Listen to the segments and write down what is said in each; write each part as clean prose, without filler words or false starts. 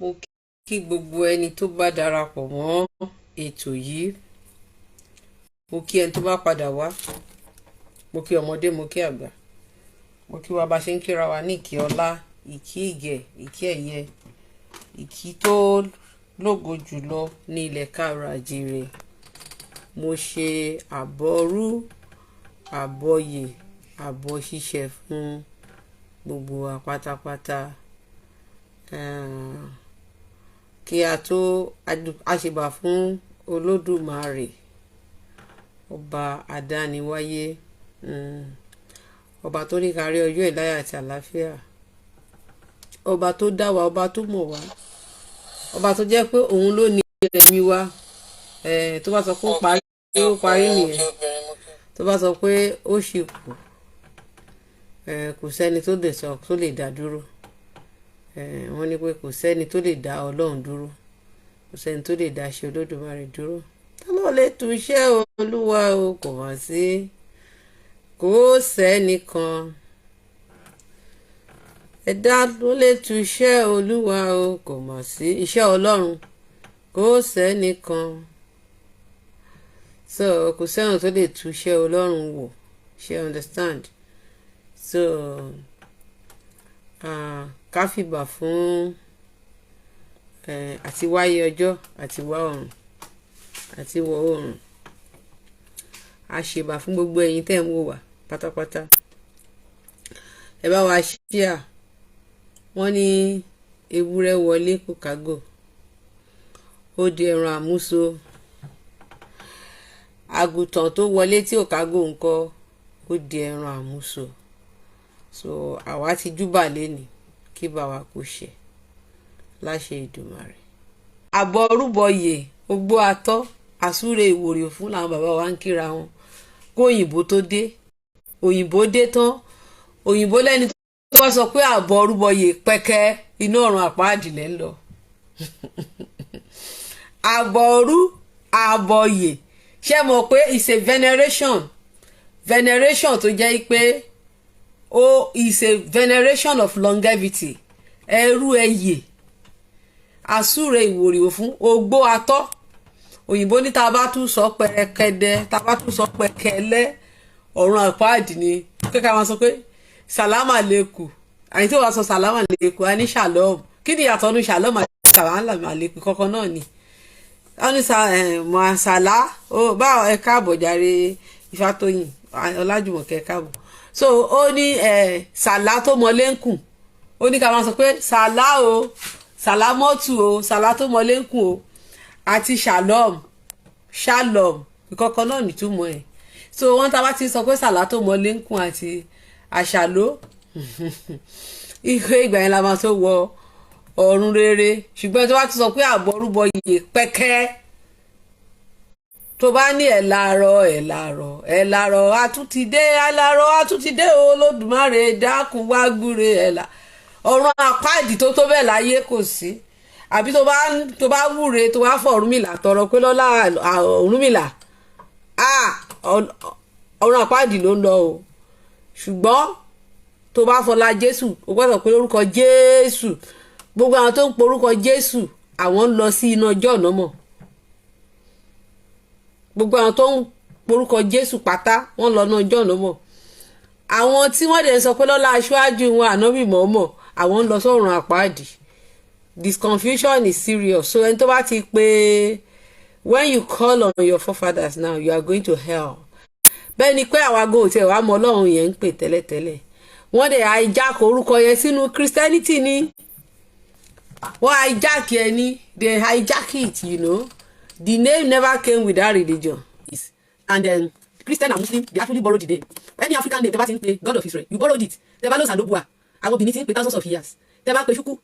Mo kí gbogbo ẹni tó bá darapọ̀ mọ́ ètò yìí. Mo kí ẹni tó bá padà wá. Mo kí ọmọdé, mo kí àgbà. Mo kí wa bá ṣe ń kíra wa ní ìkí ọlá, ìkí ìgẹ̀, ìkí ẹ̀yẹ, ìkí tó lógo jùlọ ní ilẹ̀ káàárọ̀-oòjíire. Mo ṣe àbọrú, àbọyè, àbọ̀ ṣíṣe fún gbogbo wa pátápátá. Kí a tó àṣebà fún Olódùmarè, ọba àdániwáyé, ọba tó ní kárí ọjọ́ ìláyà àti àlàáfíà, ọba tó dá wa, ọba tó mọ̀ wá, ọba tó jẹ́ pé òun ló ní ẹ̀mí wa. Tó bá sọ pé ó parí, ó parí nìyẹn. Tó bá sọ pé ó ṣì kù, kò sẹ́ni tó lè sọ tó lè dá dúró. Wọ́n ní pé kò sẹ́ni tó lè dá Ọlọ́run dúró, kò sẹ́ni tó lè dá ṣe Olódùmarè dúró. Ta ló lè tú iṣẹ́ Olúwa o? Kò wá sí, kò sẹ́nìkan. Ẹ̀dá ló lè tú iṣẹ́ Olúwa o, kò mọ̀ sí iṣẹ́ Ọlọ́run, kò sẹ́nìkan. So kò sẹ́wọ̀n tó lè tú iṣẹ́ Ọlọ́run wò, ṣe understand? So ká fìbà fún àti wáyé ọjọ́ àti wá ọ̀run àti wọ̀ oòrùn. A ṣèbà fún gbogbo ẹ̀yin tẹ́ ń wò wá pátápátá. Ẹ bá wa ṣíà. Wọ́n ní ewúrẹ́ wọlé kò kágò, ó di ẹran àmúso. Àgùntàn tó wọlé tí ò kágò ńkọ́, ó di ẹran àmúso. So àwa ti júbà lénìí, kí bá wa kó ṣe láṣẹ Ìdùmarè. Àbọ̀ rúbọyè ogbó atọ́ àsúre ìwòrè fún làwọn bàbá wa ń kíra wọn kó òyìnbó tó dé. Òyìnbó dé tán, òyìnbó lẹ́ni tó wá sọ pé àbọ̀ rúbọyè pẹ́kẹ́ inú ọ̀run àpáàdì lẹ́ ń lọ. Àbọ̀rú àbọ̀yè, ṣé mọ̀ pé it's a veneration tó jẹ́ pé is a veneration of longevity. Ẹrú ẹyè, àsúre ìwòrìwò fún ogbó atọ́. Òyìnbó ní tá bá tún sọ pẹ̀rẹ̀kẹ̀dẹ̀, tá bá tún sọ pẹ̀kẹ̀lẹ́, ọ̀run àpáàdì ni. Kéka wọn sọ pé sàlámà lẹ́kù, àyìn tí wọ́n sọ sàlámà lẹ́kù, a ní shalom. Kí ni ìyàtọ̀ ní shalom àti sàlámà lẹ́kù? Kọ́kọ́ náà ni. Wọ́n ní sàlá, bá ẹ káàbọ̀ jàre Ifátóyìn, Ọlájùmọ̀kẹ́ káàbọ̀. So ó ní sàlá tó mọlé ń kùn, ó ní ká máa sọ pé sàlá o, sàlámọ́tù o, sàlá tó mọlé ń kùn o, àti shalom ìkọ̀kọ̀ náà nìtúmọ̀ ẹ̀. So wọ́n tá bá ti sọ pé sàlá tó mọlé ń kùn àti àṣàló, ìgbà yẹn la máa tó wọ ọ̀run rere. Ṣùgbọ́n tó bá ti sọ pé àbọ̀rúbọyè pẹ́kẹ́, tó bá ní ẹ̀ làárọ̀ àtúntìdé Olódùmarè dákun wá gbúre ẹ̀là. Ọ̀run àpáàdì tó tó bẹ́ẹ̀ láyé kò sí. Àbí tó bá wúre, tó bá fọ Ọ̀rúnmìlà tọrọ pé lọ́lá Ọ̀rúnmìlà, ọ̀run àpáàdì ló ń lọ o. Ṣùgbọ́n tó bá fọlá Jésù, o gbọ́dọ̀ pé lórúkọ Jésù. Gbogbo àwọn tó ń porúkọ Jésù, àwọn ń lọ sí iná ọjọ́ ọ̀nà mọ̀. Gbogbo àwọn tó ń porúkọ Jésù pátá, wọ́n lọ náà ọjọ́ ọ̀nà mọ̀. Àwọn tí wọ́n dẹ̀ sọ pé lọ́lá aṣáájú wọn Ànábì Mọ̀ọ́mọ̀, àwọn ń lọ sọ́run àpáàdì. This confusion is serious. So ẹni tó bá ti pé, when you call on your forefathers now, you are going to hell. Bẹ́ẹ̀ ni pé àwa go tí ẹ̀ wá mọ Ọlọ́run yẹn ń pè tẹ́lẹ̀tẹ́lẹ̀. Wọ́n dẹ̀ hijack orúkọ yẹn sínú Christianity ni. Wọ́n hijack ẹ ní, they hijack it, you know. The name never came with that religion. And then Christian and Muslim, they actually borrowed the name. Any African name, they bá ti ń pe God of Israel, you borrowed it. Tẹ́ bá lọ Sàlóbùà, àwọn Benin ti ń pe thousands of years. Tẹ́ bá pe Ṣúkú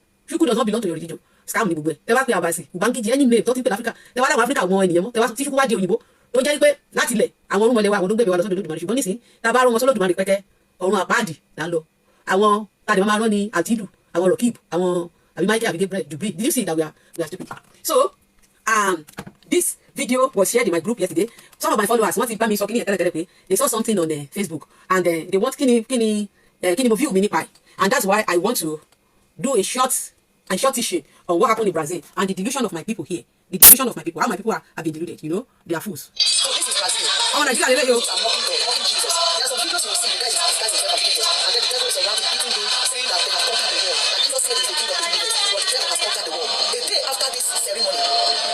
does not belong to your religion. Scam ni gbogbo ẹ̀. Tẹ́ bá pe Àbàsì, Ubangiji, any name tó ti ń pe Africa. Tẹ́ bá láwọn Africa àwọn ènìyàn mọ́. Tẹ́ bá tí Ṣúkú wá di òyìnbó. Tó jẹ́ pé láti ilẹ̀ àwọn orúnmọlẹ̀ wa, àwọn tó ń gbé wa lọ sọ́dọ̀ Olódùmarè. Ṣùgbọ́n nísìnyí, tá a bá rán wọn sọ́lọ́dùmarè pẹ́kẹ́, ọ̀run àpáàdì là ń lọ. Àwọn tàdé máa rán ní Altidu, àwọn Rokib, àwọn àbí Michael, àbí Gabriel, Dubri. Did you see that we are stupid? So this video was shared in my group yesterday. Some of my followers want to buy me so they saw something on Facebook and they want kini mo view mini pie, and that's why I want to do a short teaching on what happened in Brazil and the delusion of my people here. The delusion of my people, how my people have been deluded, you know, they are fools. So this is Brazil. Oh, Nigeria, they let you. I'm walking God, walking Jesus. There are some videos you will see, the guy is disguised himself as Jesus, and then the devil is around him, beating him, saying that they have conquered the world. That Jesus said he's the king of the universe, but the devil has conquered the world. A day after this ceremony,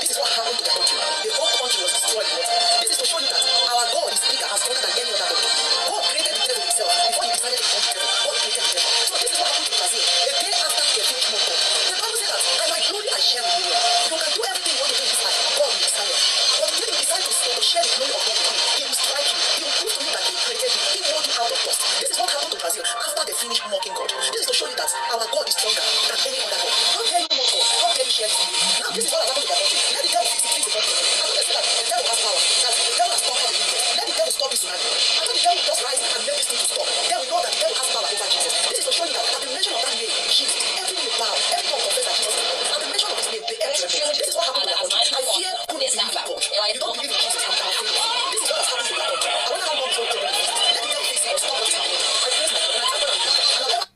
this is what happened to the country. The whole country was destroyed in water. This is to show you that our God is bigger and stronger than any other God. God created the devil himself before he decided to become the devil. God created the devil. So this is what happened to Brazil. A day after they finished more God. The Bible says that, and my glory I share with you. You can do everything you want to do in this life. God will decide. But when you decide to share the glory of God with you, he will strike you. He will prove to you that he created you. He wants you out of dust. This is what happened to Brazil after they finished mocking God. This is to show you that our God is stronger than any other God. How dare you mock God? How dare you share this with you? Now this is what has happened to their country. Let the devil fix the country. I don't say that the devil has power. That the devil has conquered the universe. Let the devil stop his tsunami. I know the devil just rise and make this thing to stop. Then we know that the devil has power over Jesus. This is to show you that at the mention of that name, Jesus, every knee bow, every tongue confess that Jesus is Lord. At the mention of his name, the earth trembles. This is what happened to their country. I fear who believe in God. You don't believe in Jesus, I'm afraid of you. This is what has happened to their country. I wonder how long it's going to take. Let the devil fix it or stop what's happening. I praise my God.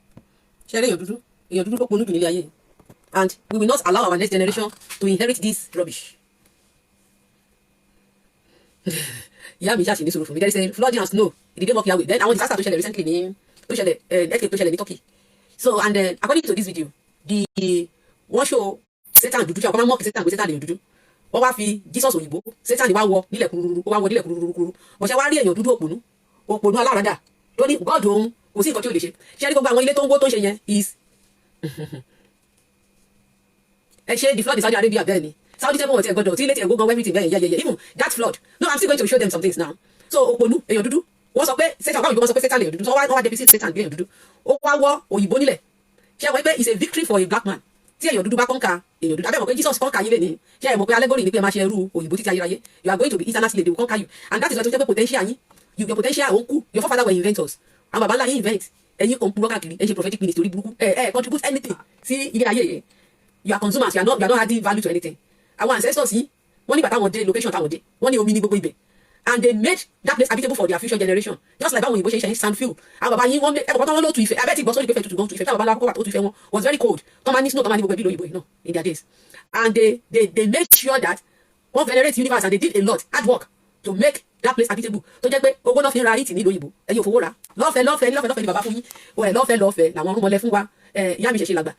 Share your dudu. Your dudu pokunu binili aye. And we will not allow our next generation to inherit this rubbish. Yeah, me just in this room. There is a flooding and snow. It didn't work Yahweh. Then I want disaster to share recently in Turkey. So and according to this video, the one show Satan dudu ọkọ máa mọ Satan Satan dudu. Wọ́n wá fi Jesus òyìnbó Satan wá wọ nílẹ̀ kururu, wá wọ nílẹ̀ kururu. Wọ́n ṣe wá rí èèyàn dúdú òpònú aláràdà tó ní God òun kò sí nǹkan tí ó lè ṣe. Ṣé rí gbogbo àwọn ilé tó ń wó tó ń ṣe yẹn is ẹ ṣe the flood in Saudi Arabia bẹ́ẹ̀ ni Saudi tẹ́gbọ̀n ọ̀tí ẹ̀gbọ́dọ̀ tí ilé tí ẹ̀gbọ́n gan everything bẹ́ẹ̀ yeah even that flood no I'm still going to show them some things now. So òpònú èèyàn dúdú wọ́n sọ pé Satan báwo ni wọ́n sọ pé Satan èèyàn dúdú so wọ́n wá deficit Satan bí èèyàn dúdú ó wá wọ òyìnbó nílẹ̀ ṣé ẹ mọ̀ pé it's a victory for a black man tí èèyàn dúdú bá kọ́ńkà èèyàn dúdú abẹ́ mọ̀ pé Jesus kọ́ńkà yín lè ní ṣé ẹ mọ̀ pé allegory ni pé ẹ máa ṣe ẹrú òyìnbó títí ayérayé you are going to be eternal slave they will conquer you and that is why tó ṣe pé potential yín your potential òun kú your forefather were inventors àwọn bàbá ńlá yín invent ẹ̀yin kò ń purọ́ káàkiri ẹ̀ ṣe prophetic ministry orí burúkú contribute anything sí ilé ayé yẹn you are consumers you are not adding value to anything our ancestors yìí wọ́n ní bàtà wọn dé location táwọn dé wọ́n ní omi ní gbogbo ibẹ̀ and they made that place habitable for their future generation just like báwọn òyìnbó ṣe ń ṣe sandfield àwọn bàbá yín wọ́n ẹ̀kọ́ tó wọ́n lóòtú Ifẹ̀ abẹ́tì gbọ́ sórí pé fẹ́ẹ́ tuntun Ifẹ̀ táwọn bàbá wọn kó tó Ifẹ̀ wọn was very cold tó máa ní snow tó máa ní gbogbo ẹbí lóyìnbó yìí náà in their days and they made sure that wọ́n venerate universe and they did a lot hard work to make that place habitable tó jẹ́ pé owó náà fi ń ra ìtì ní lóyìnbó ẹ̀yin òfowó ra lọ́fẹ̀ẹ́ ni bàbá fún yín lọ́fẹ̀ẹ́ làwọn ọmọlẹ́ fún wa ìyá mi ṣẹ̀ṣẹ̀ làgbà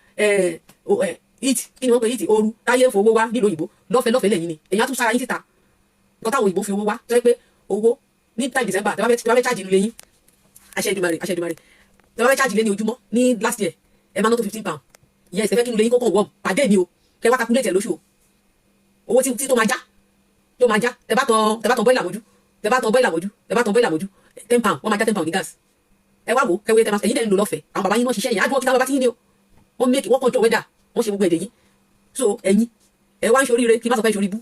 it kí ni wọ́n pe it ooru táyé ń fowó wá nílùú òyìnbó lọ́fẹ̀ẹ́ lẹ́yìn ni èyàn tún sára yín síta nǹkan táwọn òyìnbó fi owó wá tó yẹ pé owó ní time December tẹ́ bá fẹ́ charge inú lẹ́yìn àṣẹ Èdùmàrè tẹ́ bá fẹ́ charge lé ní ojúmọ́ ní last year ẹ máa ná tó £15 ìyẹn ìṣẹ̀fẹ́ kí inú lẹ́yìn kókó wọ́ọ̀mù pàdé ni o kẹ́ wá calculate ẹ̀ lóṣù o owó tí tó máa já tẹ́ bá tan bọ́ìlà mójú £10 wọ́n máa já £10 ní gas ẹ wá wò kẹwé tẹ́ máa ẹ̀yin dẹ̀ ń lò lọ́fẹ̀ẹ́ àwọn bàbá yín náà ṣiṣẹ́ yẹn àdúgbò kí táwọn bá ti yín ni o wọ́n control weather wọ́n ṣe gbogbo èdè yìí so ẹ̀yin ẹ wá ń ṣoríire kí n má sọ pé ṣorí bú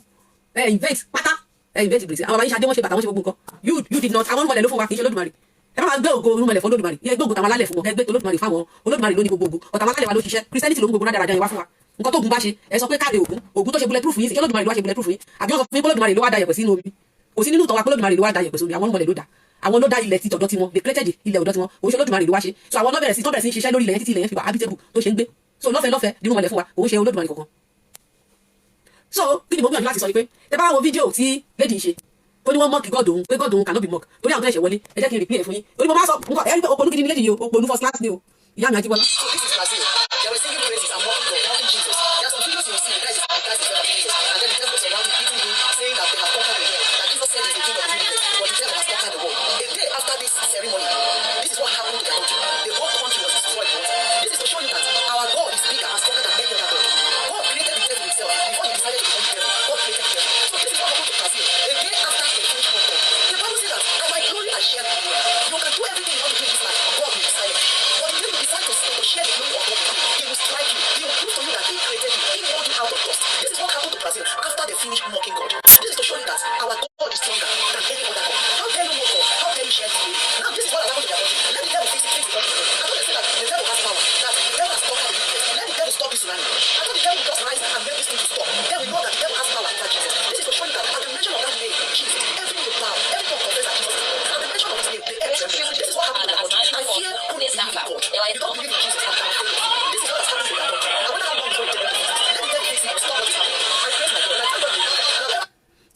ẹ invent pátá ẹ invent ìbìrìsì àwọn bàbá yín ṣadé wọ́n ṣe bàtà wọ́n ṣe gbogbo nǹkan you did not àwọn olùmọ̀lẹ̀ ló fún wa kì í ṣe Olódùmarè ẹ má máa gbé ògo olùmọ̀lẹ̀ fún Olódùmarè ẹ gbé ògo tàwọn alálẹ̀ fún wọn ẹ gbé Olódùmarè fáwọn Olódùmarè ló ní gbogbo ọ̀tà àwọn alálẹ̀ wa ló ṣiṣẹ́ Christianity ló ń gbogbo dáradára yẹn wá fún wa nǹkan tó gun bá ṣe ẹ sọ pé káàdé ògùn tó ṣe bullet proof yín sí Olódùmarè ló wá ṣe bullet proof yín àbí wọ́n sọ fún Olódùmarè ló wá da yẹ̀pẹ̀ sínú omi kò sí nínú ìtàn wa pé Olódùmarè ló wá da yẹ̀pẹ̀ sínú àwọn olùmọ̀lẹ̀ ló dá àwọn ló dá ilẹ̀ ti tọ̀dọ̀ tiwọn they created ilẹ̀ ọ̀dọ̀ tiwọn òun ṣe Olódùmarè ló wá ṣe so àwọn bẹ̀rẹ̀ sí ṣiṣẹ́ lórí ilẹ̀ yẹn títí ilẹ̀ yẹn fi wà habitable tó ṣe ń gbé so lọ́fẹ̀ẹ́ nínú mọ̀lẹ̀ fún wa òun ṣe Olódùmarè kankan so kí ni mo gbìyànjú láti sọ ni pé ẹ bá wo fídíò tí lady ṣe tó ní wọ́n mọ́ọ̀kì God òun pé God òun cannot be mocked torí àwọn tó ẹ̀ṣẹ̀ wọlé ẹ jẹ́ kí n replay ẹ̀ fún yín orí mo máa sọ nǹkan ẹ̀rí pé òpònú gidi ni lady yìí o òpònú first class ni o ìyá mi Ajíbọ́lá. So this is Brazil. They were singing praises and mocking God, mocking Jesus. There are some videos you will see, the guy is disguised himself as Jesus, and then the devil is around him, beating him, saying that they have conquered the world. That Jesus said he's the king of the universe, but the devil has conquered the world. A day after this ceremony, this is what happened to the country. The whole country was destroyed in water. This is to show you that our God is bigger and stronger than any other God. God created the devil himself before he decided to become the devil. God created the devil. So this is what happened to Brazil. A day after they finished more God. The Bible says that, and my glory I share with you. You can do everything you want to do in this life. God will decide. But if you decide to share the glory of God with you, he will strike you. He will prove to you that he created you. He wants you out of dust. This is what happened to Brazil after they finished mocking God. This is to show you that our God is stronger than any other God. How dare you mock God? How dare you share this glory? Now this is what happened to their country. Let the devil fix the country. I know they say that the devil has power. That the devil has conquered the universe. Let the devil stop this tsunami. I know the devil just rise and make this thing to stop. Then we know that the devil has power over Jesus. This is to show you that at the mention of that name, Jesus, every knee bow, every tongue confess that Jesus is Lord. At the mention of his name, the earth trembles. This is what happened to their country. I fear who believe in God. You don't believe in Jesus, I'm afraid of you. This is what has happened to their country. I wonder how long it's going to take. Let the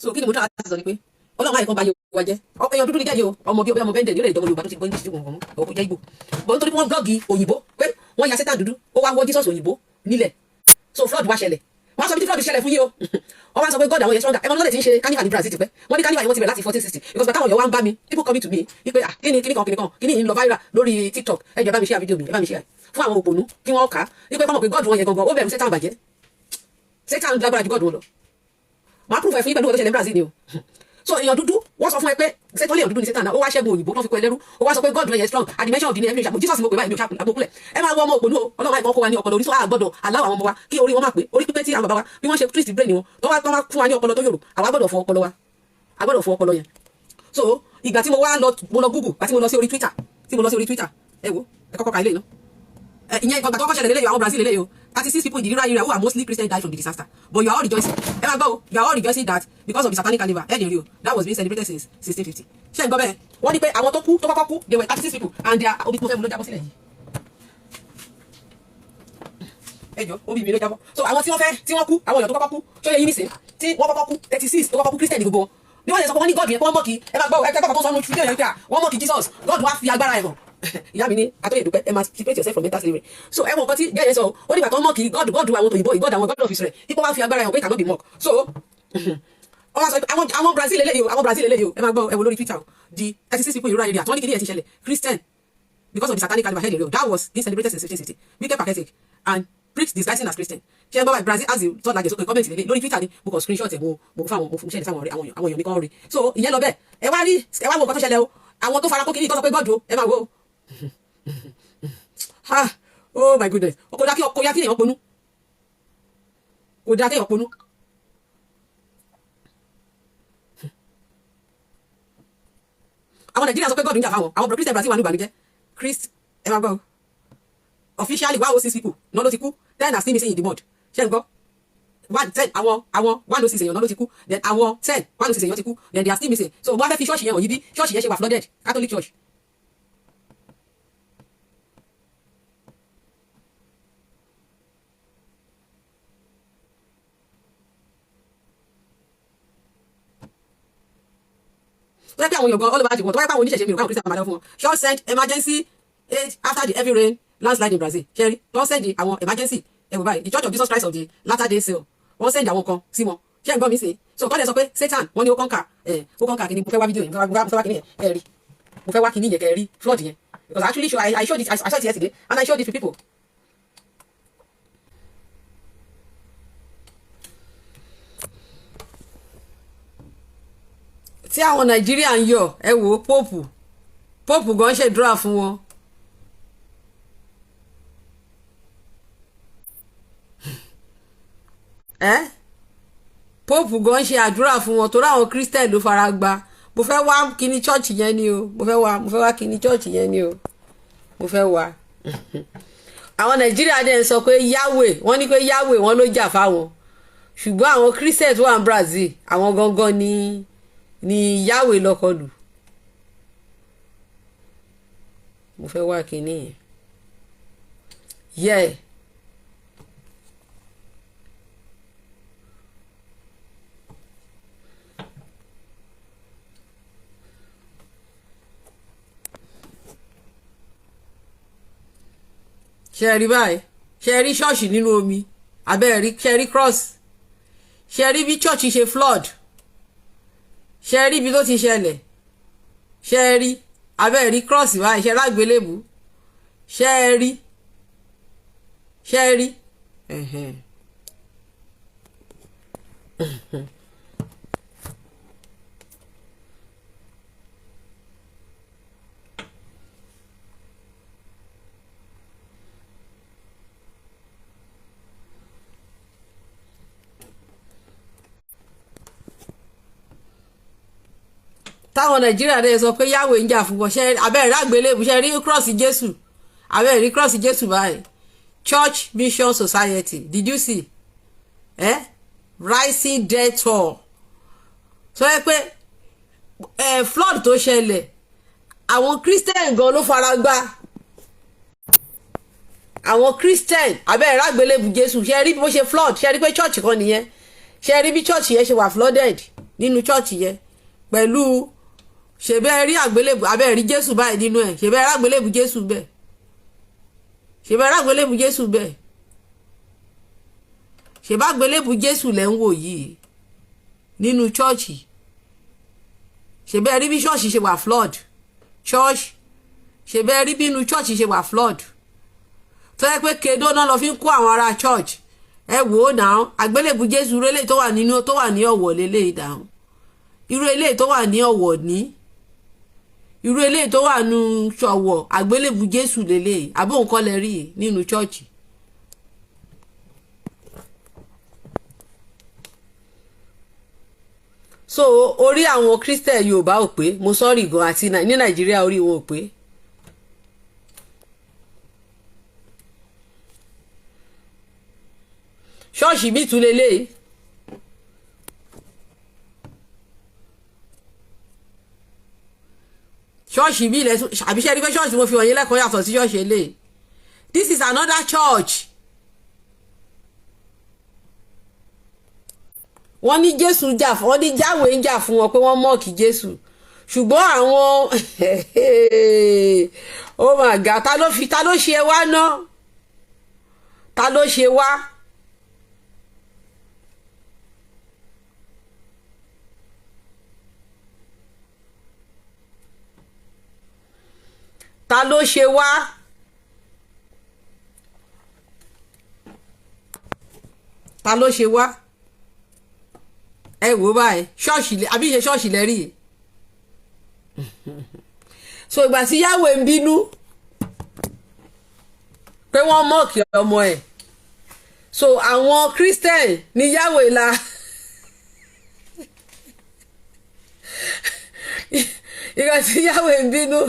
so kí ni mo tọ́ láti sọ ni pé ọlọ́run àìkan bá yẹ wá jẹ́ èèyàn dúdú ní jẹ́ yìí o ọmọ bí ọmọ bẹ́ndẹ̀ ní ó lè dọ́mọ Yorùbá tó ti gbọ́ English gbọ̀ngàn ọkọ̀ jẹ́ Ìgbò bọ́ nítorí wọ́n blọ́ọ̀gì òyìnbó pé wọ́n ya Satan dúdú ó wá wọ́ Jesus òyìnbó nílẹ̀ so flood wá ṣẹlẹ̀ wọ́n sọ bí tí flood ṣẹlẹ̀ fún yìí o wọ́n wá sọ pé God àwọn yẹn stronger ẹ̀mọ́ lọ́dẹ̀ tí ń ṣe carnival ní Brazil ti pẹ́ wọ́n ní carnival yẹn wọ́n ti bẹ̀rẹ̀ láti 1460 because bàtà àwọn èèyàn wá ń bá mi people coming to me wípé kíni ń lọ viral lórí TikTok ẹ jọ̀ọ́ bá mi share fídíò mi ẹ bá mi share fún àwọn òpònú kí wọ́n kà á wípé kọ́mọ̀ pé God wọn yẹn gangan ó bẹ̀rù Satan bàjẹ́ Satan lágbára ju God wọn lọ màá proof ẹ̀ fún yín pẹ̀lú ọ̀tọ̀ ṣẹlẹ̀ ní Brazil ni o so èèyàn dúdú wọ́n sọ fún ẹ pé sẹ́tọ́lé èèyàn dúdú ní Satan náà ó wá ṣẹ́gun òyìnbó tó fi kọ ẹlẹ́rú ó wá sọ pé God yẹn strong at the mention of the name ẹ̀mí Jesus mo pè báyìí ní àbókùlẹ̀ ẹ máa wọ ọmọ òpònú o ọlọ́run àìkọ́ kó wa ní ọpọlọ orí tó àgbọ̀dọ̀ aláwọ̀ àwọn ọmọ wa kí orí wọn máa pé orí pípẹ́ tí àwọn bàbá wa bí wọ́n ṣe twist brain wọn tó wá fún wa ní ọpọlọ tó yòrò àwa gbọ́dọ̀ fọ ọpọlọ wa a gbọ́dọ̀ fọ ọpọlọ yẹn so ìgbà tí mo lọ Google àti mo lọ sí orí Twitter ẹ wo ẹ kọ́kọ́ ka ilé náà ìyẹn ìgbà tó kọ́ ṣẹlẹ̀ lélẹ́yìn àwọn Brazil lélẹ́yìn o 36 people in the rural area who are mostly Christian died from the disaster but you are all rejoicing ẹ máa gbọ́ o you are all rejoicing that because of the satanic carnival ẹ̀ dẹ̀ rí o that was being celebrated since 1650 ṣé ń gbọ́ bẹ́ẹ̀ wọ́n ní pé àwọn tó kọ́kọ́ kú they were 36 people and their obi mo fẹ́ mu ló jábọ́ sílẹ̀ yìí ẹ jọ obi mi ló jábọ́ so àwọn tí wọ́n kú àwọn èèyàn tó kọ́kọ́ kú tó yẹ yín nísìn tí wọ́n kọ́kọ́ kú 36 tó kọ́kọ́ kú Christian ní gbogbo wọn ní wọ́n lè sọ pé wọ́n ní God yẹn pé wọ́n mọ̀kì ẹ máa gbọ́ ẹ kẹ́kọ̀ọ́ tó sọ ọ́nù fídíò yẹn pé wọ́n mọ̀kì Jesus God wá fi agbára ẹ̀ hàn ìyá mi ní àtọ́yè dúpẹ́ emancipate yourself from mental slavery so ẹ mọ nǹkan tí gẹ́gẹ́ sọ ó nígbà tó ń mọ̀kì God àwọn òyìnbó God àwọn God of Israel ipò wá fi agbára ẹ̀ hàn pé cannot be mock so wọ́n sọ pé àwọn Brazil eléyìí o ẹ máa gbọ́ ẹ wo lórí Twitter o the 36 people in rural area tí wọ́n ní kí ni ẹ̀ ti ṣẹlẹ̀ Christian because of the satanic carnival held that was being celebrated since 1560 wicked pathetic and priests disguising as Christian ṣe ń bọ́ báyìí Brazil as the third largest open comment lórí Twitter ni mo kàn screenshot ẹ̀ mo fáwọn mo ṣẹlẹ̀ sáwọn àwọn èèyàn mi kan rí so ìyẹn lọ bẹ́ẹ̀ ẹ wá wo nǹkan tó ṣẹlẹ̀ o àwọn tó fara kó kiri tó sọ pé God o ẹ máa wo ha oh my goodness kò dá kí èèyàn ponú kò dá kí èèyàn ponú àwọn Nàìjíríà sọ pé God ń jà fáwọn àwọn Christian Brazil wà ní ìbànújẹ́ Christ ẹ máa gbọ́ officially 106 people náà ló ti kú 10 are still missing in the mud ṣé ń gbọ́ 10 àwọn 106 èèyàn náà ló ti kú then àwọn 10 106 èèyàn ti kú then they are still missing so wọ́n fẹ́ fi ṣọ́ọ̀ṣì yẹn wọ̀nyí bí ṣọ́ọ̀ṣì yẹn ṣe wà flooded Catholic Church. tó yẹ pé àwọn èèyàn gan all over the world tó yẹ pé àwọn oníṣẹ̀ṣẹ̀ mi ò káwọn Christian máa lọ fún wọn church send emergency aid after the heavy rain landslide in Brazil ṣẹ́rí wọ́n send àwọn emergency ẹ̀wọ̀ báyìí the Church of Jesus Christ of the Latter-day Saints wọ́n send àwọn kan sí wọn ṣé ń gbọ́ mi sí so kọ́ lè sọ pé Satan wọ́n ní ó kọ́ńkà kìíní mo fẹ́ wá fídíò yẹn mo fẹ́ wá kìíní yẹn kẹ́ rí mo fẹ́ wá kìíní yẹn kẹ́ rí flood yẹn because actually I showed it I saw it yesterday and I showed it to people. tí àwọn Nàìjíríà ń yọ ẹ wò ó Pope gan ṣèdúrà fún wọn. Pope gan ṣe àdúrà fún wọn torí àwọn Christian ló fara gba mo fẹ́ wá kíní church yẹn ni o mo fẹ́ wá kíní church yẹn ni o mo fẹ́ wá. àwọn Nàìjíríà dẹ̀ ń sọ pé Yahweh wọ́n ní pé Yahweh wọ́n ló jà fáwọn ṣùgbọ́n àwọn Christian tó wà ní Brazil àwọn gangan ni Yahweh lọ́kọlù. mo fẹ́ wá kíní yẹn yeah. ṣe rí báyìí ṣe rí ṣọ́ọ̀ṣì nínú omi abẹ́ẹ̀rí ṣe rí cross ṣe rí bí ṣọ́ọ̀ṣì ṣe flood ṣe rí ibi tó ti ṣẹlẹ̀ ṣe rí abẹ́ẹ̀rí cross báyìí ṣe lágbélébù ṣe rí táwọn Nàìjíríà dẹ̀ sọ pé Yahweh ń jà fún wọn ṣe abẹ́rẹ́ àgbélébù ṣe rí cross Jésù abẹ́rẹ́ rí cross Jésù báyìí Church Mission Society did you see rising death toll sọ pé flood tó ṣẹlẹ̀ àwọn Christian gan ló fara gbá àwọn Christian abẹ́rẹ́ àgbélébù Jésù ṣe rí bó ṣe flood ṣe rí pé church kan nìyẹn ṣe rí bí church yẹn ṣe wà flooded nínú church yẹn pẹ̀lú ṣèbẹ́ rí àgbélébù abẹ́ rí Jésù báyìí nínú ẹ̀ ṣèbẹ́ rí àgbélébù Jésù bẹ́ẹ̀ ṣèbẹ́ rí àgbélébù Jésù bẹ́ẹ̀ ṣèbá àgbélébù Jésù lẹ́ ń wò yìí nínú church ṣèbẹ́ rí bí church ṣe wà flood church ṣèbẹ́ rí bí inú church ṣe wà flood tó yẹ pé kédo náà lọ fi ń kó àwọn ará church ẹ wò ó dáhùn àgbélébù Jésù rélé tó wà nínú tó wà ní Ọ̀wọ̀ lélẹ́yìí dáhùn irú eléyìí tó wà ní Ọ̀wọ̀ ní irú eléyìí tó wà nínú Ọ̀wọ̀ àgbélébù Jésù lélẹ́yìí àbóǹkọ́ lẹ rí nínú church. So orí àwọn Christian Yorùbá ò pé mo sọ́ọ̀rì gan àti ní Nàìjíríà orí wọn ò pé. ṣọ́ọ̀ṣì bí tún lélẹ́yìí ṣọ́ọ̀ṣì bí ilẹ̀ àbíṣẹ́ rí pé ṣọ́ọ̀ṣì mo fi wọ̀nyí lẹ́kọ̀ọ́ yàtọ̀ sí ṣọ́ọ̀ṣì eléyìí this is another church. wọ́n ní Jésù jà fún wọ́n ní jáwé ń jà fún wọn pé wọ́n mọ̀ọ́kì Jésù ṣùgbọ́n àwọn oh my God ta ló ṣe wá náà ta ló ṣe wá. Ta ló ṣe wá ta ló ṣe wá ẹ wò báyìí ṣọ́ọ̀ṣì àbí ṣe ṣọ́ọ̀ṣì lẹ́rìí so ìgbà tí Yahweh ń bínú pé wọ́n mọ̀ọ́kì ọmọ ẹ̀ so àwọn Christian ní Yahweh la ìgbà tí Yahweh ń bínú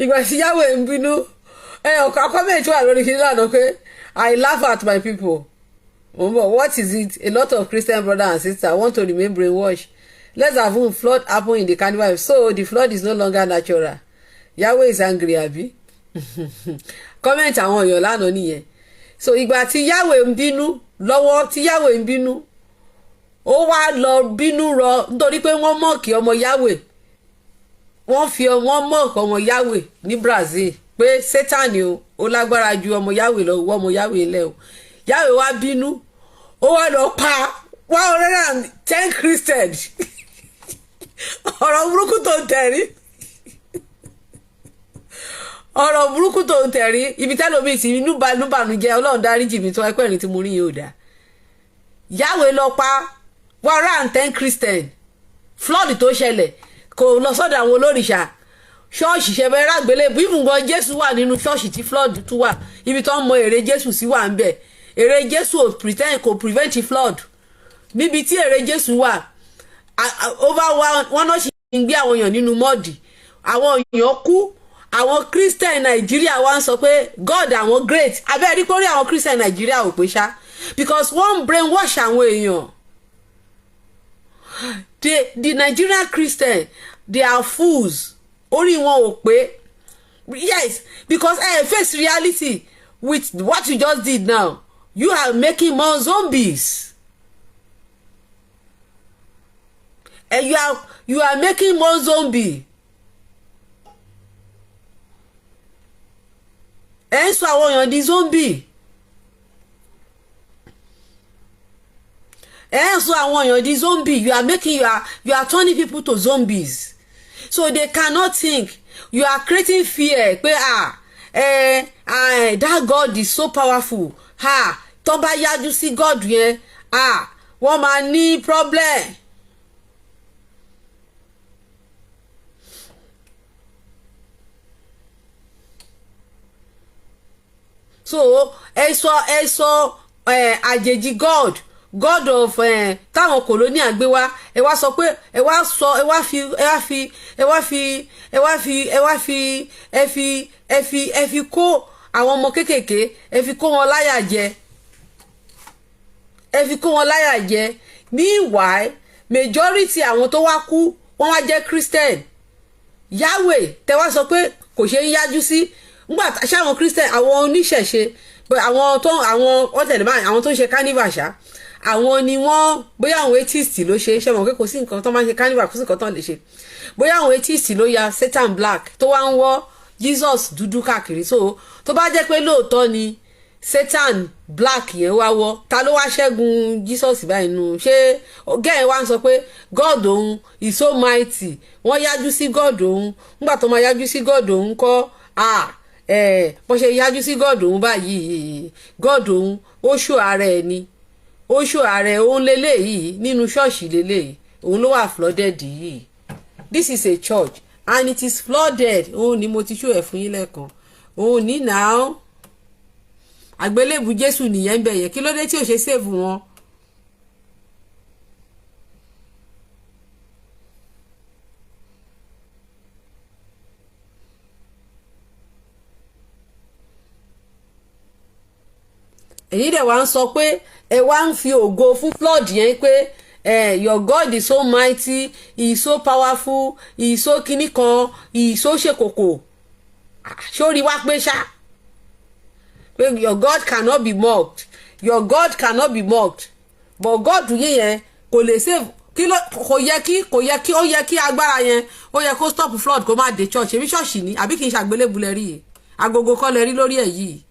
ìgbà tí Yahweh ń bínú ọ̀kan kọ́mẹ̀ntì wà lórí kìnìún lánàá pé I laugh at my people. What is it? A lot of Christian brothers and sisters want to remain brainwashed. Let's have a flood happen in the carnival. So the flood is no longer natural. Yahweh is angry, abi? Comment àwọn èèyàn lánàá nìyẹn. So ìgbà tí Yahweh ń bínú lọ́wọ́ tí Yahweh ń bínú ó wá lọ bínú rọ nítorí pé wọ́n mọ̀ọ́kì ọmọ Yahweh wọ́n fi wọ́n mọ̀ọ́kì ọmọ Yahweh ní Brazil pé Sátánì ó lágbára ju ọmọ Yahweh lọ wọ́ ọmọ Yahweh lẹ́ o Yahweh wá bínú ó wá lọ pa 110 Christians ọ̀rọ̀ burúkú tó ń tẹ̀rí ọ̀rọ̀ burúkú tó ń tẹ̀rí ibi tẹ́lómi ti inú bànújẹ́ Ọlọ́run dáríjì mi tó ẹ̀pẹ́ ẹ̀rín tí mo rí yìí ò dáa Yahweh lọ pa 110 Christians flood tó ṣẹlẹ̀ kò lọ sọ́dọ̀ àwọn olórìṣà ṣọ́ọ̀ṣì ṣẹbẹ̀ rágbélébùú ìfúngan Jésù wà nínú ṣọ́ọ̀ṣì tí flood tún wà ibi tó ń mọ èrè Jésù sí wà ń bẹ̀ èrè Jésù kò prevent flood níbi tí èrè Jésù wà over wọn náà ṣì ń gbé àwọn èèyàn nínú mọ́ọ̀dì àwọn èèyàn kú àwọn Christian Nàìjíríà wá ń sọ pé God àwọn great abẹ́rẹ́ kórí àwọn Christian Nàìjíríà ò pé ṣá because wọ́n brainwash àwọn èèyàn the Nigerian Christian they are fools orí wọn ò pé yes because face reality with what you just did now you are making more zombies and you are making more zombie ẹ ń sọ àwọn èèyàn di zombie ẹ ń sọ àwọn èèyàn di zombie you are turning people to zombies so they cannot think you are creating fear pé that God is so powerful tó bá yájú sí God yẹn wọ́n máa ní problem. So ẹ sọ àjèjì God of táwọn colonial gbé wá ẹ wá sọ pé ẹ fi kó àwọn ọmọ kéékèèké ẹ fi kó wọn láyà jẹ meanwhile majority àwọn tó wá kú wọ́n wá jẹ́ Christian Yahweh tẹ wá sọ pé kò ṣe ń yájú sí ngbà ṣáwọn Christian àwọn oníṣẹ̀ṣe àwọn tó ń ṣe carnival ṣá àwọn ni wọ́n bóyá àwọn atheist ló ṣe ṣe mọ̀ pé kò sí nǹkan tó máa ń ṣe carnival kò sí nǹkan tó lè ṣe bóyá àwọn atheist ló ya Satan black tó wá ń wọ́ Jesus dúdú káàkiri so tó bá jẹ́ pé lóòótọ́ ni Satan black yẹn wá wọ́ ta ló wá ṣẹ́gun Jesus báyìí nù ṣé gẹ́ẹ̀ wá ń sọ pé God òun is so mighty wọ́n yájú sí God òun nígbà tó máa yájú sí God òun kọ́ bó ṣe yájú sí God òun báyìí God òun ó ṣó ara ẹ̀ ni ó ṣó ara ẹ̀ òun lélẹ́yìí nínú ṣọ́ọ̀ṣì lélẹ́yìí òun ló wà flooded yìí this is a church and it is flooded òun ni mo ti ṣó ẹ̀ fún yín lẹ́ẹ̀kan òun ní now àgbélébù Jésù nìyẹn ń bẹ̀ yẹn kí ló dé tí ò ṣe save wọn. èyí dẹ̀ wá ń sọ pé ẹ wá ń fi ògo fún flood yẹn pé your God is so mighty he is so powerful he is so kíní kan he is so ṣèkòkò sórí wá pé ṣá pé your God cannot be mocked your God cannot be mocked but God yẹn kò lè save kí ló kò yẹ kí ó yẹ kí agbára yẹn ó yẹ kó stop flood kó má dé church èmi ṣọ́ọ̀ṣì ni àbí kì í ṣàgbélébùú lẹ rí yìí agogo kọ́ lẹ rí lórí ẹ̀ yìí.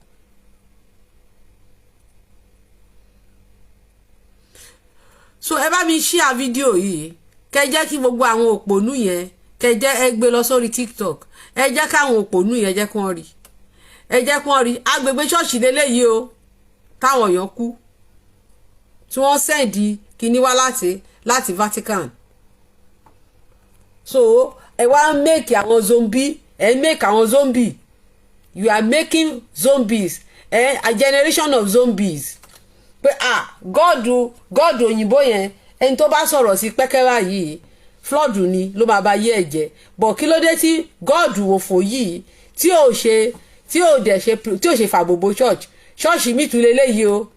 so ẹ bá mi share fídíò yìí kẹ́ jẹ́ kí gbogbo àwọn òpònú yẹn kẹ́ jẹ́ ẹ gbé lọ sórí TikTok ẹ jẹ́ káwọn òpònú yẹn jẹ́ kí wọ́n rí ẹ jẹ́ kí wọ́n rí agbègbè ṣọ́ọ̀ṣì lélẹ́yìí o táwọn èèyàn kú tí wọ́n sẹ́ǹdì kíní wá láti Vatican so ẹ wá make àwọn zombie ẹ make àwọn zombie you are making zombies a generation of zombies pé God òyìnbó yẹn ẹni tó bá sọ̀rọ̀ sí pẹ́kẹ́rà yìí flood ni ló máa bá yé ẹ̀jẹ̀ bọ̀ kí ló dé tí God òfò yìí tí ò ṣe fàbòbò ṣọ́ọ̀ṣì mi tún lélẹ́yìí o.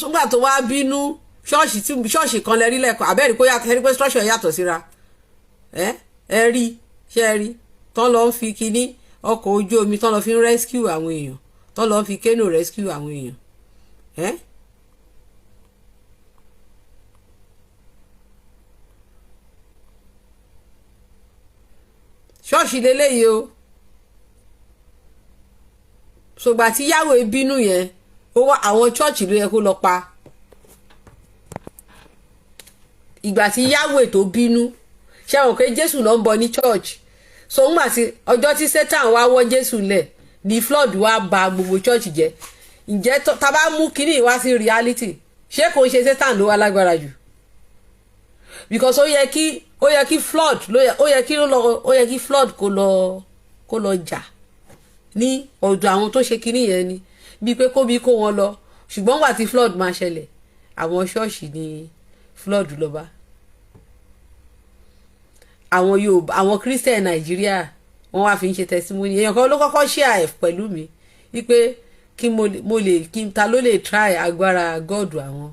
ṣùgbọ́n tó wá bínú ṣọ́ọ̀ṣì kan lẹ́rí lẹ́kọ̀ọ́ àbẹ́rì kó yàtọ̀ ẹ̀rí pé structure yàtọ̀ síra ẹ rí ṣe ẹ rí tán lọ ń fi kíní ọkọ̀ ojú omi tán lọ fi ń rescue àwọn èèyàn tán lọ ń fi kéènù rescue àwọn èèyàn ṣọ́ọ̀ṣì lélẹ́yìí o ṣùgbà tí yàwó bínú yẹn ó wá àwọn chọ́ọ̀chì ló yẹ kó lọ pa ìgbà tí yàwó tó bínú ṣé wọn pé Jésù ló ń bọ ní church so ńgbà tí ọjọ́ tí Satan wá wọ́ Jésù lẹ̀ ní flood wá ba gbogbo church jẹ́ ǹjẹ́ tá bá mú kíní wá sí reality ṣé kò ń ṣe Satan ló wá lágbára jù because ó yẹ kí flood kó lọ jà ní ọ̀dọ̀ àwọn tó ṣe kíní yẹn ni bíi pé kó wọn lọ ṣùgbọ́n wà tí flood máa ṣẹlẹ̀ àwọn ṣọ́ọ̀ṣì ni flood ló bá àwọn Yorùbá àwọn Christian Nàìjíríà wọ́n wá fi ń ṣe testimony èèyàn kan ló kọ́kọ́ share pẹ̀lú mi wípé kí ta ló lè try agbára God àwọn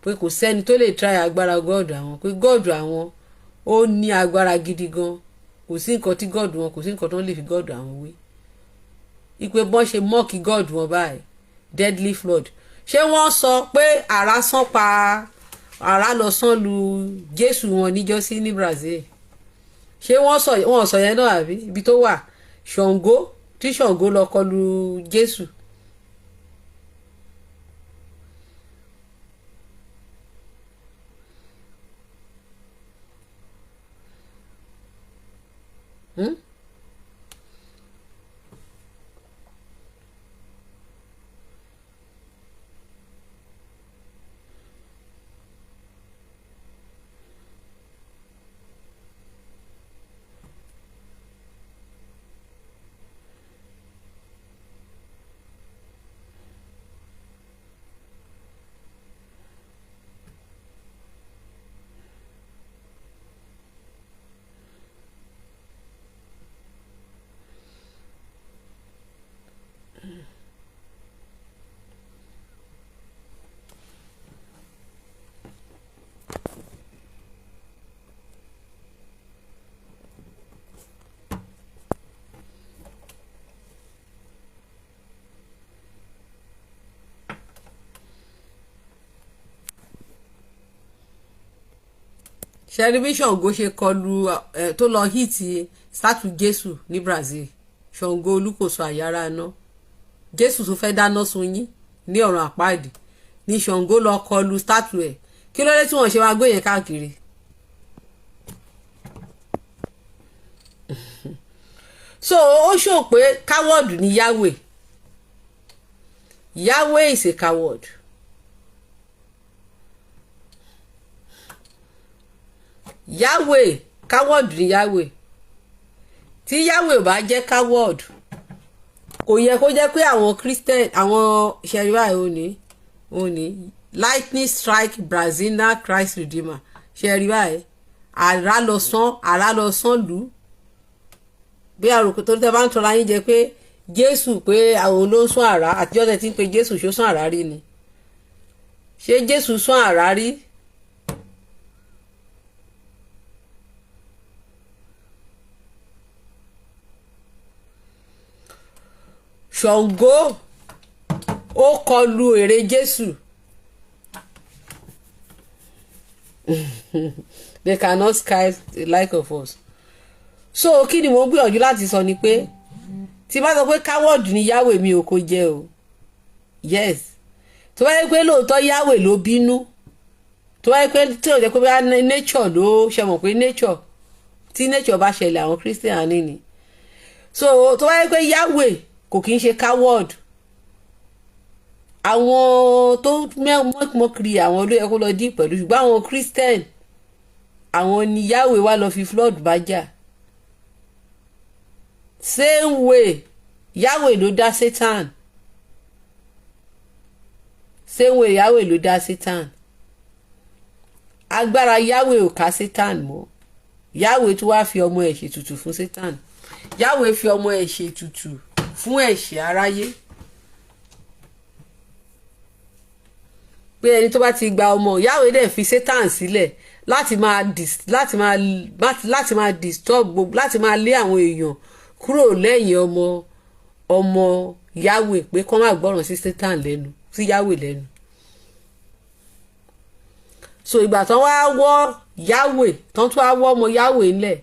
pé kò sẹ́ni tó lè try agbára God àwọn pé God àwọn ó ní agbára gidi gan kò sí nǹkan tí God wọn kò sí nǹkan tó lè fi God àwọn wé ipe bọ́n ṣe mọ́ọ̀kì God wọn báyìí deadly flood ṣé wọ́n sọ pé àrá lọ sán lu Jésù wọn níjọ́sí ní Brazil ṣé wọ́n sọ yẹn náà àbí ibi tó wà Ṣàngó tí Ṣàngó lọ kọlu Jésù ṣẹ́rí bí Ṣàngó ṣe kọlu tó lọ hìtì sátú Jésù ní Brazil. Ṣàngó Olúkòso àyàrá iná, Jésù tó fẹ́ dáná sun yín ní ọ̀run àpáàdì ní Ṣàngó lọ kọlu sátú ẹ̀. Kí ló dé tí wọ́n ṣe máa gbé yẹn káàkiri? So ó ṣò pé coward ni Yahweh. Yahweh is a coward. Yahweh coward ni Yahweh. Tí Yahweh bá jẹ́ coward, kò yẹ kó jẹ́ pé àwọn Christian, àwọn ṣẹ̀ríwá òní lightning strike Brazilian Christ Redeemer ṣẹ̀ríwá ẹ̀ àrá lọ sán lù ú. Bí àròkè tó tẹ́ bá ń tọ́ra yín jẹ pé Jésù pé àwọn ló ń sún àrá, àtijọ́ tẹ́ ti ń pe Jésù ṣó sún àrá rí ni? Ṣé Jésù sún àrá rí? Ṣàngó ó kọlu ère Jésù. They cannot sky the like of us. So kí ni mo gbìyànjú láti sọ ni pé tí bá sọ pé coward ni Yahweh mi ò kò jẹ́ o. Yes. Tó bá yẹ pé lóòótọ́ Yahweh ló bínú. Tó bá yẹ pé tí ò jẹ́ pé bá nature ló ṣe mọ̀ pé nature tí nature bá ṣẹlẹ̀ àwọn Christian ni. So tó bá yẹ pé Yahweh kò kí ń ṣe coward, àwọn tó mọ́kiri àwọn ló yẹ kó lọ dí pẹ̀lú, ṣùgbọ́n àwọn Christian àwọn ni Yahweh wá lọ fi flood bá jà. Same way Yahweh ló dá Satan. Same way Yahweh ló dá Satan. Agbára Yahweh ò ká Satan mọ́. Yahweh tó wá fi ọmọ ẹ̀ ṣètùtù fún Satan. Yahweh fi ọmọ ẹ̀ ṣètùtù fún ẹ̀ṣẹ̀ aráyé. Pé ẹni tó bá ti gba ọmọ, Yahweh dẹ̀ fi Satan sílẹ̀ láti máa disturb gbogbo, láti máa lé àwọn èèyàn kúrò lẹ́yìn ọmọ Yahweh, pé kó má gbọ́ràn sí Satan lẹ́nu, sí Yahweh lẹ́nu. So ìgbà tán wá wọ́ Yahweh, tán tún wá wọ́ ọmọ Yahweh ńlẹ̀,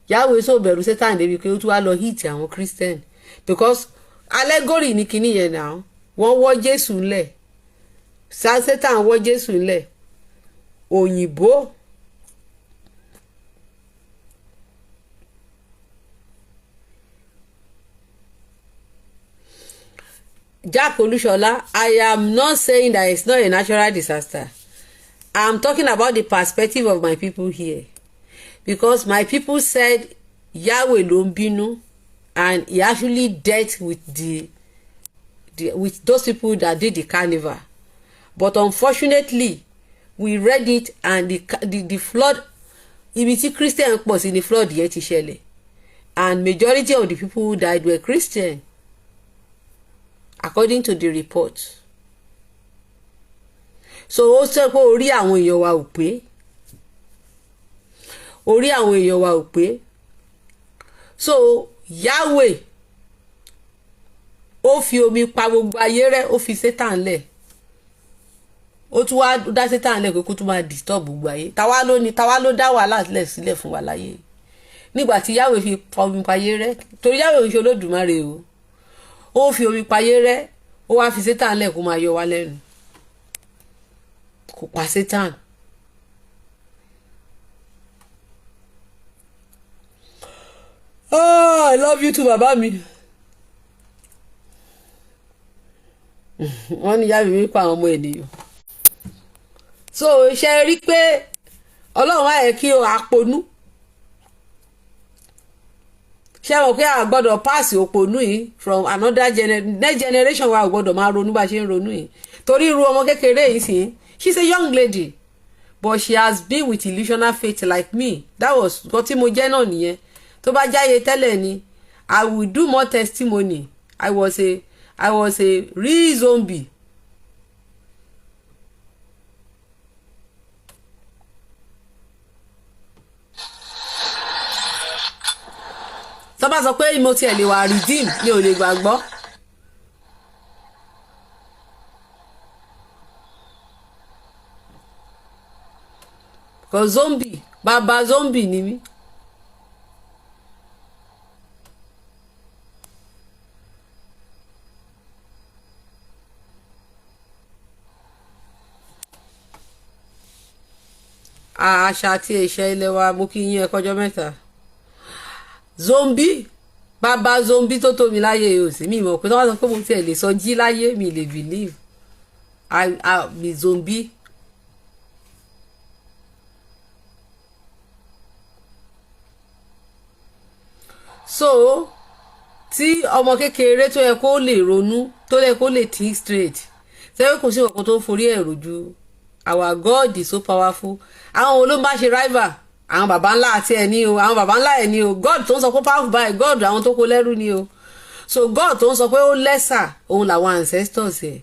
Yahweh so bẹ̀rù Satan débi pé ó tún wá lọ hit àwọn Christian, because allegory ní kinní yẹn náà. Wọ́n wọ́ Jésù ńlẹ̀, Satan wọ́ Jésù ńlẹ̀. Òyìnbó Jack Olushola, I am not saying that it's not a natural disaster. I'm talking about the perspective of my people here. Because my people said Yahweh ló ń bínú, and he actually dealt with with those people that did the carnival. But unfortunately, we read it, and the flood, ibi tí Christian pọ̀ sí ni flood yẹn ti ṣẹlẹ̀, and majority of the people who died were Christian, according to the report. So ó sọ pé orí àwọn èèyàn wa ò pé, orí àwọn èèyàn wa ò pé. So Yahweh ó fi omi pa gbogbo ayé rẹ́, ó fi Satan lẹ̀, ó tún wá dá Satan lẹ̀ pé kó tún máa disturb gbogbo ayé. Táwa ló dá wàhálà sílẹ̀ fún wa láyé nígbà tí Yahweh fi pa omi pa ayé rẹ́. Torí Yahweh ń ṣe Olódùmarè o, ó fi omi pa ayé rẹ́, ó wá fi Satan lẹ̀ kó máa yọ wá lẹ́nu. Kò pa Satan. Oh, I love you too, bàbá mi. Wọ́n ní Yahweh mi pa àwọn ọmọ ènìyàn. So ṣe rí pé Ọlọ́run á yẹ kí o àponú. Ṣé o pé a gbọ́dọ̀ pass òponú yìí from another next generation wa gbọ́dọ̀ máa ronú bá ṣe ń ronú yìí. Torí irú ọmọ kékeré yìí sì, she's a young lady, but she has been with illusional faith like me. That was what tí mo jẹ́ náà nìyẹn. Tó bá jáyé tẹ́lẹ̀ ni, I will do more testimony. I was a real zombie. Tó bá sọ pé mo tiẹ̀ lè wà redeem mi ò lè gbàgbọ́. Kò zombie bàbá zombie ni mí. Àṣà àti ìṣe ilé wa mú kí yín ẹkọjọ́ mẹ́ta. Zombie bàbá zombie tó tó mi láyé yìí ò sí mi mọ̀ pé tó wá sọ pé mo tiẹ̀ lè sọ jí láyé mi lè believe I be zombie. So tí ọmọ kékeré tó yẹ kó lè ronú tó yẹ kó lè think straight sẹ́wọ́n kò sí ọ̀kan tó forí ẹ̀rù ju our God is so powerful. Àwọn olóńgbà ṣe rival àwọn baba ńlá àti ẹ̀ ní o àwọn baba ńlá ẹ̀ ní o God tó ń sọ pé powerful by God àwọn tó kó lẹ́rú ní o so God tó ń sọ pé ó lẹ́sà òun làwọn ancestors ẹ̀.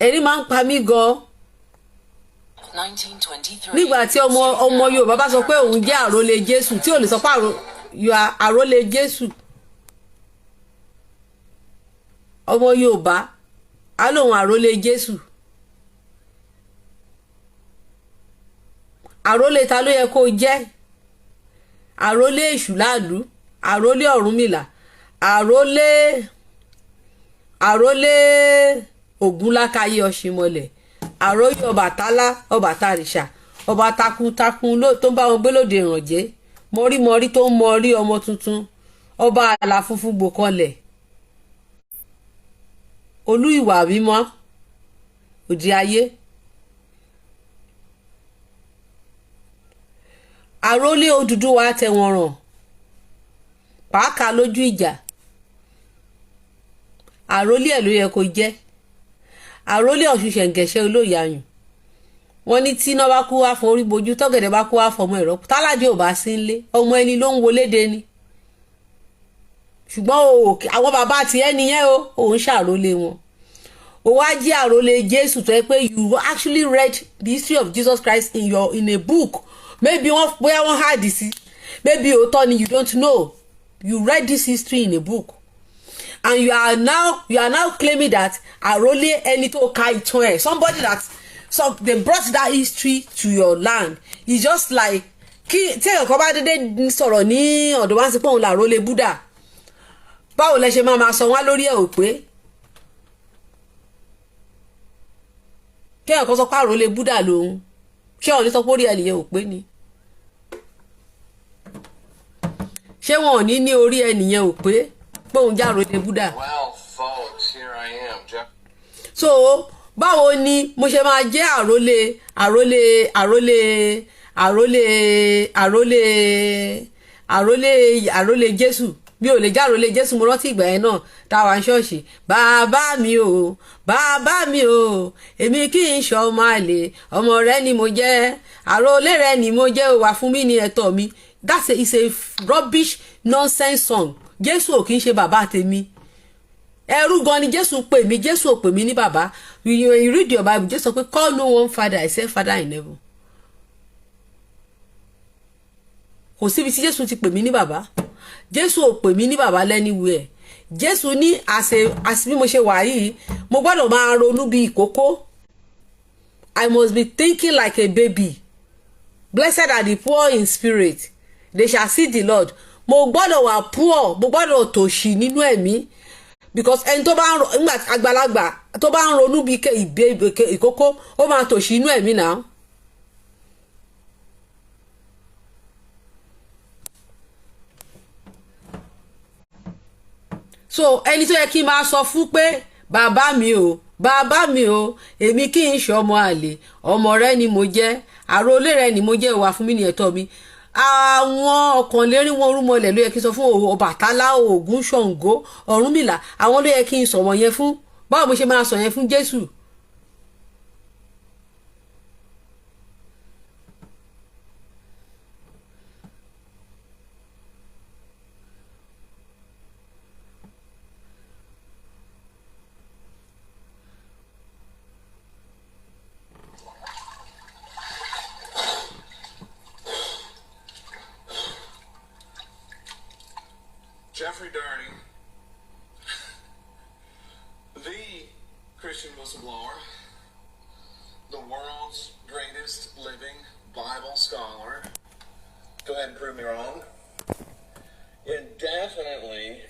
ẹ̀rí máa ń pa mí gan-an nígbà tí ọmọ Yorùbá bá sọ pé òun jẹ́ àrólé Jésù tí ò lè sọ pé àrólé Jésù ọmọ Yorùbá á lóun àrólé Jésù àrólé ta ló yẹ kó jẹ́ àrólé èṣù láàlú àrólé Ọ̀rúnmìlà àrólé Ògúnlákayé Ọ̀ṣìnmọlẹ̀ àròyé Ọbàtálá ọba takuntakun tó ń bá wọn gbé lóde ìrànjẹ́ mọ̀rímọ̀rí tó ń mọrí ọmọ tuntun ọba àlà funfun gbòkanlẹ̀ olú ìwà mímọ́ òde ayé àrólé Odùduwà tẹ̀wọ̀n ràn pàákà lójú ìjà àrólé ẹ̀ ló yẹ kó jẹ́ àrólé Ọ̀ṣun ṣẹ̀ǹgẹ̀ṣẹ̀ olóyè ayùn wọ́n ní tí iná bá kú wá fọ orí bojú tọ́gẹ̀dẹ̀ bá kú wá fọmọ ẹ̀rọ táládé ò bá sí nlé ọmọ ẹni ló ń wolédè ni ṣùgbọ́n àwọn bàbá àti ẹni yẹn òun ṣàrólé wọn ó wá jẹ́ àrólé Jésù tó yẹ pé you actually read the history of Jesus Christ in a book maybe bóyá wọ́n hard sí maybe òótọ́ ni you don't know you read this history in a book and you are now claiming that àrólé ẹni tó ka ìtàn ẹ̀ somebody that they brought that history to your land it's just like tí èèyàn kan bá dédé sọ̀rọ̀ ní ọ̀dọ̀ wá sí pé òun làrólé Buddha báwo lẹ ṣe máa sọ wá lórí ẹ̀ ò pé kéèyàn kan sọ pé àrólé Buddha lòun ṣé wọn ní sọ pé orí ẹnìyẹn ò pé ni ṣé wọn ò ní orí ẹnìyẹn ò pé òun jẹ́ àrólé Buddha. Well, folks, here I am, Jeff. So báwo ni mo ṣe máa jẹ́ àrólé Jésù mi ò lè jẹ́ àrólé Jésù mo rántí ìgbà yẹn náà táwa ń ṣọ́ọ̀ṣì bàbá mi o èmi kì í ṣe ọmọ àlè ọmọ rẹ ni mo jẹ́ àrólé rẹ ni mo jẹ́ wà fún mi ní ẹ̀tọ́ mi it's a rubbish nonsense song Jésù ò kì í ṣe bàbá tèmi ẹrú gan ni Jésù pè mí Jésù ò pè mí ní bàbá you read your Bible Jésù sọ pé call no one father except father in heaven kò síbi tí Jésù ti pè mí ní bàbá Jésù ò pè mí ní bàbá anywhere Jésù ní àṣì bí mo ṣe wà yìí mo gbọ́dọ̀ máa ronú bí ìkókó I must be thinking like a baby blessed are the poor in spirit they shall see the Lord mo gbọ́dọ̀ wà poor mo gbọ́dọ̀ tòṣì nínú ẹ̀mí because ẹni tó bá ń nígbà àgbàlagbà tó bá ń ronú bí ìkókó ó máa tòṣì inú ẹ̀mí náà. So ẹni tó yẹ kí n máa sọ fún pé bàbá mi o èmi kì í ṣe ọmọ àlè ọmọ rẹ ni mo jẹ́ àrólé rẹ ni mo jẹ́ wà fún mi ní ẹ̀tọ́ mi àwọn ọ̀kànlérí wọn rúmọlẹ̀ ló yẹ kí n sọ fún Ọbàtálá Ògún Ṣàngó Ọ̀rúnmìlà àwọn ló yẹ kí n sọ̀rọ̀ yẹn fún báwo mo ṣe máa sọ yẹn fún Jésù Jeffrey Darty, the Christian whistleblower, the world's greatest living Bible scholar. Go ahead and prove me wrong. And definitely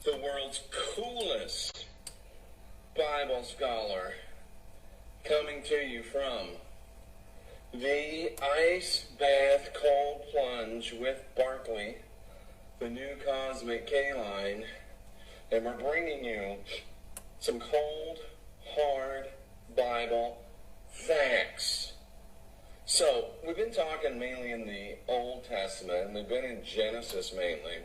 the world's coolest Bible scholar, coming to you from the Ice Bath Cold Plunge with Barkley, the new Cosmic K-Line, and we're bringing you some cold, hard Bible facts. So, we've been talking mainly in the Old Testament, and we've been in Genesis mainly.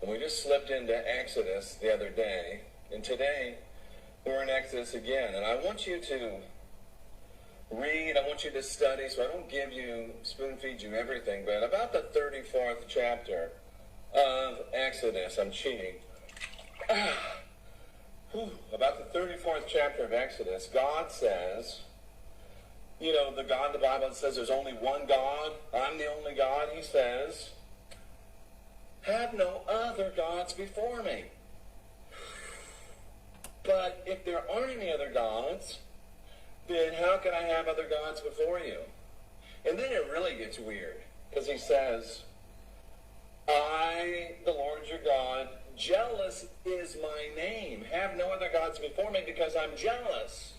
And we just slipped into Exodus the other day, and today we're in Exodus again. And I want you to read, I want you to study, so I don't give you, spoon feed you everything, but about the 34th chapter of Exodus, I'm cheating. About the 34th chapter of Exodus, God says, you know, the God in the Bible says there's only one God, I'm the only God, he says, have no other gods before me. But if there aren't any other gods, then how can I have other gods before you? And then it really gets weird, because he says, I, the Lord your God, jealous is my name. Have no other gods before me because I'm jealous.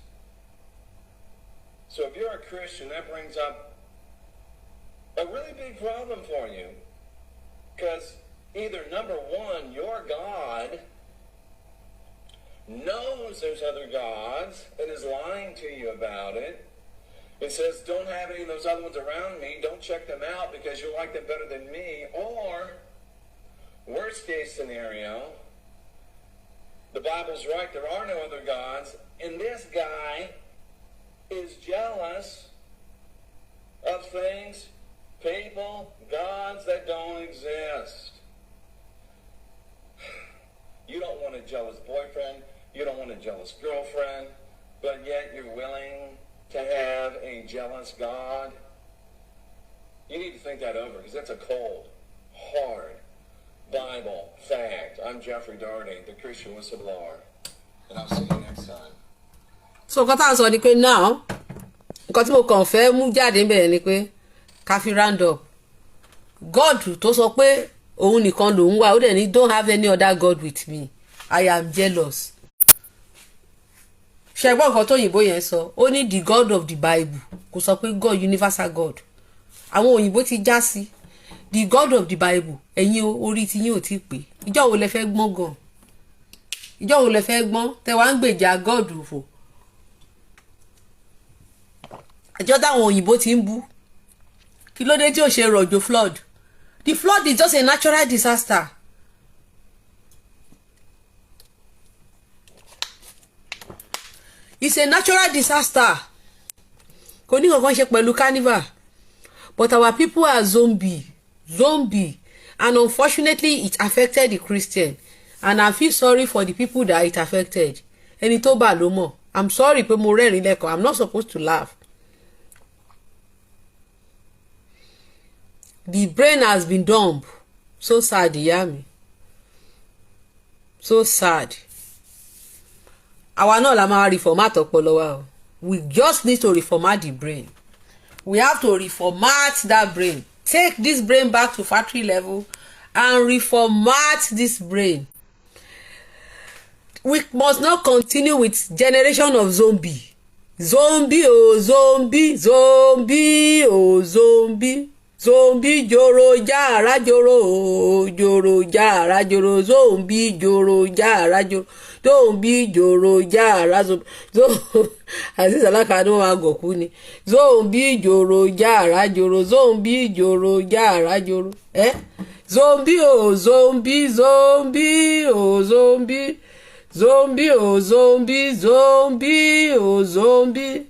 So if you're a Christian, that brings up a really big problem for you. Because either, number one, your God knows there's other gods and is lying to you about it. It says, don't have any of those other ones around me. Don't check them out because you like them better than me. Or, worst case scenario, the Bible's right, there are no other gods, and this guy is jealous of things, people, gods that don't exist. You don't want a jealous boyfriend, you don't want a jealous girlfriend, but yet you're willing to have a jealous God. You need to think that over, because that's a cold, hard Bible fact. I'm Jeffrey Darty, the Christian whistleblower, and I'll see you next time. So nǹkan tá à ń sọ ni pé now nǹkan tí mo kàn fẹ́ mú jáde níbẹ̀ ni pé ká fi round up God tó sọ pé òun nìkan lòun wà ó dẹ̀ ní don't have any other God with me, I am jealous. ṣẹgbọ́n nǹkan tó òyìnbó yẹn sọ ó ní the God of the Bible, kò sọ pé God, universal God. àwọn òyìnbó ti já sí the God of the Bible. ẹ̀yin orí tí yín ò tí pé ìjọ́ wo lẹ fẹ́ gbọ́n gan, ìjọ́ wo lẹ fẹ́ gbọ́n tẹ wá ń gbèjà God fò. àjọ táwọn òyìnbó ti ń bú kí ló dé tí ò ṣe rọ̀jò flood. The flood is just a natural disaster. It's a natural disaster. Kò ní kankan ṣe pẹ̀lú carnival. But our people are zombie. And unfortunately it affected the Christian. And I feel sorry for the people that it affected. Ẹni tó bá ló mọ̀. I'm sorry pé mo rẹ́rìn lẹ́kọ̀ọ́. I'm not supposed to laugh. The brain has been dumb. So sad, ìyá mi. So sad. Àwa náà la máa reformat ọpọlọ wa o. We just need to reformat the brain. We have to reformat that brain. Take this brain back to factory level and reformat this brain. We must not continue with generation of zombie. Zombie, oh zombie, zombie, oh zombie. Zombie joro jara joro, joro jara joro, zombie joro jara joro, zombie joro jara zombie. Aziz alakado wa goku ni. Zombie joro jara joro, zombie joro jara joro. Zombie oh zombie, zombie oh zombie, zombie oh zombie, zombie oh zombie.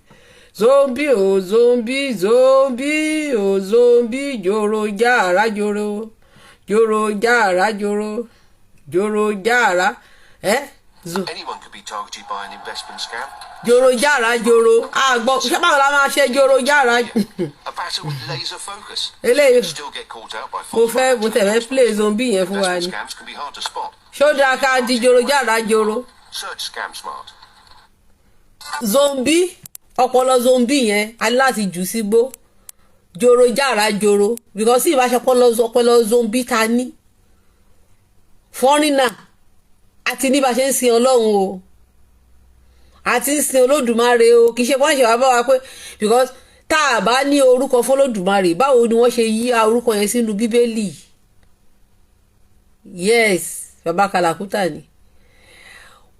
Zombie oh zombie, zombie oh zombie, joro jara joro, joro jara joro, joro jara, Anyone could be targeted by an investment scam. Joro jara joro. Gbọ́ ṣé báwo la máa ṣe joro jara. A battle with laser focus. Eléyìí Still get caught out by mo tẹ̀lé play zombie yẹn fún wa ni. scams can be hard to spot. Ṣó dáa ká di joro jara joro. Search Scam Smart. Zombie ọpọlọ zombie yẹn a ní láti jù sígbó. Joro jara joro because ìbáṣepọ̀ zombie ta ní. Foreigner àti ní bá ṣe ń sin Ọlọ́run o àti ń sin Olódùmarè o kì í ṣe wọ́n ṣe wá bá wa pé because tá a bá ní orúkọ fọlódùmarè báwo ni wọ́n ṣe yí orúkọ yẹn sínú Bíbélì yes bàbá kàlàkùtà ni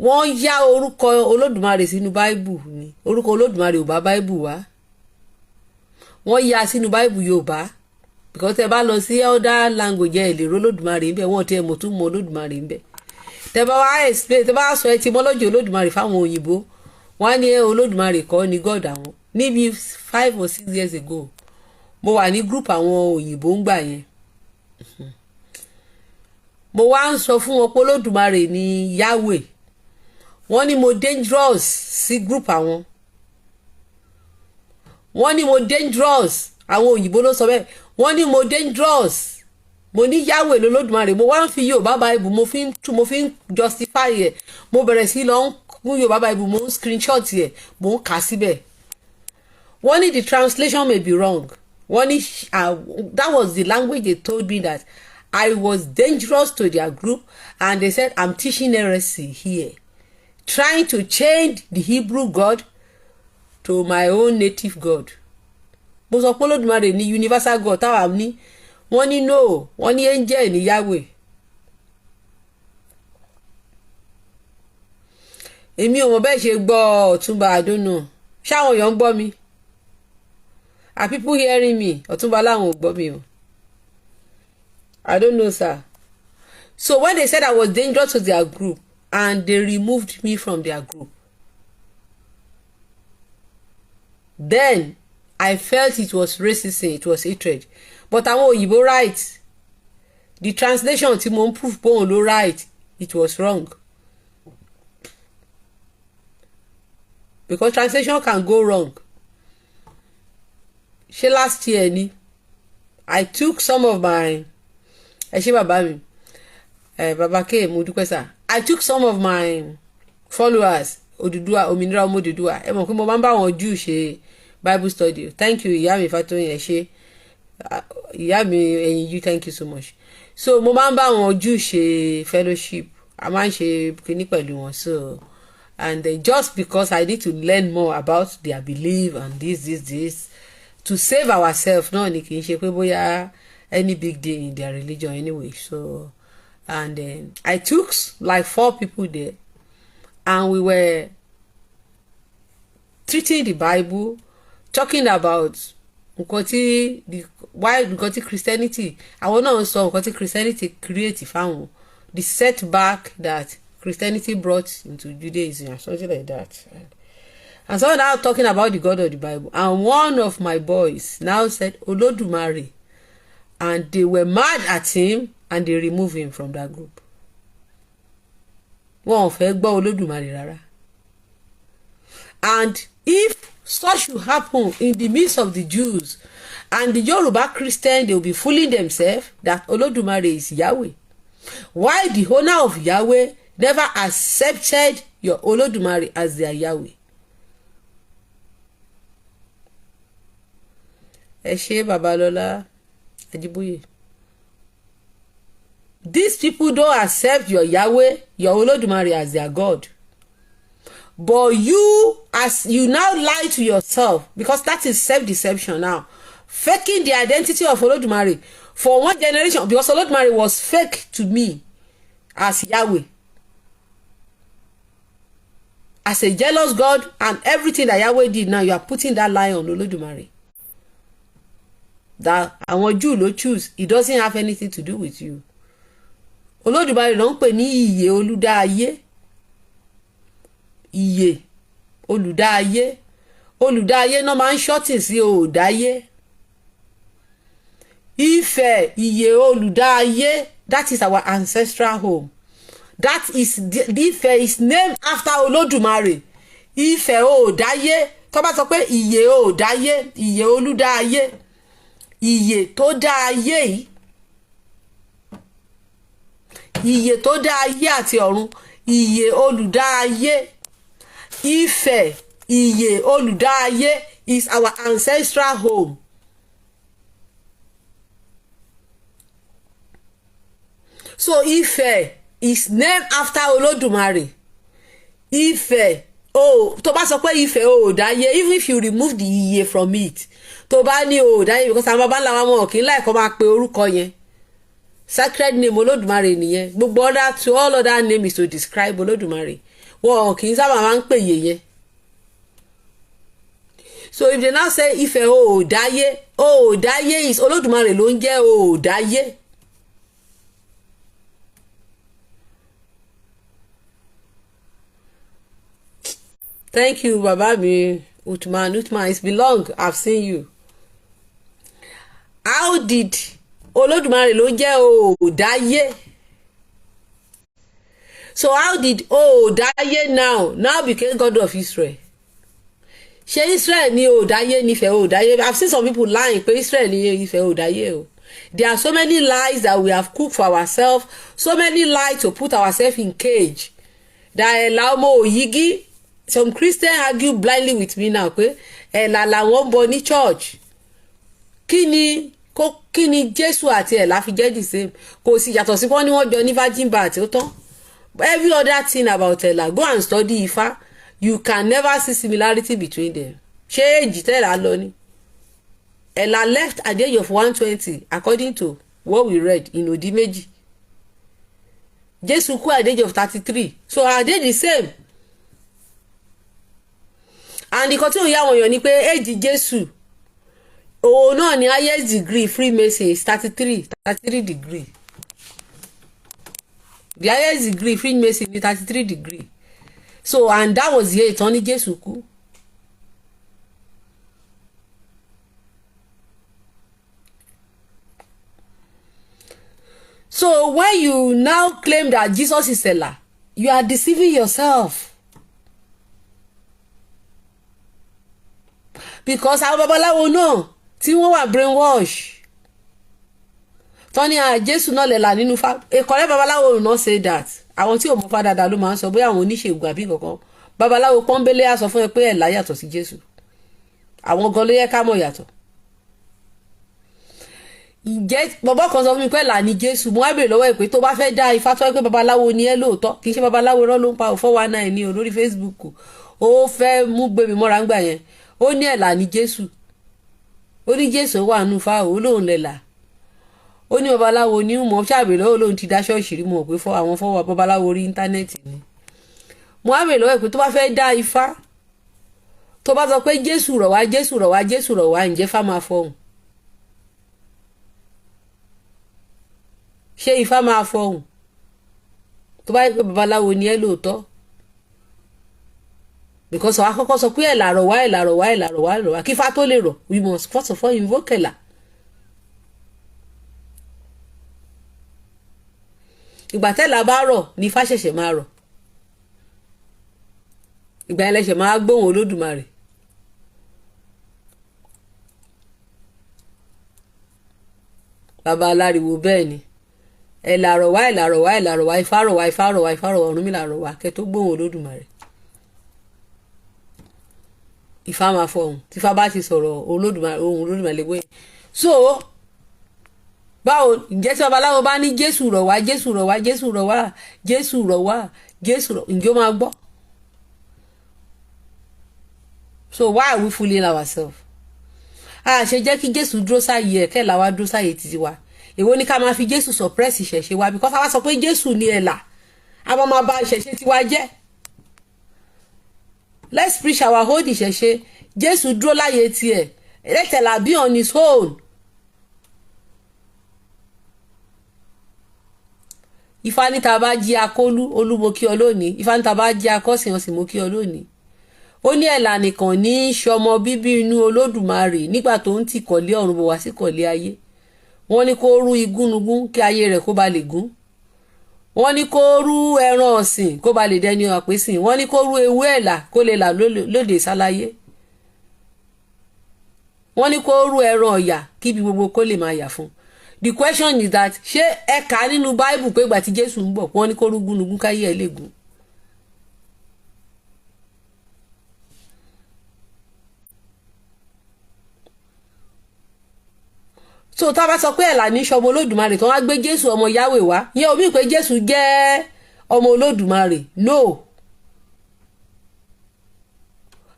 wọ́n yá orúkọ Olódùmarè sínú Báíbù ni orúkọ Olódùmarè ò bá Báíbù wá wọ́n yá sínú Báíbù Yorùbá because tẹ́ bá lọ sí other language ẹ̀ lè rí Olódùmarè ń bẹ wọ́n tẹ́ mọ̀ tún mọ̀ Olódùmarè ń bẹ tẹ́ bá wá explain tẹ́ bá sọ etymology Olódùmarè fáwọn òyìnbó wọ́n á ní Olódùmarè kọ́ ni God àwọn níbi 5 or 6 years ago mo wà ní group àwọn òyìnbó ń gbà yẹn mo wá ń sọ fún wọn pé Olódùmarè ni Yahweh wọ́n ní mo dangerous sí group àwọn wọ́n ní mo dangerous àwọn òyìnbó ló sọ bẹ́ẹ̀ wọ́n ní mo dangerous mo ní Yahweh lolódùmarè mo wá ń fi Yorùbá Bible mo fi ń justify ẹ̀ mo bẹ̀rẹ̀ sí lọ mú Yorùbá Bible mo ń screenshot ẹ̀ mo ń kà síbẹ̀ wọ́n ní the translation may be wrong wọ́n ní that was the language they told me that I was dangerous to their group and they said I'm teaching heresy here trying to change the Hebrew God to my own native God mo sọ pé Olódùmarè ní universal God táwa ní wọ́n ní no wọ́n ní angel ní Yahweh èmi ò mọ̀ bẹ́ẹ̀ ṣe gbọ́ Ọ̀túnba àdónà ṣáwọn èèyàn ń gbọ́ mi are people hearing me Ọ̀túnba láwọn ò gbọ́ mi o I don't know sir so when they said I was dangerous to their group and they removed me from their group then I felt it was racism it was hatred but àwọn òyìnbó right the translation tí mo ń prove pé òun ló right it was wrong because translation can go wrong ṣé last year ni I took some of my ẹ ṣé bàbá mi bàbá K mo dúpẹ́ sà I took some of my followers Oduduwa Ominira Omo Oduduwa ẹ mọ̀ pé mo máa ń bá àwọn Jew ṣe Bible study thank you ìyá mi Fatoyin ẹ ṣé ìyá mi ẹ̀yin you thank you so much so mo máa ń bá àwọn Jew ṣe fellowship a máa ń ṣe kíní pẹ̀lú wọn so and just because I need to learn more about their belief and this to save ourselves náà ni kì í ṣe pé bóyá any big deal in their religion anyway so and I took like 4 people there and we were treating the Bible talking about nǹkan tí Christianity àwọn náà sọ nǹkan tí Christianity create fáwọn the setback that Christianity brought into Judaism and something like that and so now talking about the God of the Bible and one of my boys now said Olódùmarè and they were mad at him and they removed him from that group wọn ò fẹ́ gbọ́ Olódùmarè rárá and if such should happen in the midst of the Jews and the Yoruba Christians they will be fooling themselves that Olódùmarè is Yahweh why the owner of Yahweh never accepted your Olódùmarè as their Yahweh. Ẹ ṣé Babalọlá Ajiboye. These people don't accept your Yahweh, your Olódùmarè as their God. But you, as you now lie to yourself, because that is self-deception now, faking the identity of Olódùmarè for one generation, because Olódùmarè was fake to me as Yahweh, as a jealous God, and everything that Yahweh did. Now you are putting that lie on Olódùmarè. That àwọn Jew ló choose, it doesn't have anything to do with you. Olódùmarè ló ń pè ní ìyè olùdá ayé. Ìyè olùdá ayé. Olùdá ayé náà máa ń ṣọ́tì sí òòdáyé. Ifẹ̀ ìyè olùdá ayé, that is our ancestral home. that is the Ifẹ̀ is named after Olódùmarè. Ifẹ̀ ò dáyé tó bá sọ pé ìyè ò dáyé, ìyè Olú dá ayé, ìyè tó dá ayé yìí, ìyè tó dá ayé àti ọ̀run, ìyè olùdá ayé. Ifẹ̀, ìyè olùdá ayé is our ancestral home. So Ifẹ̀ is named after Olódùmarè. Ifẹ̀, oh, tó bá sọ pé Ifẹ̀ ò dáyé, even if you remove the ìyè from it, tó bá ní ò dáyé, because àwọn bàbá ńlá wọn kì í láì kọ́ máa pe orúkọ yẹn. Sacred name Olódùmarè nìyẹn. Gbogbo other to all other name is to describe Olódùmarè. Wọn kì í sábà máa ń pè yè yẹn. So if they now say Ifẹ̀ ò dáyé is Olódùmarè ló ń jẹ́ ò dáyé. Thank you, Baba mi, Utman, it's been long, I've seen you. How did Olódùmarè ló jẹ́ Òdáyé? So how did Òdáyé now became God of Israel? Ṣé Israel ni Òdáyé ní Ifẹ̀ Òdáyé? I've seen some people lying pé Israel ni Ifẹ̀ Òdáyé o. There are so many lies that we have cooked for ourselves, so many lies to put ourselves in cage. That Ẹ̀là ọmọ Òyìgí. Some Christians argue blindly with me now pé Ẹ̀là làwọn bọ ní church. Kí ni Jésù àti Ẹ̀là fi jẹ́ the same? Kò sí yàtọ̀ sí wọ́n ní wọ́n jọ ní virgin birth ó tán. Every other thing about Ẹ̀là, go and study Ifá. You can never see similarity between them. Ṣé èjì tẹ́lá lọ ni? Ẹ̀là left at the age of 120 according to what we read in Odimeji. Jésù kú at the age of 33. So are they the same? And nǹkan tí ò yá àwọn èèyàn ni pé èjì Jésù òun náà ni highest degree Freemason is 33 degree. The highest degree Freemason is 33 degree. So and that was the year ìtàn ní Jésù kú. So when you now claim that Jesus is Ẹ̀là, you are deceiving yourself. Because àwọn babaláwo náà tí wọ́n wà brainwash tọ́ni Jésù náà lẹ̀là nínú fa ìkọ̀rẹ́ babaláwo will not say that. Àwọn tí ò mọ̀ fa dáadáa ló máa ń sọ bóyá àwọn oníṣègùn àbí kankan. Babaláwo pọ́nbélé á sọ fún ẹ pé Ẹ̀là yàtọ̀ sí Jésù. Àwọn gan ló yẹ ká mọ̀ yàtọ̀. Ǹjẹ́ bàbá kan sọ fún mi pé Ẹ̀là ni Jésù, mo wá bèrè lọ́wọ́ ẹ̀ pé tó bá fẹ́ dá ifá tó pé babaláwo ni ẹ lóòótọ́, kì í ṣe babaláwo rán ló ń pa 419 ní lórí Facebook. Ó fẹ́ mú gbé mi mọ́ra ń gbà yẹn. Ó ní Ẹ̀là ni Jésù. Ó ní Jésù wà nù fa ó lóun lẹ̀là. Ó ní babaláwo ní mọ̀ ṣàbẹ̀ lọ́wọ́ lóun ti dá ṣọ́ọ̀ṣì rí mọ̀ pé àwọn fọwọ́ babaláwo orí íńtánẹ́ẹ̀tì ni. Mo wá bèrè lọ́wọ́ ẹ̀ pé tó bá fẹ́ dá ifá tó bá sọ pé Jésù rọ̀ wá Jésù rọ̀ wá Jésù rọ̀ wá ǹjẹ́ fá máa fọhùn? Ṣé ifá máa fọhùn? Tó bá yẹ pé babaláwo ni ẹ lóòótọ́. Because àwọn akọ́kọ́ sọ pé Ẹ̀là rọ̀ wá Ẹ̀là rọ̀ wá Ẹ̀là rọ̀ wá Ẹ̀là rọ̀ wá kí ifá tó lè rọ̀ we must first of all invoke Ẹ̀là. Ìgbà tẹ́là bá rọ̀ ni ifá ṣẹ̀ṣẹ̀ máa rọ̀. Ìgbà yẹn lẹ́ṣẹ̀ máa gbóhùn Olódùmarè. Bàbá aláriwo bẹ́ẹ̀ ni Ẹ̀là rọ̀ wá Ẹ̀là rọ̀ wá Ẹ̀là rọ̀ wá ifá rọ̀ wá ifá rọ̀ wá ifá rọ̀ wá Ọ̀rúnmìlà rọ̀ wá kẹ́ tó gbóhùn Olódùmarè. Ifá máa fọhùn tí ifá bá ti sọ̀rọ̀ Olódùmarè ohùn Olódùmarè lè wẹ̀. So báwo ǹjẹ́ tí babaláwo bá ní Jésù rọ̀ wá Jésù rọ̀ wá Jésù rọ̀ wá Jésù rọ̀ wá Jésù rọ̀ ǹjẹ́ ó máa gbọ́? So why are we fooling ourselves? Ṣe jẹ́ kí Jésù dúró sáyé ẹ̀ kẹ́là wá dúró sáyé títí wa. Èwo ni ká máa fi Jésù suppress ìṣẹ̀ṣe wa because àwa sọ pé Jésù ni Ẹ̀là àwọn máa bà ìṣẹ̀ṣe tiwa jẹ́. Let's preach our own ìṣẹ̀ṣe. Jésù dúró láyé tiẹ̀. Let Ẹ̀là be on his own. Ifá ní tá bá jí akólú Olú mo kí ọ lónìí. Ifá ní tá bá jí akọ́sìn ọ̀sìn mo kí ọ lónìí. Ó ní Ẹ̀là nìkan ní ṣọmọ bíbí inú Olódùmarè nígbà tó ń tì kọ̀lé ọ̀run bọ̀ wá sí kọ̀lé ayé. Wọ́n ní kó rú igúnnugún kí ayé rẹ̀ kó ba lè gún. wọ́n ní kó rú ẹran ọ̀sìn kó ba lè dẹni àpèsìn, wọ́n ní kó rú ewé ẹ̀là kó lè là lóde sáláyé, wọ́n ní kó rú ẹran ọ̀yà kíbi gbogbo kó lè máa yà fún. The question is that ṣé ẹ kà nínú Bible pé ìgbà tí Jésù ń bọ̀ wọ́n ní kó rú gúnugún káyé ẹ̀ lè gún. so tá a bá sọ pé ẹ̀là ní sọmọ Olódùmarè tó wá gbé Jésù ọmọ Yahweh wá, yẹn ò mí pé Jésù jẹ́ ọmọ Olódùmarè. No,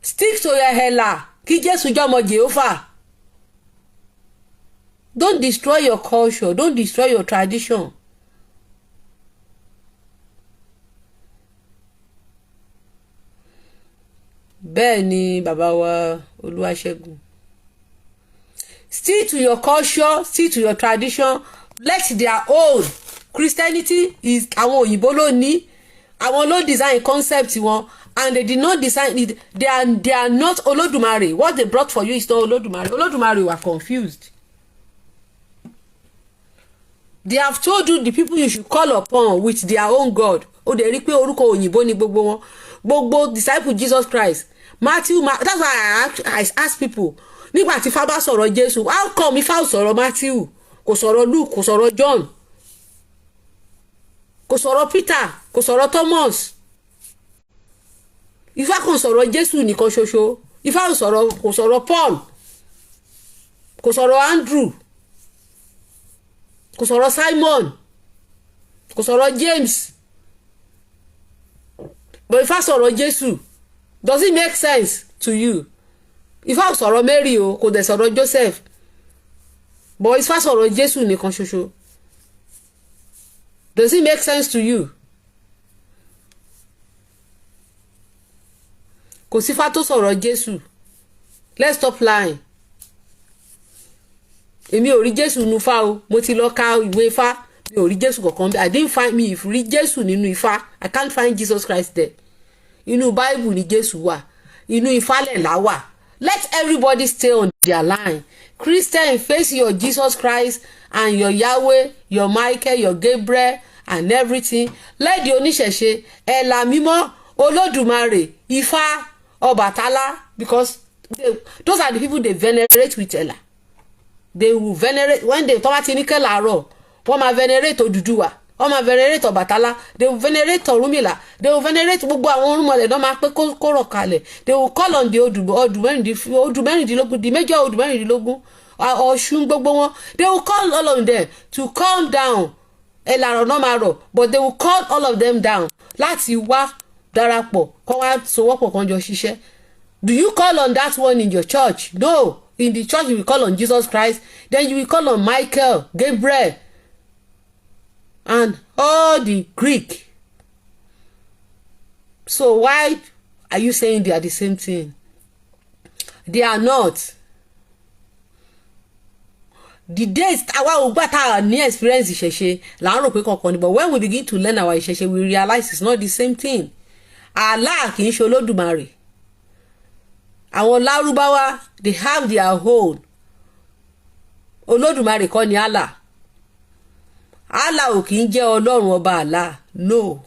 stick to your ẹ̀là kí Jésù jẹ́ ọmọ Jehovah. Don't destroy your culture, don't destroy your tradition. Bẹ́ẹ̀ ni bàbá wa Olúwaṣẹ́gun. Stick to your culture, stick to your tradition. Let their own Christianity is àwọn òyìnbó ló ní, àwọn ló design concept wọn, and they did not design it. They are not Olódùmarè. What they brought for you is not Olódùmarè. Olódùmarè were confused. They have told you the people you should call upon with their own God. Ó dẹ̀ rí pé orúkọ òyìnbó ni gbogbo wọn, gbogbo disciple Jesus Christ. Matthew, that's why I ask people, nígbà tí Ifá bá sọ̀rọ̀ Jésù, how come Ifá ò sọ̀rọ̀ Matthew, kò sọ̀rọ̀ Luke, kò sọ̀rọ̀ John, kò sọ̀rọ̀ Peter, kò sọ̀rọ̀ Thomas? Ifá kàn sọ̀rọ̀ Jésù nìkan ṣoṣo. Ifá kò sọ̀rọ̀ Paul, kò sọ̀rọ̀ Andrew, kò sọ̀rọ̀ Simon, kò sọ̀rọ̀ James, but Ifá sọ̀rọ̀ Jésù. Does it make sense to you? Ifá sọ̀rọ̀ Mary o, kò dẹ̀ sọ̀rọ̀ Joseph, but Ifá sọ̀rọ̀ Jésù nìkan ṣoṣo. Does it make sense to you? Kò sí Ifá tó sọ̀rọ̀ Jésù. Let's stop lying. Èmi ò rí Jésù nínú Ifá o, mo ti lọ ka ìwé Ifá, mi ò rí Jésù kankan. I didn't find me if rí Jésù nínú Ifá. I can't find Jesus Christ there. Inú Bible ni Jésù wà, inú Ifá lẹ̀lá wà. Let everybody stay on their line. Christian, face your Jesus Christ and your Yahweh, your Michael, your Gabriel and everything. Let the oníṣẹ̀ṣe, ẹ̀là mímọ́, Olódùmarè, Ifá, Ọbàtálá, because those are the people they venerate with ẹ̀là. They will venerate when they tọ́wá ti ní kẹ́là àárọ̀, wọ́n máa venerate Oduduwa, wọ́n máa venerate Ọbàtálá, they will venerate Ọ̀rúnmìlà, they will venerate gbogbo àwọn orúnmọlẹ̀ náà máa pé kó rọ̀ kalẹ̀. They will call on the odù mẹ́rìndínlógún, the major odù mẹ́rìndínlógún, Ọ̀ṣun gbogbo wọn. They will call all of them to calm down. Ẹ̀là ọ̀rọ̀ náà máa rọ̀, but they will call all of them down láti wá darapọ̀ kọ́ wá sowọ́pọ̀ kan jọ ṣiṣẹ́. Do you call on that one in your church? No. In the church you will call on Jesus Christ, then you will call on Michael, Gabriel, and all the Greek. So why are you saying they are the same thing? They are not. The days àwa ò gbà tá a ní experience ìṣẹ̀ṣe là ń rò pé kankan ni, but when we begin to learn our ìṣẹ̀ṣe we realize it's not the same thing. Allah kì í ṣe Olódùmarè. Àwọn Lárúbáwá they have their own. Olódùmarè kọ́ ni Allah. Allah ò kì í jẹ́ Ọlọ́run ọba Allah. No.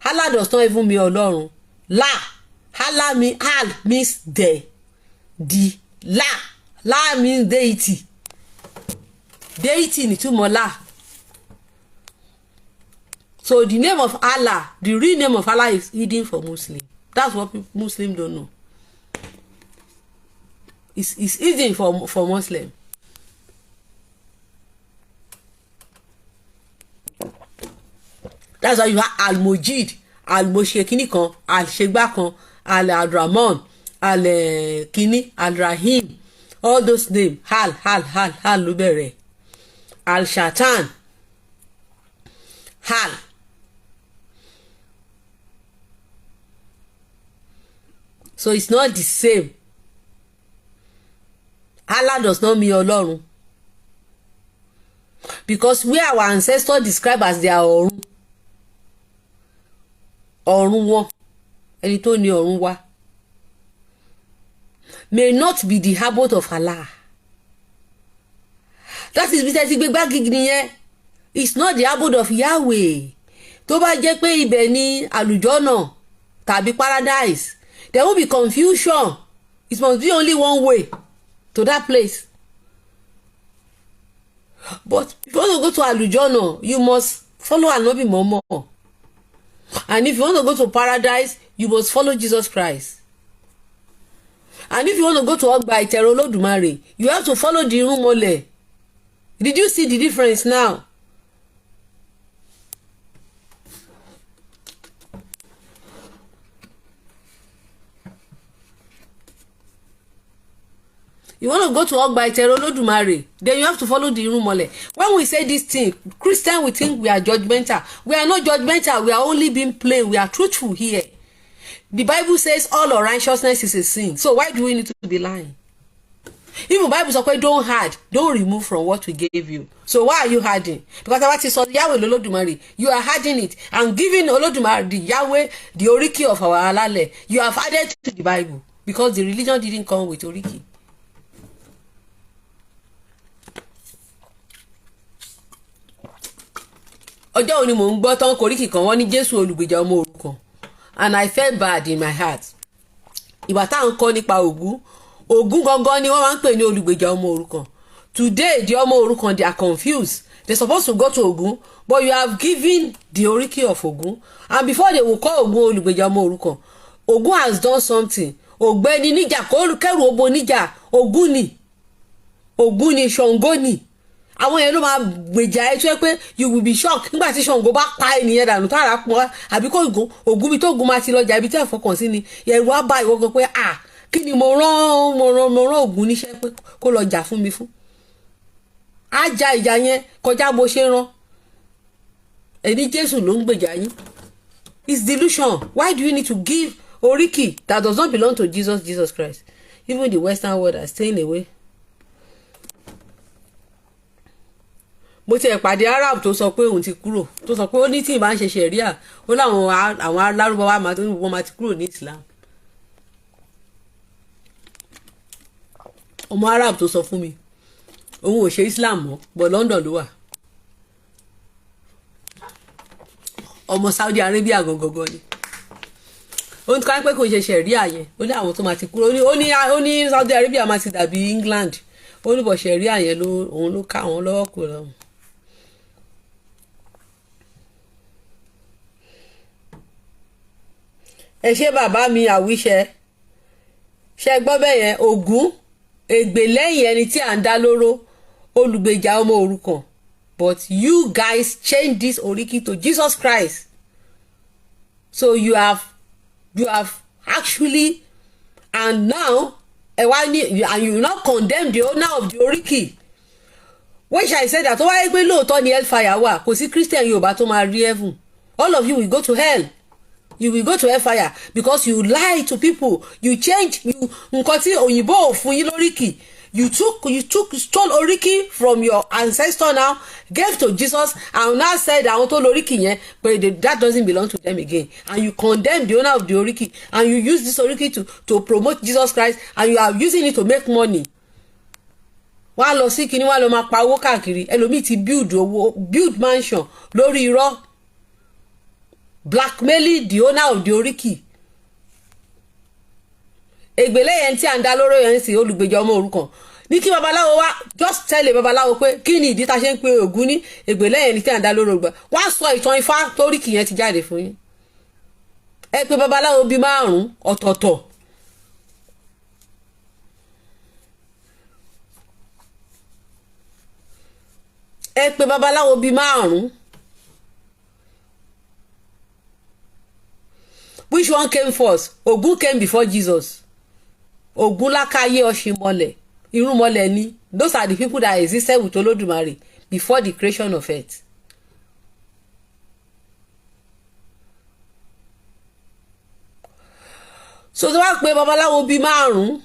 Allah does not even mean Ọlọ́run. Allah means the La means deity. Deity ni túmọ̀ La. So the name of Allah, the real name of Allah is hidden for Muslim. That's what Muslims don't know. It's hidden for Muslim. That's why you have Al-Mujid, Al-Moshekini kan, Al-Shegba kan, Al-Adraman, Al-Kini, Al-Rahim. All those names, Hal ló bẹ̀rẹ̀. Al-Shatan, Hal. So it's not the same. Allah does not mean Ọlọ́run. Because where our ancestors describe as their ọ̀run wọn, ẹni tó ní ọ̀run wá, may not be the abode of Allah. That is bí tẹ́tí gbé gbági nìyẹn. it's not the abode of Yahweh. Tó bá jẹ́ pé ibẹ̀ ni àlùjọ́nà tàbí paradise, there won't be confusion. It must be only one way to that place. But if you want to go to àlùjọ́nà, you must follow Ànábì Muhammad. And if you want to go to paradise, you must follow Jesus Christ. And if you want to go to Ọgbà Ìtẹ̀rẹ̀ Olódùmarè, you have to follow the irúnmọlẹ̀. Did you see the difference now? You want to go to Ọgbà Ìtẹ̀rẹ̀ Olódùmarè, then you have to follow the irúnmọlẹ̀. When we say this thing, Christian we think we are judgmental. We are not judgmental. We are only being plain. We are truthful here. The Bible says all unrighteousness is a sin. So why do we need to be lying? Even Bible says, don't hide, don't remove from what we gave you. So why are you hiding? Because what is Yahweh Olódùmarè, you are hiding it and giving Olódùmarè, the Yahweh, the Oriki of our Alale. You have added to the Bible because the religion didn't come with Oriki. Ọjọ́ òní mò ń gbọ́ tán koríkì kan wọ́n ní Jésù olùgbèjà ọmọ òrukàn, and I felt bad in my heart. Ìgbà tá à ń kọ́ nípa Ògún gangan ni wọ́n máa ń pè ní olùgbèjà ọmọ òrukàn. Today the ọmọ òrukàn they are confused. They supposed to go to Ògún, but you have given the oriki of Ògún, and before they will call Ògún olùgbèjà ọmọ òrukàn, Ògún has done something. Ògbẹ́ni níjà kẹ́rù obo níjà Ògún ni Ṣàngó ni. Àwọn yẹn ló máa gbèjà ẹ tó yẹ pé you will be shocked nígbà tí Ṣàngó bá pa ènìyàn dànù tára pọ̀ àbí kó Ògún bí tó gun máa ti lọ jà ibi tí ẹ fọkàn sí ni ẹ̀rù á bá ìwọ gan pé kí ni mo rán Ògún níṣẹ́ pé kó lọ jà fún mi fún. Á ja ìjà yẹn kọjá bó ṣe rán. Ẹni Jésù ló ń gbèjà yín. It's delusion. Why do you need to give oriki that does not belong to Jesus Christ? Even the Western world are staying away. Mo ti ẹ̀ pàdé Arab tó sọ pé òun ti kúrò, tó sọ pé ó ní tí ìbá ń ṣe ṣẹ̀ríà ó láwọn àwọn alárúbáwá wọ́n máa ti kúrò ní Islam. Ọmọ Arab tó sọ fún mi òun ò ṣe Islam mọ́ but London ló wà. Ọmọ Saudi Arabia gangan ni. Ó ń ká pé kò ṣe ṣẹ̀ríà yẹn ó ní àwọn tó máa ti kúrò ó ní Saudi Arabia máa ti dàbí England ó ní bọ̀ ṣẹ̀ríà yẹn òun ló ká àwọn lọ́wọ́ kò lọ́wọ́. Ẹ ṣé bàbá mi àwíṣẹ ṣe gbọ́ bẹ́ẹ̀ yẹn Ògún ègbè lẹ́yìn ẹni tí à ń dá lóró olùgbèjà ọmọ òrukàn, but you guys change this oriki to Jesus Christ. So you have actually, and now and you now condemn the owner of the oriki, which I said that ó wáyé pé lóòótọ́ ni hellfire wà kò sí Christian Yorùbá tó máa rí heaven. All of you will go to hell. You will go to hellfire because you lie to people. You change. Nǹkan tí òyìnbó ò fún yín lóríkì. You stole oriki from your ancestor now, gave to Jesus, and now said àwọn tó lóríkì yẹn, but that doesn't belong to them again. And you condemn the owner of the oriki, and you use this oriki to promote Jesus Christ, and you are using it to make money. Wọ́n á lọ sí kíní wọ́n á lọ máa pa owó káàkiri. Ẹlòmíì ti build mansion lórí irọ́. Blackmailing the owner of the oriki. Ègbèlé yẹn tí à ń dá lóró yẹn sí olùgbèjà ọmọ òrukàn ní kí babaláwo wá just tell babaláwo pé kí ni ìdí tá ṣe ń pe Ògún ní ègbèlé yẹn tí à ń dá lóró gbà wá sọ ìtàn Ifá toríkì yẹn ti jáde fún yín. Ẹ pè babaláwo bíi 5 ọ̀tọ̀ọ̀tọ̀. Ẹ pè babaláwo bíi 5. Which one came first? Ògún came before Jesus. Ògún lákàyè Ọ̀ṣìnmọlẹ̀, Irúnmọlẹ̀ ni. Those are the people that existed with Olódùmarè before the creation of earth. So tó bá pe babaláwo bíi 5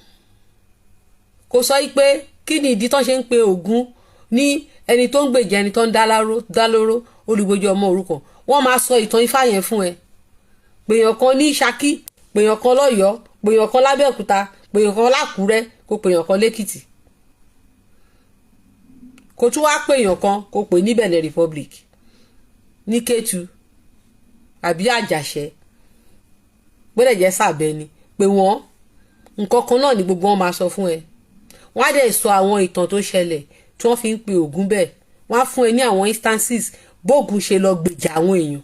kò sọ pé kí ni ìdí tó ṣe ń pe Ògún ní ẹni tó ń gbèjà ẹni tó ń dá lóró olùgbèjà ọmọ òrukàn. Wọ́n máa sọ ìtàn Ifá yẹn fún ẹ. Pèèyàn kan ní Ṣakí, pèèyàn kan lọ́yọ̀ọ́, pèèyàn kan lábẹ́òkúta, pèèyàn kan lákùrẹ́, kó pèèyàn kan lẹ́kìtì. kó tún wá pè èèyàn kan kó pè ní Benin Republic ní Kétu àbí Àjàṣẹ́ gbọ́dọ̀ jẹ́ sàbẹ̀ ni pé wọ́n nǹkan kan náà ni gbogbo wọn máa sọ fún ẹ. Wọ́n á dẹ̀ sọ àwọn ìtàn tó ṣẹlẹ̀ tí wọ́n fi ń pe Ògún bẹ́ẹ̀. Wọ́n á fún ẹ ní àwọn instances bóògùn ṣe lọ gbèjà àwọn èèyàn.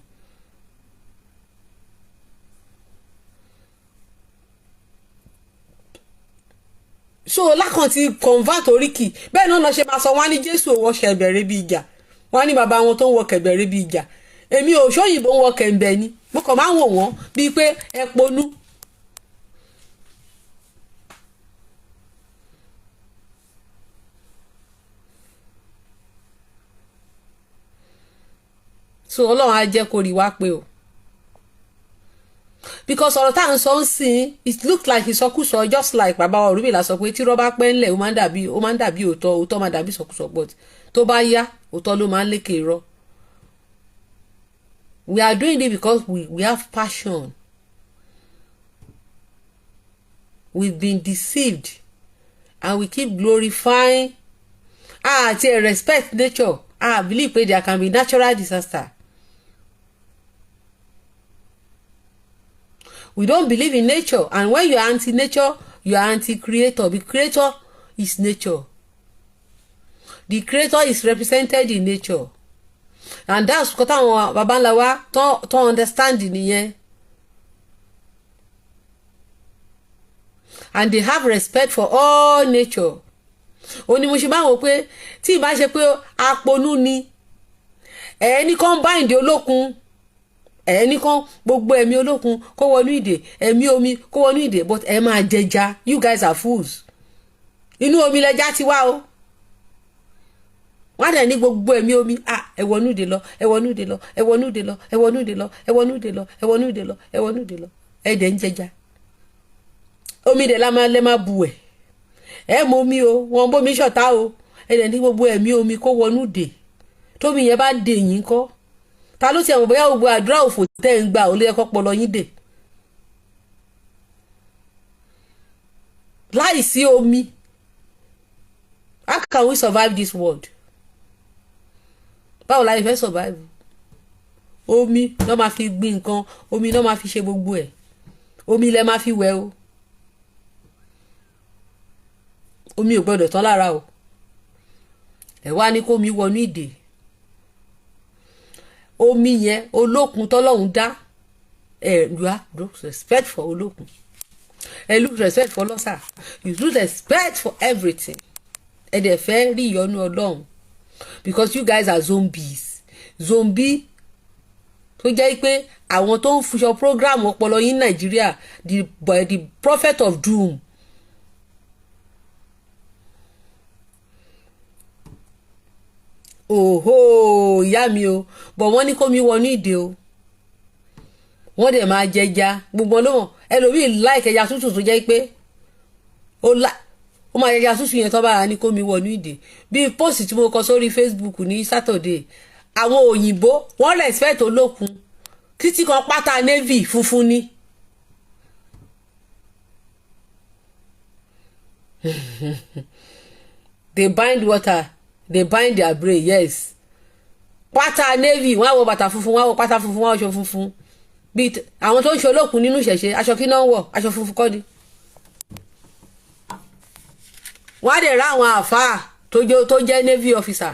So lákàn ti convert oríkì bẹ́ẹ̀ náà lọ ṣe máa sọ wọ́n á ní Jésù ò wọ kẹ̀bẹ̀rẹ̀ bí ìjà wọ́n á ní bàbá wọn tó ń wọ kẹ̀bẹ̀rẹ̀ bí ìjà èmi ò ṣóyìnbó ń wọ kẹ̀ǹbẹ̀ ni mo kàn máa ń wò wọ́n bíi pé ẹ ponú. So Ọlọ́run á jẹ́ kó rí wá pé o because ọ̀rọ̀ tá à ń sọ ń sìn it look like ìsọkúsọ just like bàbá Ọ̀rúnmìlà sọ pé tí rọ́bà pẹ́ ńlẹ̀ ó máa ń dàbí òótọ́ máa dàbí ìsọkúsọ but tó bá yá òótọ́ ló máa ń lékè irọ́. We are doing it because we have passion. We've been deceived and we keep glorifying àti respect nature. I believe pé there can be natural disaster. We don't believe in nature, and when you are anti-nature, you are anti-creator. The creator is nature. The creator is represented in nature. And that's what àwọn baba ńlá wa tó understand nìyẹn. And they have respect for all nature. Ó ní mo ṣe máa wò pé tí ìbá ṣe pé aponú ni ẹni kan bind olókun ẹni kan gbogbo ẹ̀mí olókun kó wọnú ìdè ẹ̀mí omi kó wọnú ìdè but ẹ máa jẹja. You guys are fools. Inú omi lẹja ti wá o. Wọ́n dẹ̀ ní gbogbo ẹ̀mí omi ẹ wọnú ìdè lọ ẹ wọnú ìdè lọ ẹ wọnú ìdè lọ ẹ wọnú ìdè lọ ẹ wọnú ìdè lọ ẹ wọnú ìdè lọ ẹ wọnú ìdè lọ ẹ dẹ̀ ń jẹja. Omi dẹ̀ lẹ́ máa bu ẹ̀ ẹ mọ omi o wọn bómi ṣọ̀tá o ẹ dẹ̀ ní gbogbo ẹ̀mí omi kó wọnú ìdè tómi yẹn bá dè yín kọ́ ta ló ti àwọn bóyá gbogbo àdúrà òfò tẹ́ ń gbà ó lé ẹ̀kọ́ pọlọ yín dè. Láìsí omi how can we survive this world? Báwo la fẹ́ survive? Omi ló máa fi gbin nǹkan omi ló máa fi ṣe gbogbo ẹ̀ omi lẹ máa fi wẹ̀ o. Omi ò gbọdọ̀ tán lára o. Ẹ wá ní kó mi wọnú ìdè. Omi yẹn olókun tọ́lọ́hun dá you have respect for olókun. Ẹ lose respect for lọ́sà. You lose respect for everything. Ẹ dẹ̀ fẹ́ rí ìyọ́nú Ọlọ́run because you guys are zombies. Zombie tó jẹ́ pé àwọn tó ń fuṣọ program ọpọlọ yín Nàìjíríà the prophet of doom. Oho ìyá mi o bọ̀ wọ́n ní kó mi wọnú ìdè o wọ́n dẹ̀ máa jẹja gbogbo ọlọ́wọ̀n ẹlòmíì láìka ẹja tútù tó jẹ́ pé ó máa jẹja tútù yẹn tó bára ní kó mi wọnú ìdè bí post tí mo kọ sórí Facebook ní Saturday àwọn òyìnbó wọ́n respect olókun títí kan pátá navy funfun ni. They bind water. They bind their brain, yes. Pátá navy wọ́n á wọ bàtà funfun wọ́n á wọ pátá funfun wọ́n á wọ aṣọ funfun bí àwọn tó ń ṣe olókun nínú ìṣẹ̀ṣe aṣọ kí náà ń wọ̀ aṣọ funfun kọ́ ni. Wọ́n á dẹ̀ rá àwọn àfáà tó jẹ́ navy officer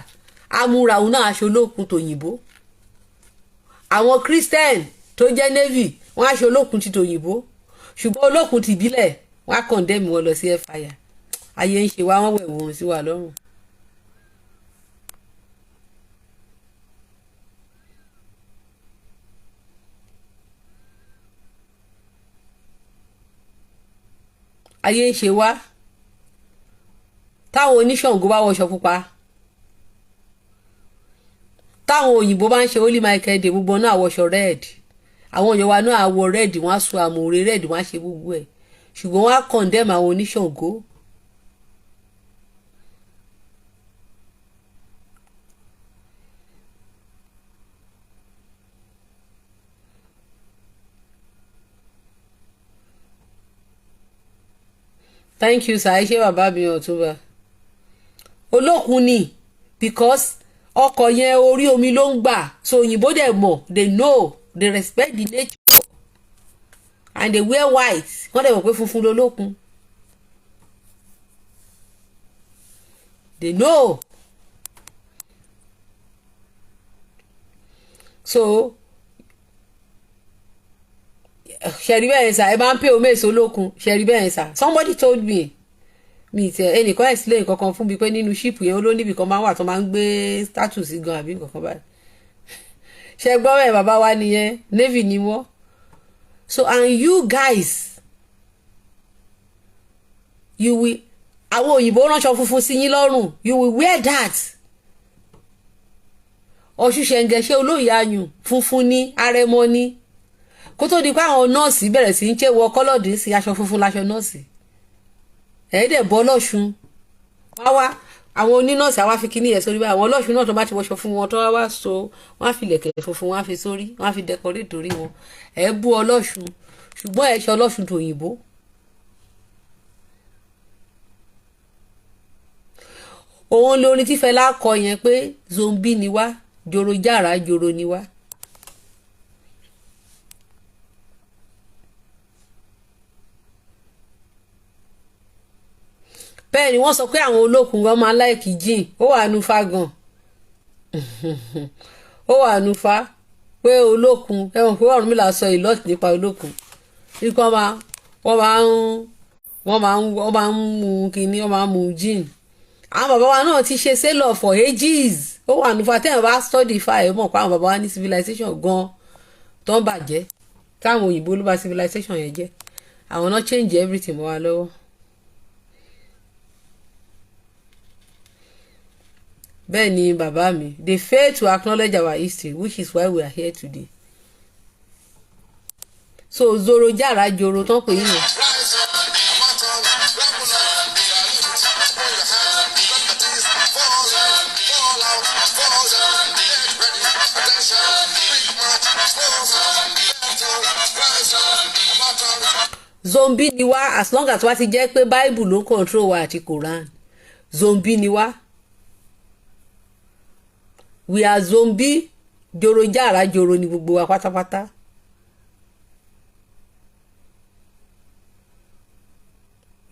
amúra òun náà aṣọ olókun tòyìnbó. Àwọn Christian tó jẹ́ navy wọ́n á ṣe olókun ti tòyìnbó ṣùgbọ́n olókun ti ìbílẹ̀ wọ́n á condemn wọn lọ sí fire. Ayé ń ṣe wá wọ́n wẹ̀ wọ́n sí wa lọ́rùn. Ayé ń ṣe wá táwọn oníṣàngó bá wọṣọ pupa táwọn òyìnbó bá ń ṣe holy michael day gbogbo náà wọṣọ red àwọn èèyàn wa náà wọ red wọ́n á so àmùrè red wọ́n á ṣe gbogbo ẹ̀ ṣùgbọ́n wọ́n á condemn àwọn oníṣàngó. Thank you sir. Ṣé bàbá mi Ọ̀túnba olókun ni because ọkọ̀ yẹn orí omi ló ń gbà, so òyìnbó dẹ̀ mọ̀, they know, they respect the nature and they wear white, wọ́n dẹ̀ mọ̀ pé funfun lolókun, they know. So ṣẹ̀rí bẹ́ẹ̀ sà, ẹ bá ń pè omi èso lókun, ṣẹ̀rí bẹ́ẹ̀ sà, somebody told me, mi tẹ ẹnìkan explain kankan fún mi pé nínú ṣíìpù yẹn ó níbi kan máa wà tó máa ń gbé status gan àbí nǹkan báyìí. Ṣe gbọ́ bẹ́ẹ̀, bàbá wa nìyẹn, navy ni wọ́n. So and you guys, you will, àwọn òyìnbó ránṣọ funfun sí yín lọ́rùn, you will wear that. Ọ̀ṣun ṣẹ̀ǹgẹ̀ṣẹ̀ olóyè ayùn funfun ní arẹmọ ní, kó tó di pé àwọn nọ́ọ̀sì bẹ̀rẹ̀ sí ń ṣe wọ kọ́lọ́dì sí aṣọ funfun láṣọ nọ́ọ̀sì. Ẹ̀ẹ́dẹ̀ bọ́ lọ́ṣun wá wá àwọn onínọ́ọ̀sì àwa fi kíní yẹn sórí báyìí, àwọn ọlọ́ṣun náà tó bá ti wọṣọ fún wọn tó wá so wọ́n á fi lẹ̀kẹ̀ funfun wọ́n á fi sórí, wọ́n á fi dẹkọrétì orí wọn. Ẹ̀ bú ọlọ́ṣun, ṣùgbọ́n ẹ̀ ṣe ọlọ́ṣun tó òyìnbó. Òun lórin tí Fẹlá kọ yẹn pé zombi ni wá, joro jára joro ni wá. Bẹ́ẹ̀ ni wọ́n sọ pé àwọn olókun gan máa láìkì jíìn, ó wà nufa gan. Ó wà nufa pé olókun, ẹ̀wọ̀n pé Ọ̀rúnmìlà sọ ìlọ́tì nípa olókun. Nípa wọ́n máa ń mu kíní, wọ́n máa ń mu jíìn. Àwọn bàbá wa náà ti ṣe sailor for ages. Ó wà nufa tẹ́yìn bá study fa ẹ̀ mọ̀ pé àwọn bàbá wa ní civilization gan tó ń bàjẹ́. Táwọn òyìnbó ló bà civilization yẹn jẹ́. Àwọn náà change everything mọ́ wa lọ́wọ́. Bẹ́ẹ̀ ni bàbá mi, they fail to acknowledge our history, which is why we are here today. So zoro jara joro tán pè yín. Zombie ni wá, as long as wá ti jẹ́ pé Bible ló control wa àti Quran. Zombie ni wá. We are zombie, joro jara joro ni gbogbo wa pátápátá.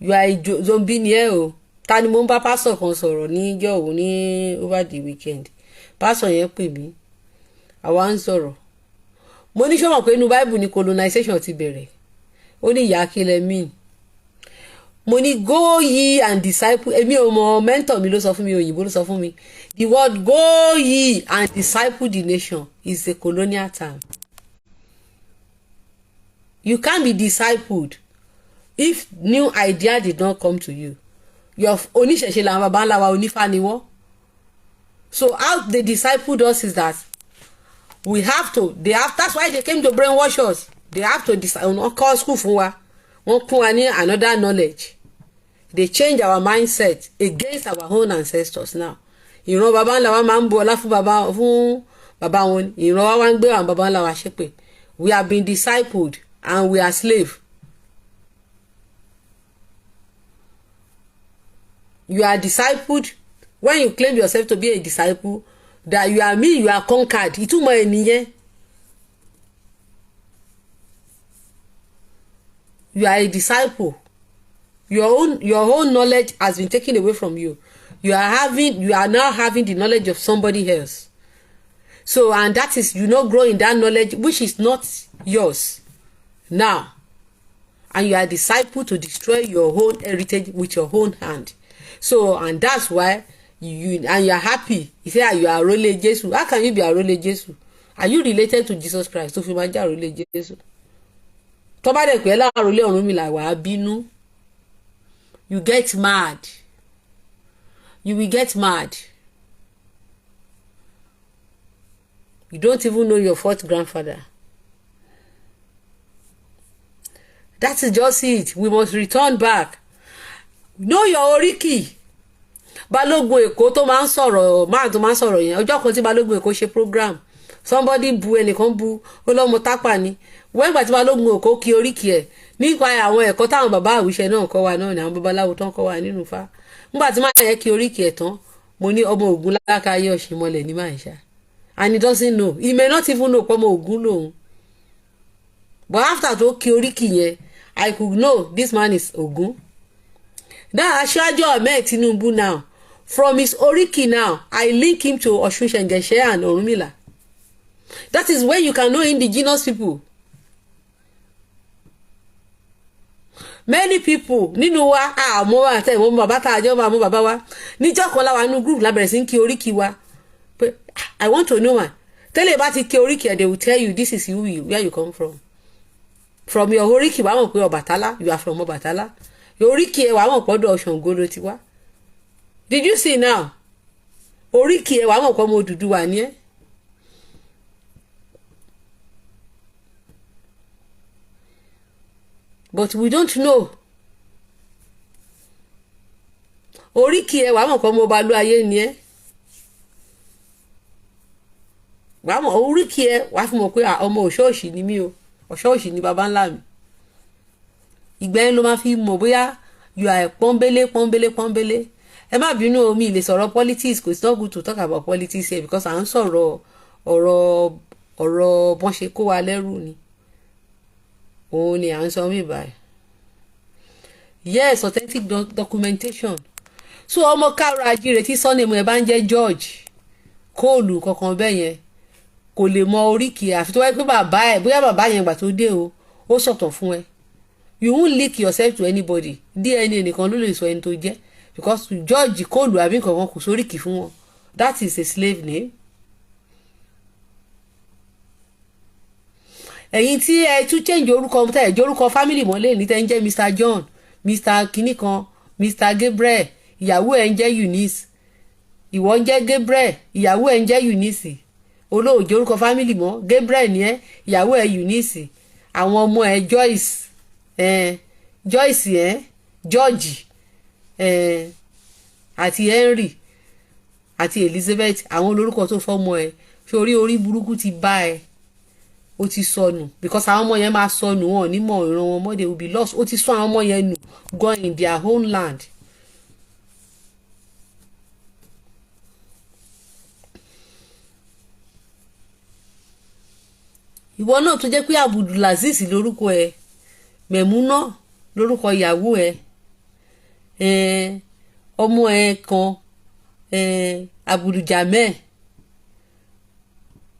You are a zombie ni ẹ o. Ta ni mo ń bá pastor kan sọ̀rọ̀ ní ìjọ́ òun ní over the weekend. Pastor yẹn pè mí. Àwa ń sọ̀rọ̀. Mo ní ṣọ́mọ̀ pé inú Bible ni colonization ti bẹ̀rẹ̀. Ó ní ìyá kílẹ̀ mean. Mo ní go ye and disciple, èmi ò mọ̀, mentor mi ló sọ fún mi, òyìnbó ló sọ fún mi. The word go ye and disciple the nation is a colonial term. You can't be discipled if new idea did not come to you. Your oníṣẹ̀ṣe làwọn bàbá ńlá wa onífá ni wọ́n. So how they discipled us is that we have to, that's why they came to brainwash us. They have to call school fún wa. Wọ́n kún wa ní another knowledge. They change our mindset against our own ancestors now. Ìran bàbá ńlá wa máa ń bu ọlá fún bàbá wọn. Ìran wa wá ń gbé àwọn bàbá ńlá wa ṣépè. We have been discipled and we are slave. You are discipled when you claim yourself to be a disciple, that you are me, you are conquered. Ìtumọ̀ ẹ̀ nìyẹn. You are a disciple. Your own knowledge has been taken away from you. You are now having the knowledge of somebody else. So, and that is, grow in that knowledge which is not yours now. And you are a disciple to destroy your own heritage with your own hand. So, and that's why you are happy. You say you are Arole Jesu. How can you be Arole Jesu? Are you related to Jesus Christ? So, if you are Arole Jesu. Tó bá dẹ̀ pé Arole Ọ̀rúnmìlà wà á bínú. You get mad. You will get mad. You don't even know your fourth grandfather. That is just it. We must return back. Know your oríkì. Balógun Èkó tó máa ń sọ̀rọ̀, máa tó máa ń sọ̀rọ̀ yẹn. Ọjọ́ kan tí Balógun Èkó ṣe program. Somebody bu ẹnìkan bu, ó lọ́mọ tápà ni. Wọ́n ìgbà tí Balógun Èkó kí oríkì ẹ̀. Nípa àwọn ẹ̀kọ́ táwọn bàbá àwùṣẹ náà kọ́ wa náà ni àwọn babaláwo tán kọ́ wa nínú Ifá. Nígbà tí máa yẹ kí oríkì ẹ̀ tán, mo ní ọmọ Ògún lákàáyé ọ̀ṣìnmọlẹ̀ ní màáṣá, and he doesn't know, he may not even know pé ọmọ Ògún lòun, but after tó kí oríkì yẹn I could know this man is Ògún. Now Aṣíwájú Ahmed Tinubu now, from his oriki now, I link him to Ọ̀ṣun Ṣẹ̀ǹgẹ̀ṣẹ̀ and Ọ̀rúnmìlà. That is where you can know indigenous people. Many people nínú wa àmọ́ wa àti ìwọ̀n bàbá tá a jọ máa mú bàbá wa níjọ́ kan láwa nínú group lábẹ̀rẹ̀ sí ń kí oríkì wa pé I want to know one. Tẹ́lẹ̀ bá ti kí oríkì ẹ̀ they will tell you this is where you come from. From your oríkì wàá mọ̀ pé Ọbàtálá, you are from Ọbàtálá. Oríkì ẹ̀ wàá mọ̀ pé ọ̀dọ̀ Ṣàngó ló ti wá. Did you see now? Oríkì ẹ̀ wàá mọ̀ pé ọmọ Odùduwà ni ẹ́. But we don't know. Oríkì ẹ̀ wàá mọ̀ pé ọmọ ọba ló ayé ni ẹ́. Wàá mọ̀ oríkì ẹ̀ wàá fi mọ̀ pé ọmọ Ọ̀ṣọ́ọ̀ṣì ni mí o. Ọ̀ṣọ́ọ̀ṣì ni baba ńlá mi. Ìgbà yẹn ló máa fi mọ̀ bóyá you are pọ́nbélé. Ẹ má bínú o, mi lè sọ̀rọ̀ politics, kò sí not good to talk about politics here because à ń sọ̀rọ̀ ọ̀rọ̀ bọ́n ṣe kó wa lẹ́rù ni. Òun ni à ń sọ mí báyìí. Yes, authentic documentation. So ọmọ káàrọ̀ ajíire tí sọ́nìmù ẹ̀ bá ń jẹ́ George Kóòlù kankan bẹ́ẹ̀ yẹn kò lè mọ oríkì àfi tó wáyé pé bàbá ẹ̀ bóyá bàbá yẹn gbà tó dé o ó sọ̀tọ̀ fún ẹ. You won't link yourself to anybody. DNA nìkan ló lè sọ ẹni tó jẹ́ because George Kóòlù àbí nǹkan kò sóríkì fún wọn. That is a slave name. Ẹ̀yin tí ẹ tún change orúkọ tẹ́ ẹ jẹ́ orúkọ family mọ́lẹ̀ ní tẹ́ ń jẹ́ Mr. John, Mr. kìnnìkan, Mr. Gabriel, ìyàwó ẹ̀ ń jẹ́ Eunice, ìwọ ń jẹ́ Gabriel, ìyàwó ẹ̀ ń jẹ́ Eunice. Olóòjì orúkọ family mọ́ Gabriel ni ẹ́, ìyàwó ẹ̀ Eunice, àwọn ọmọ ẹ̀ Joyce George àti Henry àti Elizabeth, àwọn olórúkọ tó fọ́mọ ẹ̀ ṣe orí burúkú ti bá ẹ. Ó ti sọnù because àwọn ọmọ yẹn máa sọnù wọn nímọ̀ ìran wọn mọ́ they will be lost. Ó ti sọ àwọn ọmọ yẹn nù gone in their own land. Ìwọ náà tó jẹ́ pé Abdulaziz lórúkọ ẹ, Mẹ̀múnà lórúkọ ìyàwó ẹ, ọmọ ẹ kan Abdulljamel,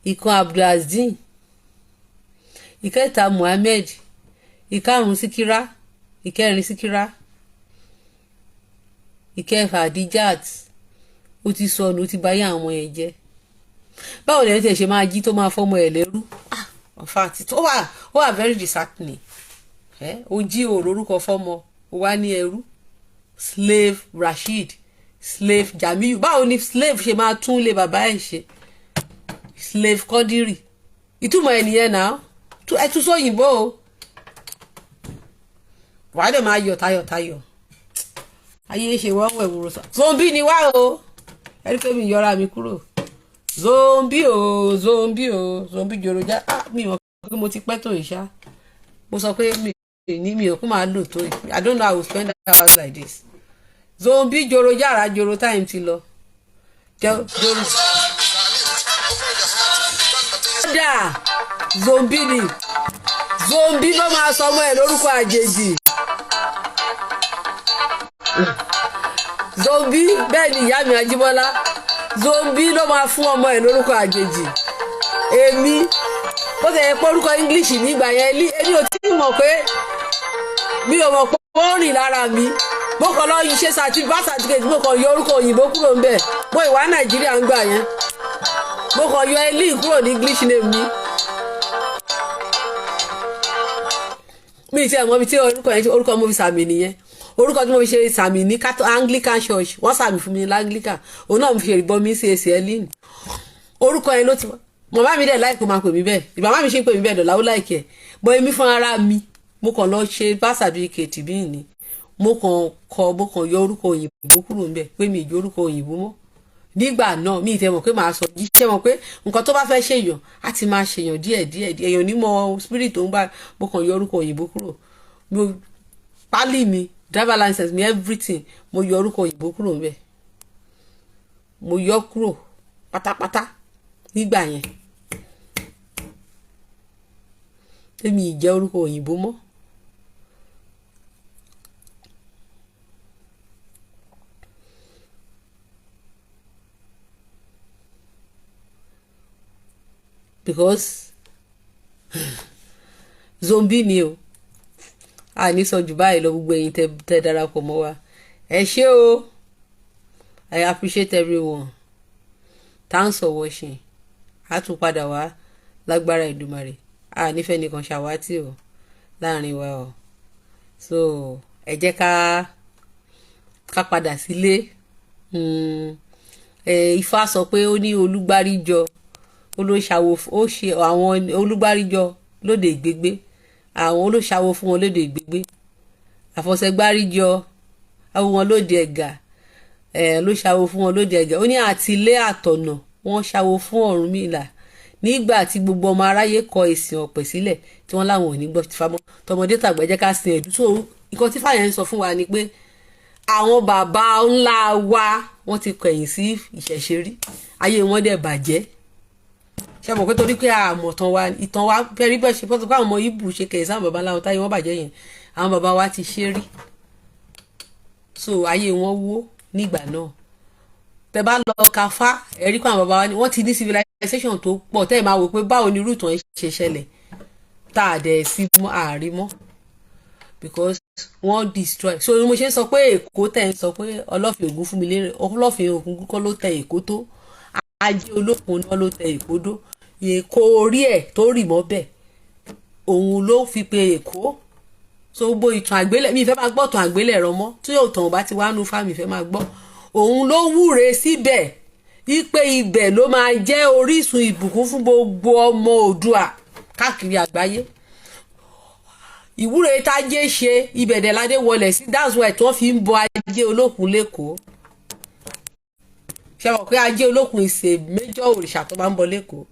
ìkan Abdulaziz, ìkẹta Muhammed, ìkarùn Síkírá, ìkẹrin Síkírá, ìkẹfà Adijat. Ó ti sọnù, ó ti báyé àwọn ọmọ yẹn jẹ́. Báwo lẹ́yìn tí ẹ ṣe máa jí tó máa fọ́mọ ẹ̀ lẹ́rú? In fact ó wà very disheartening. Ó jí orúkọ fọ́mọ ó wá ní ẹrú. Slave Rasheed, slave Jamiu. Báwo ni slave ṣe máa tún lé bàbá ẹ̀ ṣe? Slave Kodiri. Ìtumọ̀ ẹ̀ nìyẹn náà. Ẹ tún sóyìnbó o. Wàá dẹ̀ máa yọ̀ tayọ̀tayọ̀. Ayé ṣe wọ́n wẹ̀ wúro sọ. Zombie ni wá o. Ẹni pé mi yọra mi kúrò. Zombie jòròjà. Mi mọ̀ pé mo ti pẹ́ tó ìṣá. Mo sọ pé mi ò kún máa lò tó yìí. I don't know how I will spend hours like this. Zombie jòròjà ara jòrò time ti lọ. Zombie ni. Zombie ló máa sọ ọmọ ẹ̀ lórúkọ àjèjì. Zombie bẹ́ẹ̀ ni ìyá mi Ajíbọ́lá. Zombie ló máa fún ọmọ ẹ̀ lórúkọ àjèjì. Èmi ó tẹ̀ pé orúkọ English nígbà yẹn èmi ò tí ì mọ̀ pé mi ò mọ̀ pé ó rìn lára mi. Mo kàn lọ ṣe certificate mo kàn yọ orúkọ òyìnbó kúrò ń bẹ̀. Mo ìwà Nàìjíríà ń gbà yẹn. Mo kàn yọ Eli kúrò ní English name mi. Mi ti ẹ̀ mọ̀ bí tí orúkọ mo fi sàmì nìyẹn. Orúkọ tí mo fi ṣe sàmì ní Anglican Church wọ́n sàmì fún mi ní Anglican. Òun náà mo fi ṣe ìbọn mi sí èsì Elin. Orúkọ yẹn ló ti wá. Màmá mi dẹ̀ láìpẹ́ máa pè mí bẹ́ẹ̀. Ìbàmá mi ṣe ń pè mí bẹ́ẹ̀ dọ̀là ó láìkẹ́. Bọ́ èmi fún ara mi mo kàn lọ ṣe birth certificate bí ni. Mo kàn yọ orúkọ òyìnbó kúrò ńbẹ̀ pé mi ìjọ orúkọ òyìnbó mọ́. Nígbà náà mi ìtẹ́ mọ̀ pé màá sọ jíṣẹ́ mọ̀ pé nǹkan tó bá fẹ́ ṣèyàn á ti máa ṣèyàn díẹ̀ èèyàn onímọ̀ spirit tó ń bá mo kàn yọ orúkọ òyìnbó kúrò. Pálí mi driver license mi everything mo yọ orúkọ òyìnbó kúrò ńbẹ̀. mo yọ kúrò pátápátá nígbà yẹn tèmi ìjẹ́ orúkọ òyìnbó mọ́. Because zombie ni o a ní sọ jù báyìí lọ gbogbo ẹ̀yin tẹ́ darapọ̀ mọ́ wa ẹ ṣé o. I appreciate everyone. Thanks for watching. A tún padà wá lágbára Èdùmàrè a nífẹ̀ẹ́ nìkan ṣàwátì o láàrin wa o. So ẹ jẹ́ ká padà sílé. Ifá sọ pé ó ní olúgbáríjọ olóṣàwò ó ṣe àwọn olúgbáríjọ lóde ìgbégbé àwọn olóṣàwò fún wọn lóde ìgbégbé àfọ̀ṣẹgbáríjọ àwọn wọn lóde ẹ̀gà ló ṣàwò fún wọn lóde ẹ̀gà ó ní àtìlé àtọ̀nà wọn ṣàwò fún Ọ̀rúnmìlà nígbà tí gbogbo ọmọ aráyé kọ ìsìn ọ̀pẹ̀ sílẹ̀ tí wọ́n láwọn ò ní gbọ́ ti famọ́ tọmọdé tàgbà jẹ́ ká sin ẹ̀dùn. So nǹkan tí fàyẹ̀ ń sọ fún wa ni pé àwọn bàbá ńlá wa wọ́n ti kọ̀yìn sí ìṣẹ̀ṣe rí ayé wọn dẹ̀ bàjẹ́ ṣe mọ̀ pé torí pé àmọ̀tàn wa ìtàn wa pẹ́rí bẹ́ẹ̀ ṣe pọ́tù káwọn ọmọ Ìgbò ṣe kẹ̀yìn sáwọn bàbá láwọn táyé wọn bàjẹ́ yẹn àwọn bàbá wa ti ṣe rí so ayé wọn wó nígbà náà. Tẹ́ bá lọ Káfá ẹ̀rí pé àwọn bàbá wa ni wọ́n ti ní civilization tó pọ̀ tẹ́ ẹ̀ máa wò pé báwo ni rúùtù wọn ṣe ṣẹlẹ̀ tá a dẹ̀ sí mọ́ àárí mọ́ because wọ́n destroy. So mo ṣe ń sọ pé Èkó tẹ̀ ń sọ pé Ọlọ́fin Ògún fún mi lérè Ọlọ́fin Ògún kọ́ ló tẹ Èkó tó Ajé Olókun náà ló tẹ Èkó dó Èkó orí ẹ̀ tó rì mọ́ bẹ̀ òun ló fi pe Èkó. So gbogbo ìtàn àgbélẹ̀ mi ìfẹ́ máa gbọ́ ìtàn àgbélẹ̀ rọ mọ́ tí yóò tàn bá ti wá nu fáàmì ìfẹ́ máa gbọ́ òun ló wúre síbẹ̀ wípé ibẹ̀ ló máa jẹ́ orísun ìbùkún fún gbogbo ọmọ Oòduà káàkiri àgbáyé. Ìwúre tájé ṣe ibẹ̀ dẹ̀ ládé wọlé sí that's why tí wọ́n fi ń bọ Ajé Olókun lẹ́kọ̀ọ́. Ṣé wọ́n pé Ajé Olókun ìṣe méjọ òrìṣà tó máa ń bọ lẹ́kọ̀ọ́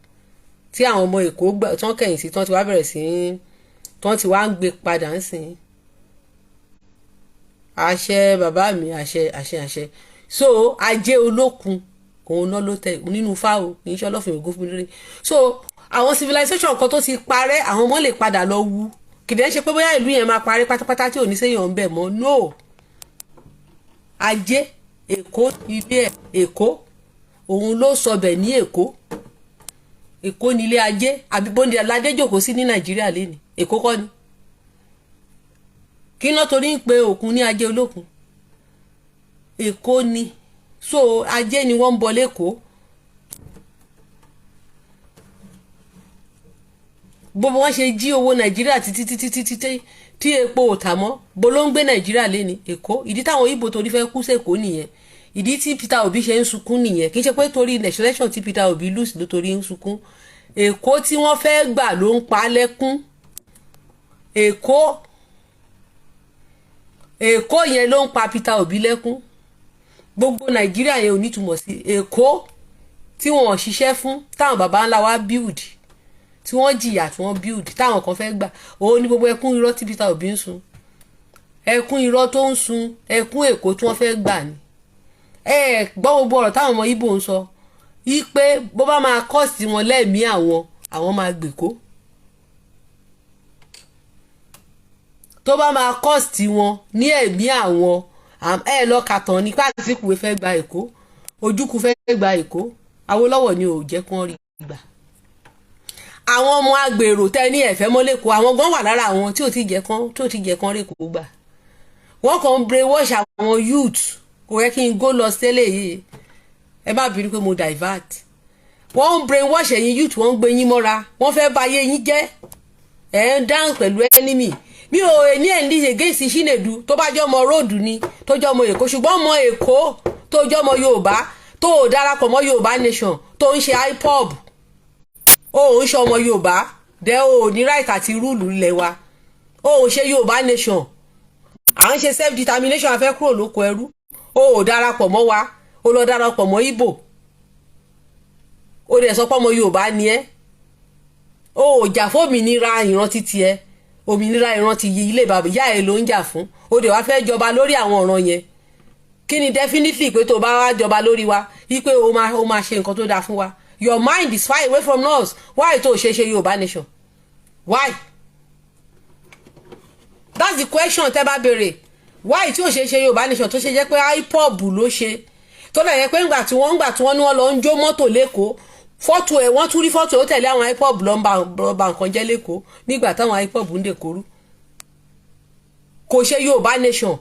tí àwọn ọmọ Èkó tí wọ́n kẹ̀yìn sí tí wọ́n ti wá bẹ̀rẹ̀ sí tí wọ́n ti wá ń gbé padà ń sìn. Àṣẹ bàbá mi àṣẹ. So Ajé Olókun òun náà ló tẹ nínú fáwọn kì í ṣe Ọlọ́fin Ògún fún mi lórí. So àwọn civilization kan tó ti parẹ́ àwọn ọmọ lè padà lọ wú kìdẹ́ ṣe pé bóyá ìlú yẹn máa parẹ́ pátápátá tí ò ní séyàn ń bẹ̀ mọ́ no. Ajé Èkó ilé Èkó òun ló sọbẹ̀ ní Èkó Èkó ní ilé Ajé àbí bóńdé aládé jòkó sí ní Nàìjíríà lẹ́ni Èkó kọ́ ni kí ló torí ń pe òkun ní Ajé Olókun Èkó ni. So Ajé ni wọ́n ń bọ lẹ́kọ̀ọ́ gbogbo wọn ṣe jí owó Nàìjíríà títí tí epo ò tà mọ́ bó ló ń gbé Nàìjíríà lẹ́ni Èkó. Ìdí táwọn Ìgbò torí fẹ́ kú sẹ́kọ̀ọ́ nìyẹn ìdí tí Peter Obi ṣe ń sunkún nìyẹn kì í ṣe pé torí election tí Peter Obi lose ló torí ń sunkún Èkó tí wọ́n fẹ́ gbà ló ń pa lẹ́kún Èkó yẹn ló ń pa Peter Obi lẹ́kún gbogbo Nàìjíríà yẹn ò nítumọ̀ sí Èkó tí wọ́n ṣiṣẹ́ fún táwọn baba ńlá wa build tí wọ́n jìyà tí wọ́n build táwọn kan fẹ́ gbà òun ni gbogbo ẹkún irọ́ tí Peter Obi ń sun ẹkún irọ́ tó ń sun ẹkún Èkó tí wọ́n fẹ́ gbà ni. Gbọ́ gbogbo ọ̀rọ̀ táwọn ọmọ Ìgbò ń sọ yí pé bó bá máa kọ́ọ̀sì wọn lẹ́ẹ̀mí àwọn máa gbèkó tó bá máa kọ́ọ̀sì wọn ní ẹ̀mí àwọn lọ kàtàn ní pàṣípùwé fẹ́ gba Èkó Ojúkù fẹ́ gba Èkó Awólọ́wọ̀ ni ò jẹ́ kán rí gbà. Àwọn ọmọ agbèrò tẹ́ ní ẹ̀fẹ́ mọ́lẹ́kọ̀ọ́ àwọn gan wà lára àwọn tí ò ti jẹ́ kán rí kó gbà. Wọ́n kàn ń brainwash àwọn youth kò yẹ kí n gó lọ sílé yìí ẹ má bínú pé mo divert. Wọ́n ń brainwash ẹ̀yin youth wọ́n ń gbé yín mọ́ra wọ́n fẹ́ bà ayé yín jẹ́ ẹ̀ ń dáhùn pẹ̀lú enemy. Mi ò ní ẹ̀ ń díje géèsì Ṣínédù tó bá jẹ́ ọmọ róòdù ni tó jẹ́ ọmọ Èkó ṣùgbọ́n ọmọ Èkó tó jẹ́ ọmọ Yorùbá tó ò darapọ̀ mọ́ Yorùbá nation tó ń ṣe IPOB ó ń ṣe ọmọ Yorùbá dẹ́ ò ní right àti rúùlù ilẹ̀ wa ó ń ṣe Yorùbá nation à ń ṣe self determination a fẹ́ kúrò lóko ẹrú ó ò darapọ̀ mọ́ wa ó lọ darapọ̀ mọ́ Ìgbò ó dẹ̀ sọ pé ọmọ Yorùbá ni ẹ́ ó ò jà fún òmìnira ìran títí ẹ òmìnira ìran ti yí ilé bàbá ìyá ẹ ló ń jà fún ó dẹ̀ wá fẹ́ jọba lórí àwọn ọ̀ràn yẹn kí ni definitely pé tó bá wá jọba lórí wa wípé ó máa ṣe nǹkan tó dáa fún wa. Your mind is far away from us. Why tó ṣe Yorùbá nation? Why? That's the question tẹ́ bá béèrè. Why tí ò ṣe Yorùbá nation tó ṣe jẹ́ pé IPOB ló ṣe tó dẹ̀ yẹ pé ńgbà tí wọ́n ní wọ́n lọ ń jó mọ́tò lẹ́kọ̀ọ́ fọ́tò ẹ̀ wọ́n tún rí fọ́tò ó tẹ̀lé àwọn IPOB lọ́ba nǹkan jẹ́ lẹ́kọ̀ọ́ nígbà táwọn IPOB ń dèkórú. Kò ṣe Yorùbá nation.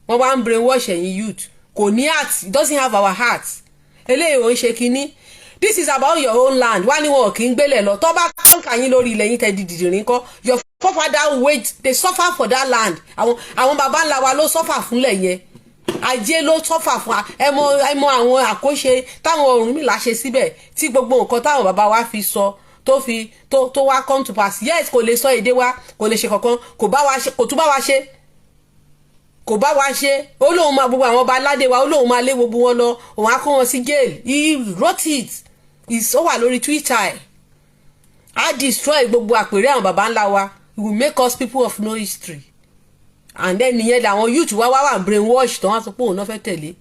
Wọ́n wá ń brainwash ẹ̀yin youth. Kò ní heart. It doesn't have our heart. Eléyìí ò ń ṣe kínní. This is about your own land. Wá ní wọn kì í gbélé lọ tó bá kọ́ńkà yín lórí ilẹ̀ yín tẹ́ dìdìrín kọ́. Your forefather wait they suffer for that land. Àwọn baba ńlá wa ló suffer fúnlẹ̀ yẹn. Ajé ló suffer fún ẹ mọ àwọn àkóṣe táwọn Ọ̀rúnmìlà ṣe síbẹ̀ tí gbogbo nǹkan táwọn baba wa fi sọ tó wá come to pass. Yes, kò lè sọ èdè wa kò lè ṣe kankan kò tún bá wa ṣe. Kò bá wa ṣe ó lóun máa gbogbo àwọn ọba aládé wa ó lóun máa lé gbogbo wọn lọ òun á kó wọn sí jail. He wrote it. Ó wà lórí Twitter ẹ̀. I destroy gbogbo àpèrè àwọn baba ńlá wa. It will make us people of no history. And then nìyẹn làwọn youth wá brainwash tó wọ́n sọ pé òun náà fẹ́ tẹ̀lé.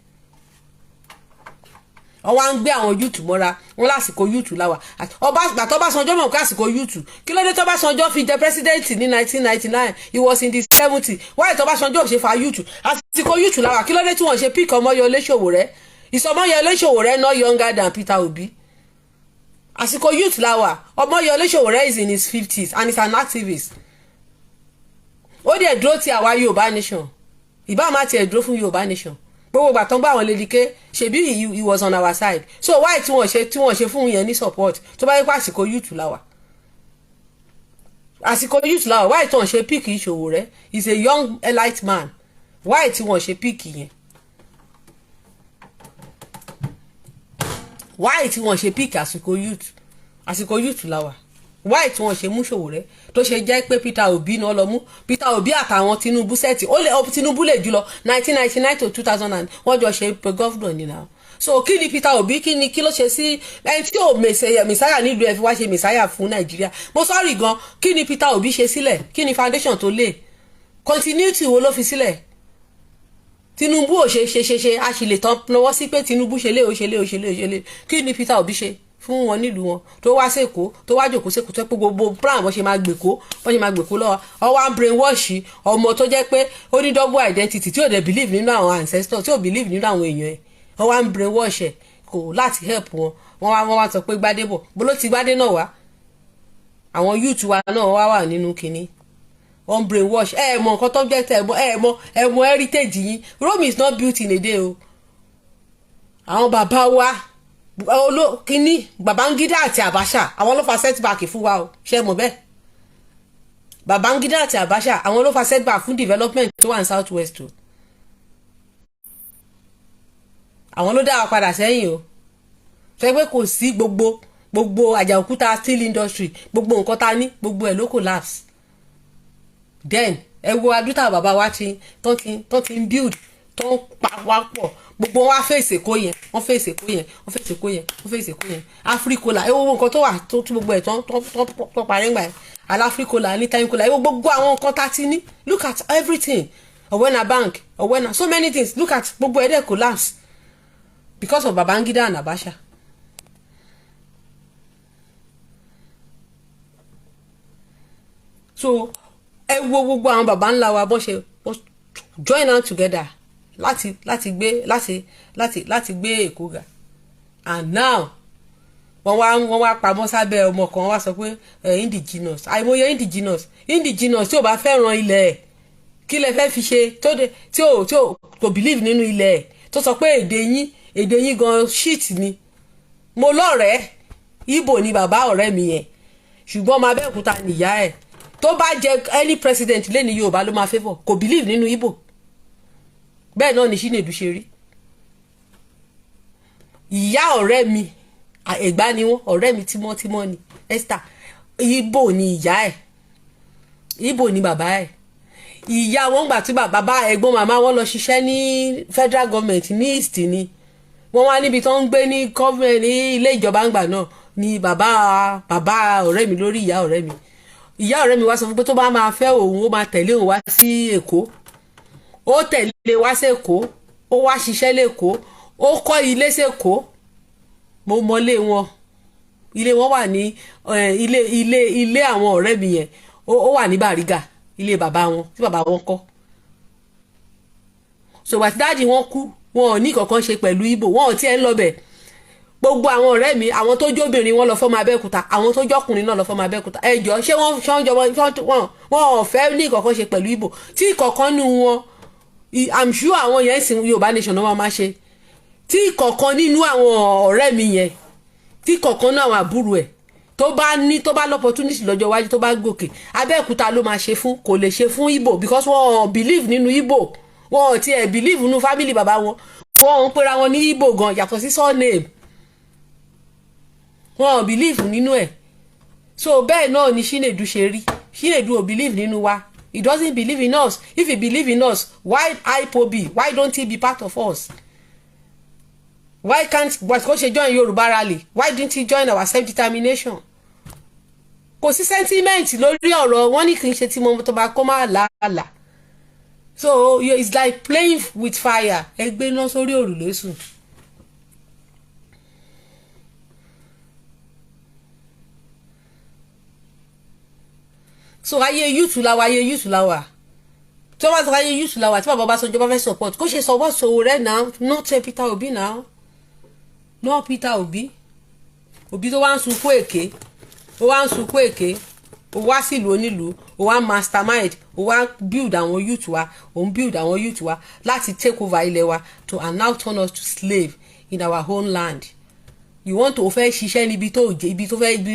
Wọ́n wá ń gbé àwọn youth mọ́ra wọn lásìkò youth láwà. Gbàtọ́ Ọbásanjọ́ mọ̀ pé àsìkò youth kí ló dé tó Ọbásanjọ́ fi jẹ president ní 1999 he was in the 70s. Why tó Ọbásanjọ́ ṣe fa youth àsìkò youth láwà kí ló dé tí wọ́n ṣe pick Ọmọyọlé Sowore. Is Ọmọyọlé Sowore not younger than Peter Obi? Àsìkò youth láwà Ọmọyọlé Sowore is in his 50s and is an activist. Ó dẹ̀ dúró ti àwa Yorùbá nation. Ìbá máa tiẹ̀ dúró fún Yorùbá nation. Gbogbo ìgbà tó ń gbà wọn lédìké ṣebí he was on our side. So why tí wọ́n ṣe fún yẹn ní support tó bá yẹ pé àsìkò youth láwà. Àsìkò youth láwà why tí wọ́n ṣe pick Sowore is a young elite man. Why tí wọ́n ṣe pick yẹn? Why tí wọ́n ṣe pick àsìkò youth láwà? Why tí wọ́n ṣe mú Sowore tó ṣe jẹ́ pé Peter Obi náà lọ mú Peter Obi àtàwọn Tinubu sẹ́ẹ̀tì Tinubu lè jùlọ 1999 to 2000 wọ́n jọ ṣe pé gọ́fúnà ní náà. So kí ni Peter Obi kí ló ṣe sí ẹni tí ò mẹ̀sáyà nílùú ẹ̀ fi wá ṣe mẹ̀sáyà fún Nàìjíríà. Mo sọ́ọ̀rì gan kí ni Peter Obi ṣe sílẹ̀ kí ni foundation tó lè continuity wo ló fi sílẹ̀. Tinubu ò ṣe a sì lè tán lọ́wọ́ sí pé Tinubu ṣe lé kí ni Peter Obi ṣe fún wọn nílùú wọn tó wá sèkó tó wá jòkó sèkó tó pé gbogbo plan bó ṣe máa gbèkó lọ́wọ́ ọwọ́ à ń brainwash ọmọ tó jẹ́ pé ó ní double identity tí ò dẹ̀ believe nínú àwọn ancestral tí ò believe nínú àwọn èèyàn ẹ̀ ọwọ́ à ń brainwash ẹ̀ kò láti help wọn wọ́n wá sọ pé Gbádébọ̀ bó ló ti Gbádé náà wá àwọn youth wa náà wà nínú kinní wọ́n brainwash mọ nǹkan tó jẹ́ tẹ̀ mọ heritage yín. Rome is not built in a day o. Àwọn bàbá wa kíní Babangida àti Abacha àwọn ló fa setback fún wa o ṣe mọ̀ bẹ́ẹ̀. Babangida àti Abacha àwọn ló fa setback fún development tó wà ní south west o. Àwọn ló dá wa padà sẹ́yìn o. Ṣé pé kò sí gbogbo Àjàòkúta steel industry gbogbo nǹkan ta ní gbogbo ẹ̀ ló collapse. Then ẹ wo adúta bàbá wa tó ti ń build tó ń pa wá pọ̀ gbogbo wa fèsì kó yẹn wọ́n fèsì kó yẹn Africola ẹ wo nǹkan tó wà tó gbogbo ẹ̀ tó parí ńgbà yẹn Alafricola ní Timecola ẹ wo gbogbo àwọn nǹkan tá ti ní look at everything Owena Bank so many things look at gbogbo ẹ̀ dẹ̀ collapse because of Babangida and Abacha. So ẹ wo gbogbo àwọn baba ńlá wa bó ṣe join hand together láti gbé Èkó ga and now wọ́n wá pamọ́ sábẹ́ ọmọ kan wá sọ pé indigenous àìmọye indigenous tí ò bá fẹ́ràn ilẹ̀ ẹ̀ kí lẹ fẹ́ fi ṣe tí ò believe nínú ilẹ̀ ẹ̀ tó sọ pé èdè yín gan shit ni. Mo lọ́rẹ̀ẹ́ Ìgbò ni bàbá ọ̀rẹ́ mi yẹn ṣùgbọ́n ọmọ Abẹ́òkúta nìyá ẹ̀ tó bá jẹ any president lé ní Yorùbá ló máa favour kò believe nínú Ìgbò. Bẹ́ẹ̀ náà ni Chinedu ṣe rí. Ìyá ọ̀rẹ́ mi Ẹ̀gbá ni wọ́n ọ̀rẹ́ mi tímọ́tímọ́ ni Esther Ìgbò ni ìyá ẹ̀ Ìgbò ni bàbá ẹ̀. Ìyá wọn gbà tí bàbá ẹ̀gbọ́n màmá wọn lọ ṣiṣẹ́ ní federal government ní East ni wọ́n wá níbi tó ń gbé ní government ní ilé ìjọba ńgbà náà ni bàbá ọ̀rẹ́ mi lórí ìyá ọ̀rẹ́ mi wá sọ fún pé tó bá máa fẹ́ òun ó máa tẹ̀lé òun wá sí Èkó ó tẹ̀lé wá sẹ́kọ̀ọ́ ó wá ṣiṣẹ́ lẹ́kọ̀ọ́ ó kọ́ ilé sẹ́kọ̀ọ́ mo mọlé wọn ilé wọn wà ní ilé àwọn ọ̀rẹ́ mi yẹn ó wà ní Bàrígà ilé bàbá wọn tí bàbá wọn kọ́ ṣùgbọ́n àti dáàdì wọn kú wọn ò ní kankan ṣe pẹ̀lú Ìgbò wọn ò tiẹ̀ ń lọ bẹ̀ gbogbo àwọn ọ̀rẹ́ mi àwọn tó jóbìnrin wọn lọ fọ́mọ Abẹ́òkúta àwọn tó jọkùnrin náà lọ fọ́mọ Abẹ́òkúta ẹjọ́ ṣé wọn ò fẹ́ ní kankan ṣe pẹ̀lú Ìgbò tí kankan nínú wọn I'm sure àwọn yẹn sìn Yorùbá nation náà máa ṣe tí kankan nínú àwọn ọ̀rẹ́ mi yẹn tí kankan náà àwọn àbúrò ẹ̀ tó bá l'opportunity lọ́jọ́ iwájú tó bá gòkè Abẹ́òkúta ló máa ṣe fún kò lè ṣe fún Ìgbò because wọn believe nínú Ìgbò wọn ò tiẹ̀ believe nínú family bàbá wọn wọn ń pera wọn ní Ìgbò gan yàtọ̀ sí surname wọn ò believe nínú ẹ̀ so bẹ́ẹ̀ náà ni Chinedu ṣe rí Chinedu ò believe nínú wa he doesn't believe in us if he believe in us why IPOB why don't he be part of us why can't kó ṣe join Yorùbá rally why didn't he join our self-determination kò sí sentiment lórí ọ̀rọ̀ wọn ní kì í ṣe tí mo tó bá kó máa làálàá so it's like playing with fire ẹgbẹ́ náà sórí òrùlé sùn. so ayé youth la wa tí wọ́n bá sọ ayé youth la wa tí bàbá bá sọ ìjọba fẹ́ support kó ṣe support Sowore now not Peter Obi now not Peter Obi tó wá ń sunkún èké ó wá sílùú onílùú ó wá mastermind ó wá build àwọn youth wa láti take over ilẹ̀ wa to and now turn us to slave in our own land you want to fẹ́ ṣiṣẹ́ níbi tó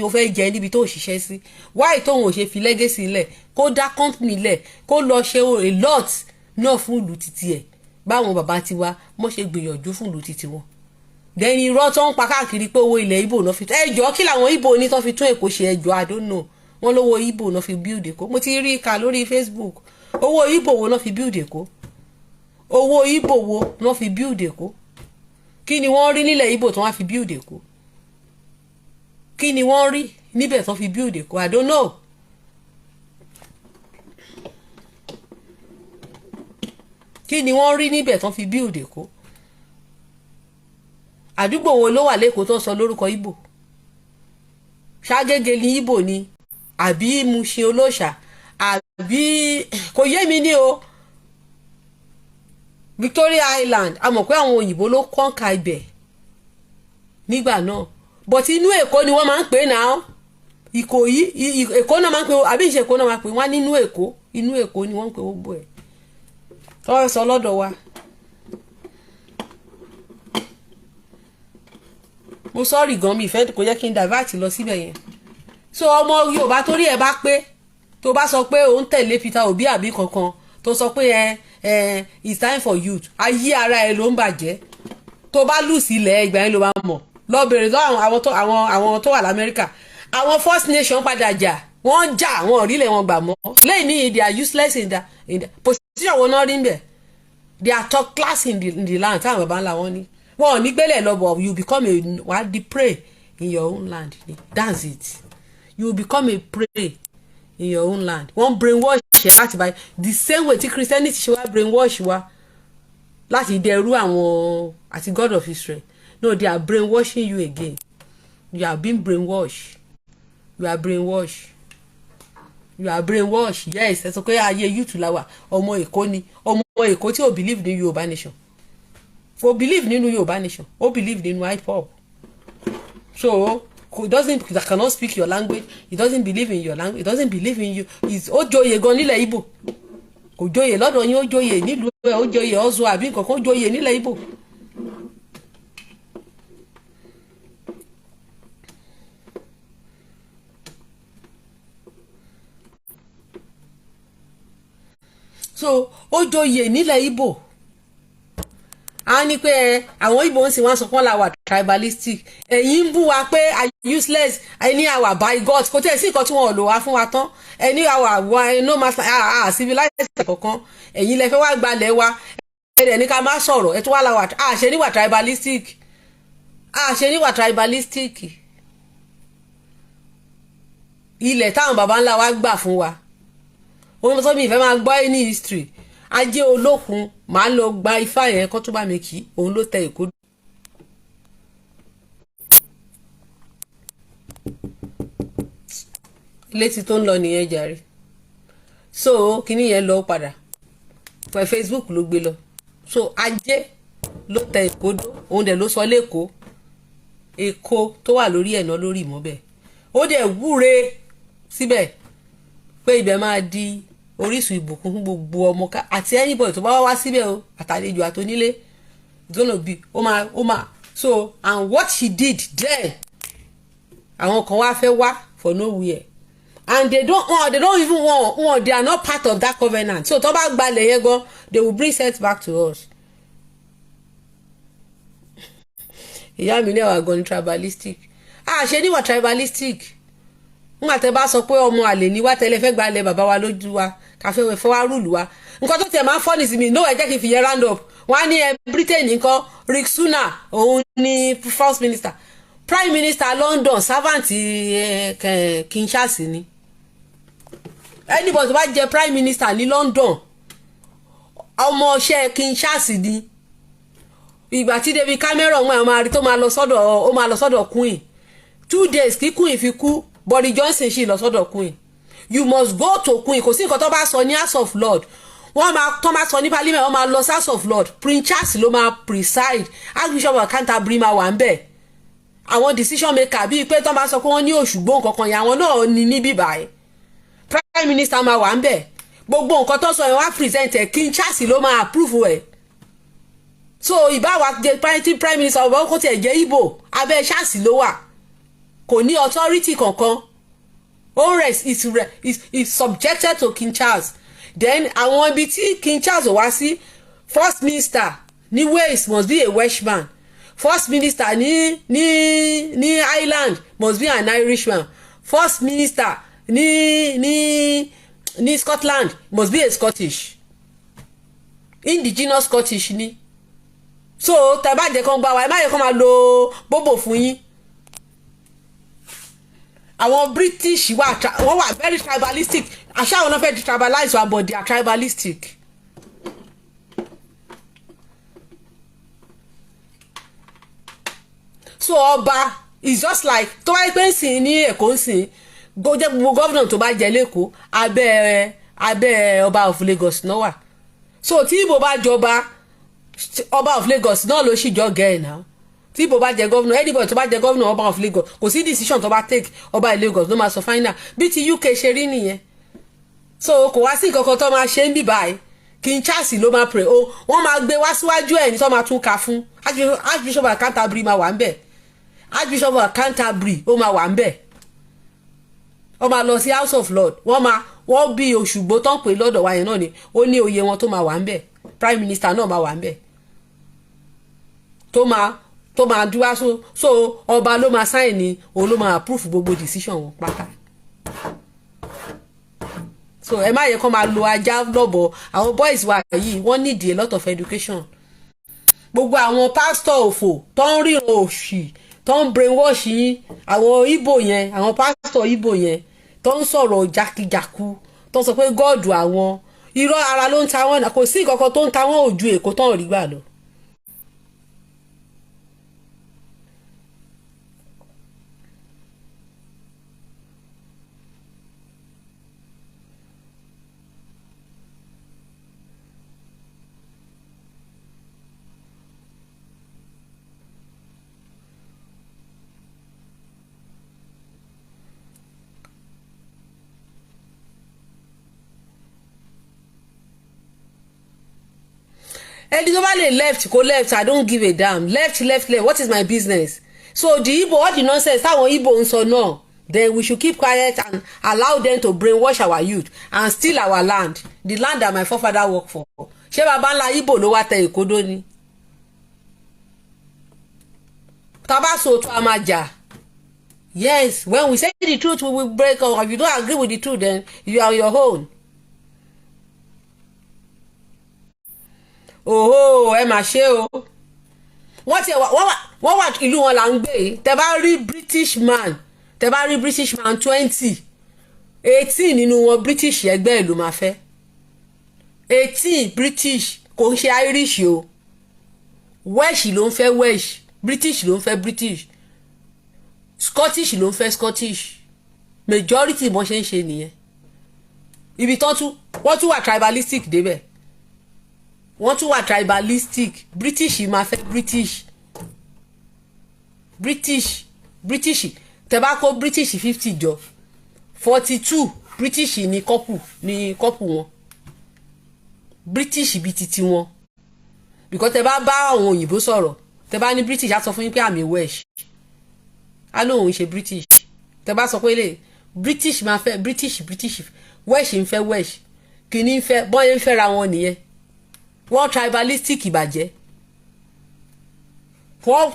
fẹ́ jẹ níbi tó ṣiṣẹ́ sí why tóun ò ṣe fi legacy lẹ̀ kó dá company lẹ̀ kó lọ ṣe a lot náà fún ìlú títí ẹ̀ báwọn bàbá tiwa mọ́ ṣe gbìyànjú fún ìlú títí wọn dẹni irọ́ tó ń pa káàkiri pé owó ilẹ̀ Ìgbò náà fi ẹjọ́ kí làwọn Ìgbò ní tó fi tún Èkó ṣe ẹjọ́ I don't know wọ́n lówó Ìgbò náà fi build Èkó mo ti rí ìka lórí Facebook owó Ìgbò wo náà fi build Èkó owó Ìgbò wo náà fi build Èkó kí ni wọ́n rí nílẹ̀ Ìgbò tó wá fi build Èkó kí ni wọ́n rí níbẹ̀ tó fi build Èkó I don't know kí ni wọ́n rí níbẹ̀ tó fi build Èkó àdúgbò wo ló wà lẹ́kọ̀ọ́ tó sọ lórúkọ Ìgbò Ṣàgégé ní Ìgbò ni àbí Mushin Olóòṣà àbí kò yé mi ní o Victoria Island a mọ̀ pé àwọn òyìnbó ló kọ́ńkà ibẹ̀ nígbà náà but inú Èkó ni wọ́n máa ń pè náà Ìkòyí Èkó náà máa ń pè àbí ìṣe Èkó náà máa ń pè wọ́n nínú Èkó ni wọ́n ń pè gbogbo ẹ̀ tọ́wọ́ sọ lọ́dọ̀ wa. mo sọ́ọ̀rì gan mi ìfẹ́ kò jẹ́ kí n divert lọ síbẹ̀ yẹn so ọmọ Yorùbá torí ẹ bá pé tó bá sọ pé òun tẹ̀lé Peter Obi àbí kankan tó sọ pé it's time for youth ayé ara ẹ ló ń bàjẹ́ tó bá lù sílẹ̀ ìgbà yẹn ló bá mọ̀ lọ bèrè lọ àwọn tó wà l'Amẹ́ríkà àwọn First Nation padà jà wọ́n jà àwọn òrílẹ̀ wọn gbà mọ́ lẹ́yìn ní they are useless in the position wọn náà rí ń bẹ̀ they are top class in the land táwọn bàbá ńlá wọn ní wọn ò ní gbélé lọ́bọ̀ you become a prey in your own land that's it you become a prey in your own land wọ́n brainwash ẹ̀ láti báyìí the same way tí Christianity ṣe wá brainwash wa láti dẹrú àwọn àti God of Israel no they are brainwashing you again you are being brainwashed you are brainwashed yes ẹ sọ pé ayé youth la wà ọmọ Èkó ni ọmọ Èkó tí ò believe ní Yorùbá nation for believe nínú Yorùbá nation ó believe nínú IPOB so he cannot speak your language he doesn't believe in your language he doesn't believe in you ó joyè gan nílẹ̀ Ìgbò kò joyè lọ́dọ̀ yín ó joyè nílùú ẹ̀ ó joyè ọ̀zọ́ àbí nǹkan kan joyè nílẹ̀ Ìgbò. so ó joyè nílẹ̀ Ìgbò a ní pé àwọn Ìgbò ń sìn wọ́n sọ pé la wà tribalistic ẹ̀yin ń bú wa pé are useless ẹni àwà by God kò tẹ̀ sí nǹkan tí wọ́n lò wá fún wa tán ẹni àwà no master civilized kankan ẹ̀yin lẹ fẹ́ wá gbalẹ̀ wa ẹ̀rẹ̀ ní ká má sọ̀rọ̀ ẹ̀ tó wà láwà ṣe níwà tribalistic ilẹ̀ táwọn baba ńlá wa gbà fún wa wọ́n sọ mi ìfẹ́ máa gbọ́ ní history ajé olókun màá lọ gba ifá yẹn kó tó bá mi kì í òun ló tẹ Èkó. létí tó ń lọ nìyẹn jàre so kíní yẹn lọ padà pẹ̀ Facebook ló gbé lọ so ajé ló tẹ Èkó dó òun dẹ̀ ló sọ lẹ́kọ̀ọ́ Èkó tó wà lórí ẹ̀nà lórí ìmọ̀ bẹ́ẹ̀ ó dẹ̀ wúre síbẹ̀ pé ibẹ̀ máa di orísun ìbùkún fún gbogbo ọmọ ká àti anybody tó bá wá síbẹ̀ o àtàlejò àtonílé gonna be ó máa so and what she did there àwọn kan wá fẹ́ wá for nowhere and they don't even want they are not part of that covenant so tó bá gbalẹ̀ yẹn gan they will bring set back to us. ìyá mi ní àwọn àgọ́ ní tribalistic ṣe níwà tribalistic nígbà tẹ́ bá sọ pé ọmọ àlè ní wá tẹ́lẹ̀ fẹ́ gbalẹ̀ bàbá wa lójú wa káfẹ́ fẹ́ wá rúùlù wa nǹkan tó tẹ̀ máa ń fọ́ nísìmí no ẹ jẹ́ kí n fi yẹ round up wọ́n á ní Britain nǹkan Rishi Sunak òun ní first minister prime minister London servant Kinshasa ni anybody tó bá jẹ prime minister ní London ọmọọṣẹ́ Kinshasa ni ìgbà tí David Cameron wọn máa rí tó máa lọ sọ́dọ̀ Queen 2 days kí Queen fi kú Boris Johnson ṣì lọ sọ́dọ̀ Queen you must go to Queen kò sí nǹkan tó bá sọ ní House of Lord wọ́n máa tó máa sọ ní Parliament wọ́n máa lọ sí House of Lord Prince Charles ló máa preside Archbishop of Canterbury máa wà ń bẹ̀ àwọn decision maker bíi pé tó máa sọ pé wọ́n ní òṣùgbọ́n kankan yẹn àwọn náà ní níbí báyìí Prime Minister máa wà ń bẹ̀ gbogbo nǹkan tó sọ yẹn wá present ẹ̀ King Charles ló máa approve ẹ̀ so ìbáwa jẹ prime minister ọba kó tiẹ̀ jẹ́ Igbo abẹ́ Charles ló wà kò ní authority kankan is subjected to King Charles then àwọn ibi tí King Charles wá sí first minister ní Wales must be a Welshman first minister ní Ireland must be an Irishman first minister ní Scotland must be a Scottish indigenous Scottish ni so tàbá jẹ́ kan gbá wa ẹ má yẹ kán máa lo bóbò fún yín àwọn British wọ́n wà very tribalistic àṣà àwọn náà fẹ́ tribalize wa but they are tribalistic. so ọba is just like tó wáyé pé ń sìn ní Èkó ń sìn jẹ́ gbogbo gómìnà tó bá jẹ lẹ́kọ̀ọ́ abẹ́ ọba of Lagos náà wà so tí Ìgbò bá jọba ọba of Lagos náà ló sì jọ gẹ̀ ẹ̀ náà tí Ìgbò bá jẹ gómìnà anybody tó bá jẹ gómìnà ọba of Lagos kò sí decision tó bá take ọba Lagos ló máa sọ final bí ti UK ṣe rí nìyẹn so kò wá sí nǹkan kan tó máa ṣe ń bì báyìí King Charles ló máa pray o wọ́n máa gbé wá síwájú ẹ̀ ní tó máa tún ka fún Archbishop of Canterbury máa wà ń bẹ̀ Archbishop of Canterbury ó máa wà ń bẹ̀ ó máa lọ sí House of Lord wọ́n bí Òṣùgbó tó ń pè lọ́dọ̀ wa yẹn náà ni ó ní oyè wọn tó máa wà ń bẹ̀ prime minister náà máa wà ń bẹ̀ tó máa dúwá so ọba ló máa sign ni òun ló máa approve gbogbo decision wọn pátá so ẹ má yẹ kó máa lo ajá lọ́bọ̀ àwọn boys wa yìí wọ́n need a lot of education gbogbo àwọn pastor òfò tó ń ríran òṣì tó ń brainwash yín àwọn Igbo yẹn àwọn pastor Igbo yẹn tó ń sọ̀rọ̀ jákèjáku tó ń sọ pé God àwọn irọ́ ara ló ń ta wọ́n kò sí ìkọ̀kọ̀ tó ń ta wọ́n ojú Èkó tó ń rí gbà lọ. ẹni tó bá lè left kó left I don't give a damn left what is my business so the Igbo all the nonsense táwọn Igbo ń sọ náà then we should keep quiet and allow them to brainwash our youth and steal our land the land that my forefather work for ṣé baba ńlá Igbo ló wá tẹ Èkódó ni tábà sòtò àmàjà yes when we say the truth we will break up if you don't agree with the truth then you are your own. oho ẹ mà ṣe o wọ́n wà ìlú wọn là ń gbé tẹ bá rí British man 20 18 nínú wọn British ẹgbẹ́ ìlú máa fẹ́ 18 British kò ń ṣe Irish o, Welsh ló ń fẹ́ Welsh, British ló ń fẹ́ British, Scottish ló ń fẹ́ Scottish, majority bọ́n ṣe ń ṣe nìyẹn. Ibi tán wọ́n tún wà tribalistic débẹ̀, wọ́n tún wà tribalistic. British máa fẹ́ British tẹ́ bá kó British 50 jọ 42 British ní kọ́pù wọn, British bíi titi wọn. Because tẹ́ bá bá àwọn òyìnbó sọ̀rọ̀, tẹ́ bá ní British á sọ fún yín pé àmì Welsh, á lóun ṣe British. Tẹ́ bá sọ pé lè British máa fẹ́ British, Welsh ń fẹ́ Welsh, kìíní ń fẹ́ bọ́yẹ̀ ń fẹ́ra wọn nìyẹn. Wọ́n tribalistic ìbàjẹ́, wọ́n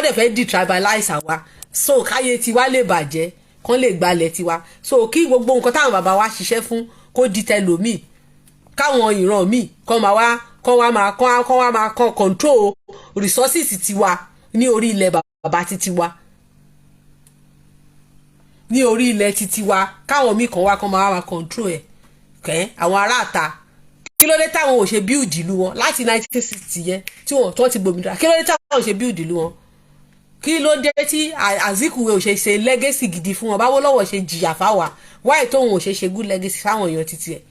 dẹ̀ fẹ́ detribalize àwa, so káyé tiwa lè bàjẹ́, kán lè gbalẹ̀ tiwa, so kí gbogbo nǹkan táwọn bàbá wa ṣiṣẹ́ fún kó di tẹlòmíì, káwọn ìran míì kán máa control resources tiwa ní orí ilẹ̀ bàbá titiwa, ní orí ilẹ̀ titiwa, káwọn míì kán máa control ẹ̀ kẹ́ àwọn aráàta. Kí ló dé táwọn ò ṣe build ìlú wọn láti 1960 yẹn tí wọ́n ti gbòmìnira? Kí ló dé táwọn ò ṣe build ìlú wọn? Kí ló dé tí Azikiwe ò ṣe legacy gidi fún wọn? Báwo lọ́wọ́ ṣe jìyà fáwa? Why tóun ò ṣe good legacy fáwọn èèyàn títí ẹ̀?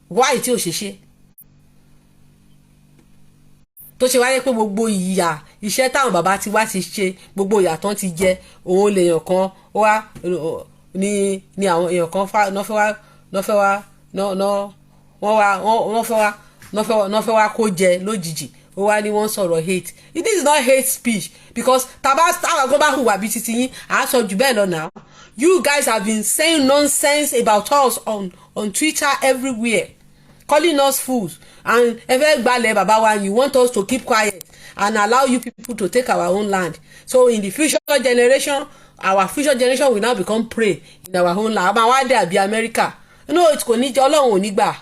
Why tí ò ṣe? Tó ṣe wáyé pé gbogbo ìyà iṣẹ́ táwọn bàbá ti wá ti ṣe, gbogbo ìyà tán ti jẹ, òun lèèyàn kan wá ní àwọn èèyàn kan wọ́n fẹ́ wá kó jẹ lójijì, ó wá ní wọ́n sọ̀rọ̀ hate. It is not hate speech, because táwọn agbọ́n bá hùwà bíi titi yín à á sọ jù bẹ́ẹ̀ lọ now. You guys have been saying nonsense about us on Twitter everywhere, calling us fools, and ẹ fẹ́ gbalẹ̀ bàbá wa, you want us to keep quiet and allow you people to take our own land. So in the future generation, our future generation will now become prey in our own land. Àmọ́ wá dé àbí America. No, it's kò ní jẹ́, Ọlọ́run ò ní gbà.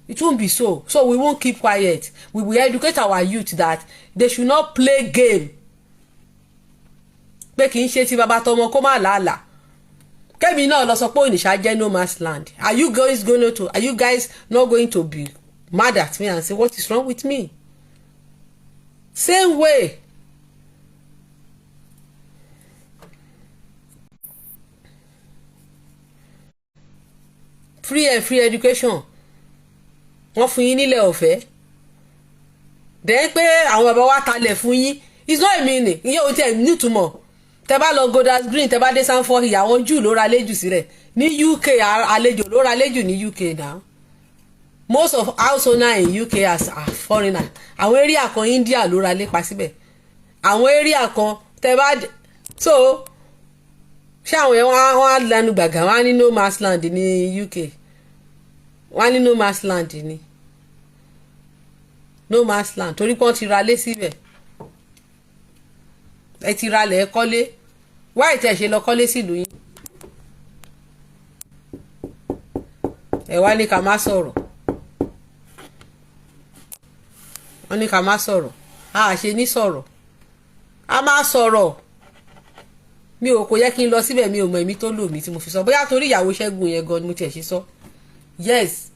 It won't be so. So we won't keep quiet. We will educate our youth that they should not play game. Pé kì í ṣe ti bàbá tọmọ kó má làálàá. Kẹ́mi náà lọ sọ pé Onitsha jẹ́ no man's land. Are you guys not going to be mad at me and say what is wrong with me? Same way. Free education. Wọ́n fún yín nílẹ̀ ọ̀fẹ́. Then pé àwọn bàbá wa talẹ̀ fún yín. It's not a meaning. Ìyẹn ò tiẹ̀ nítumọ̀. Tẹ́ bá lọ Golders Green, tẹ́ bá dé Sanford Hill, àwọn Júù ló ra àlejò sílẹ̀. Ní UK àlejò ló ra àlejò ní UK now. Most of house owner in UK are foreigner. Àwọn area kan India ló ra lépa síbẹ̀. Àwọn area kan tẹ́ bá so ṣé àwọn yẹn wọ́n á lanu gbàgà wọ́n á ní no man's land ní UK. Wọ́n á ní no man's land ni. No man's land torí pé wọ́n ti ra lé síbẹ̀. Ẹ ti ra lẹ̀ kọ́lé. Why tẹ́ ṣe lọ kọ́lé sílùú yín? Ẹ wá ní ká má sọ̀rọ̀. Wọ́n ní ká má sọ̀rọ̀. A ṣe ní sọ̀rọ̀. A má sọ̀rọ̀. Mi ò kò yẹ kí n lọ síbẹ̀, mi ò mọ èmi tó lò mí tí mo fi sọ. Bóyá torí ìyàwó Ṣẹ́gun yẹn gan ni mo tiẹ̀ ṣe sọ. Yes.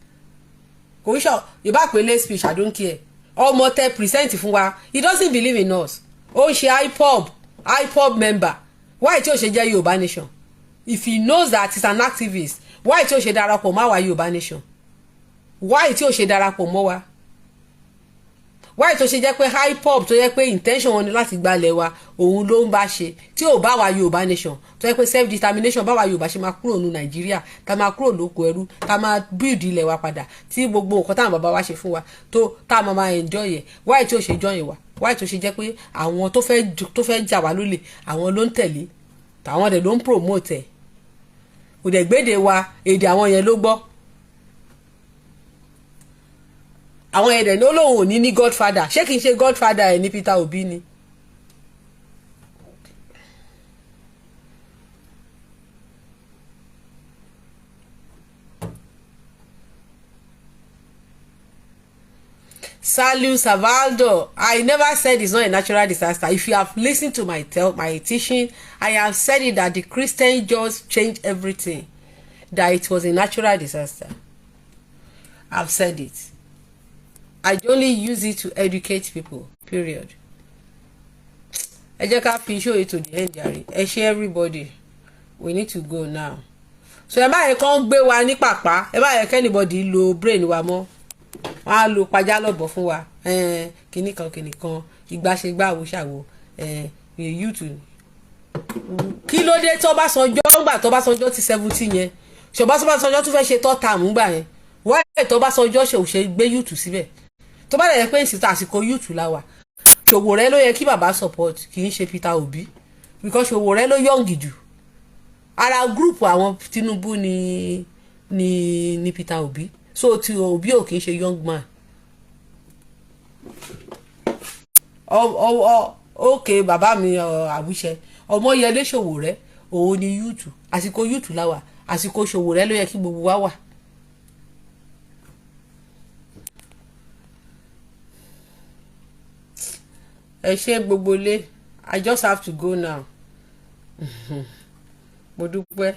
Kò ń ṣọ ìbá pé late speech, I don't care. Ọmọ tẹ present fún wa. He doesn't believe in us. Ó ń ṣe IPOB member. Why tí ó ṣe jẹ́ Yorùbá nation? If he knows that he's an activist, why tí ó ṣe darapọ̀ mọ́ wa Yorùbá nation? Why tí ó ṣe darapọ̀ mọ́ wa? Why tó ṣe jẹ́ pé IPOB tó yẹ pé intention wọn ni láti gbalẹ̀ wa òun ló ń bá ṣe tí ò bá wa Yorùbá nation tó yẹ pé self determination bá wa Yorùbá ṣe máa kúrò ní Nàìjíríà tá máa kúrò lóko ẹrú tá máa build ilẹ̀ wa padà tí gbogbo nǹkan táwọn bàbá wa ṣe fún wa tó tá máa enjoy ẹ̀. Why tí ó ṣe join wa? Why tó ṣe jẹ́ pé àwọn tó fẹ́ jà wá lólè àwọn ló ń tẹ̀lé tàwọn dẹ̀ ló ń promote ẹ̀. Kò dẹ̀ gbéde wa èdè àwọn yẹn ló gbọ́. Àwọn ẹ̀dẹ̀ ní olóhùn òní ní godfather. Ṣé kìí ṣe godfather ẹ̀ ní Peter Obi ni? Salu Savaldo, I never said it's not a natural disaster. If you have listened to my teaching, I have said it that the Christian just changed everything, that it was a natural disaster. I've said it. I only use it to educate people, period. Ẹ jẹ́ ká fi show it to the end jàre. Ẹ ṣé everybody, we need to go now. So ẹ má yẹ kán gbé wa ní pàpà, ẹ má yẹ kí anybody lo brain wa mọ́. Wọ́n á lo pajá lọ́bọ̀ fún wa. Kìnnì kan ìgbàṣegbà àwòṣàwò YouTube. Kí ló dé tó bá sanjọ́ ńgbà tó bá sanjọ́ ti 70 yẹn? Ṣọ̀bá tó bá sanjọ́ tún fẹ́ ṣe tọ́ tààmù ńgbà yẹn. Wọ́n tó bá sanjọ́ ṣe òṣè gbé YouTube síbẹ̀. Tó bá lè pé ìsìta àsìkò YouTube la wà. Ṣòwòrẹ́ ló yẹ kí bàbá support, kì í ṣe Peter Obi, because Ṣòwòrẹ́ ló young jù. Ara group àwọn Tinubu ni Peter Obi, so ti Obi ò kì í ṣe young man. Okay, bàbá mi àwíṣẹ Ọmọyẹlé Ṣòwòrẹ́ òun ni YouTube, àsìkò YouTube la wà, àsìkò Ṣòwòrẹ́ ló yẹ kí gbogbo wa wà. Ẹ ṣé gbogbo lé, I just have to go now. Mo dúpẹ́.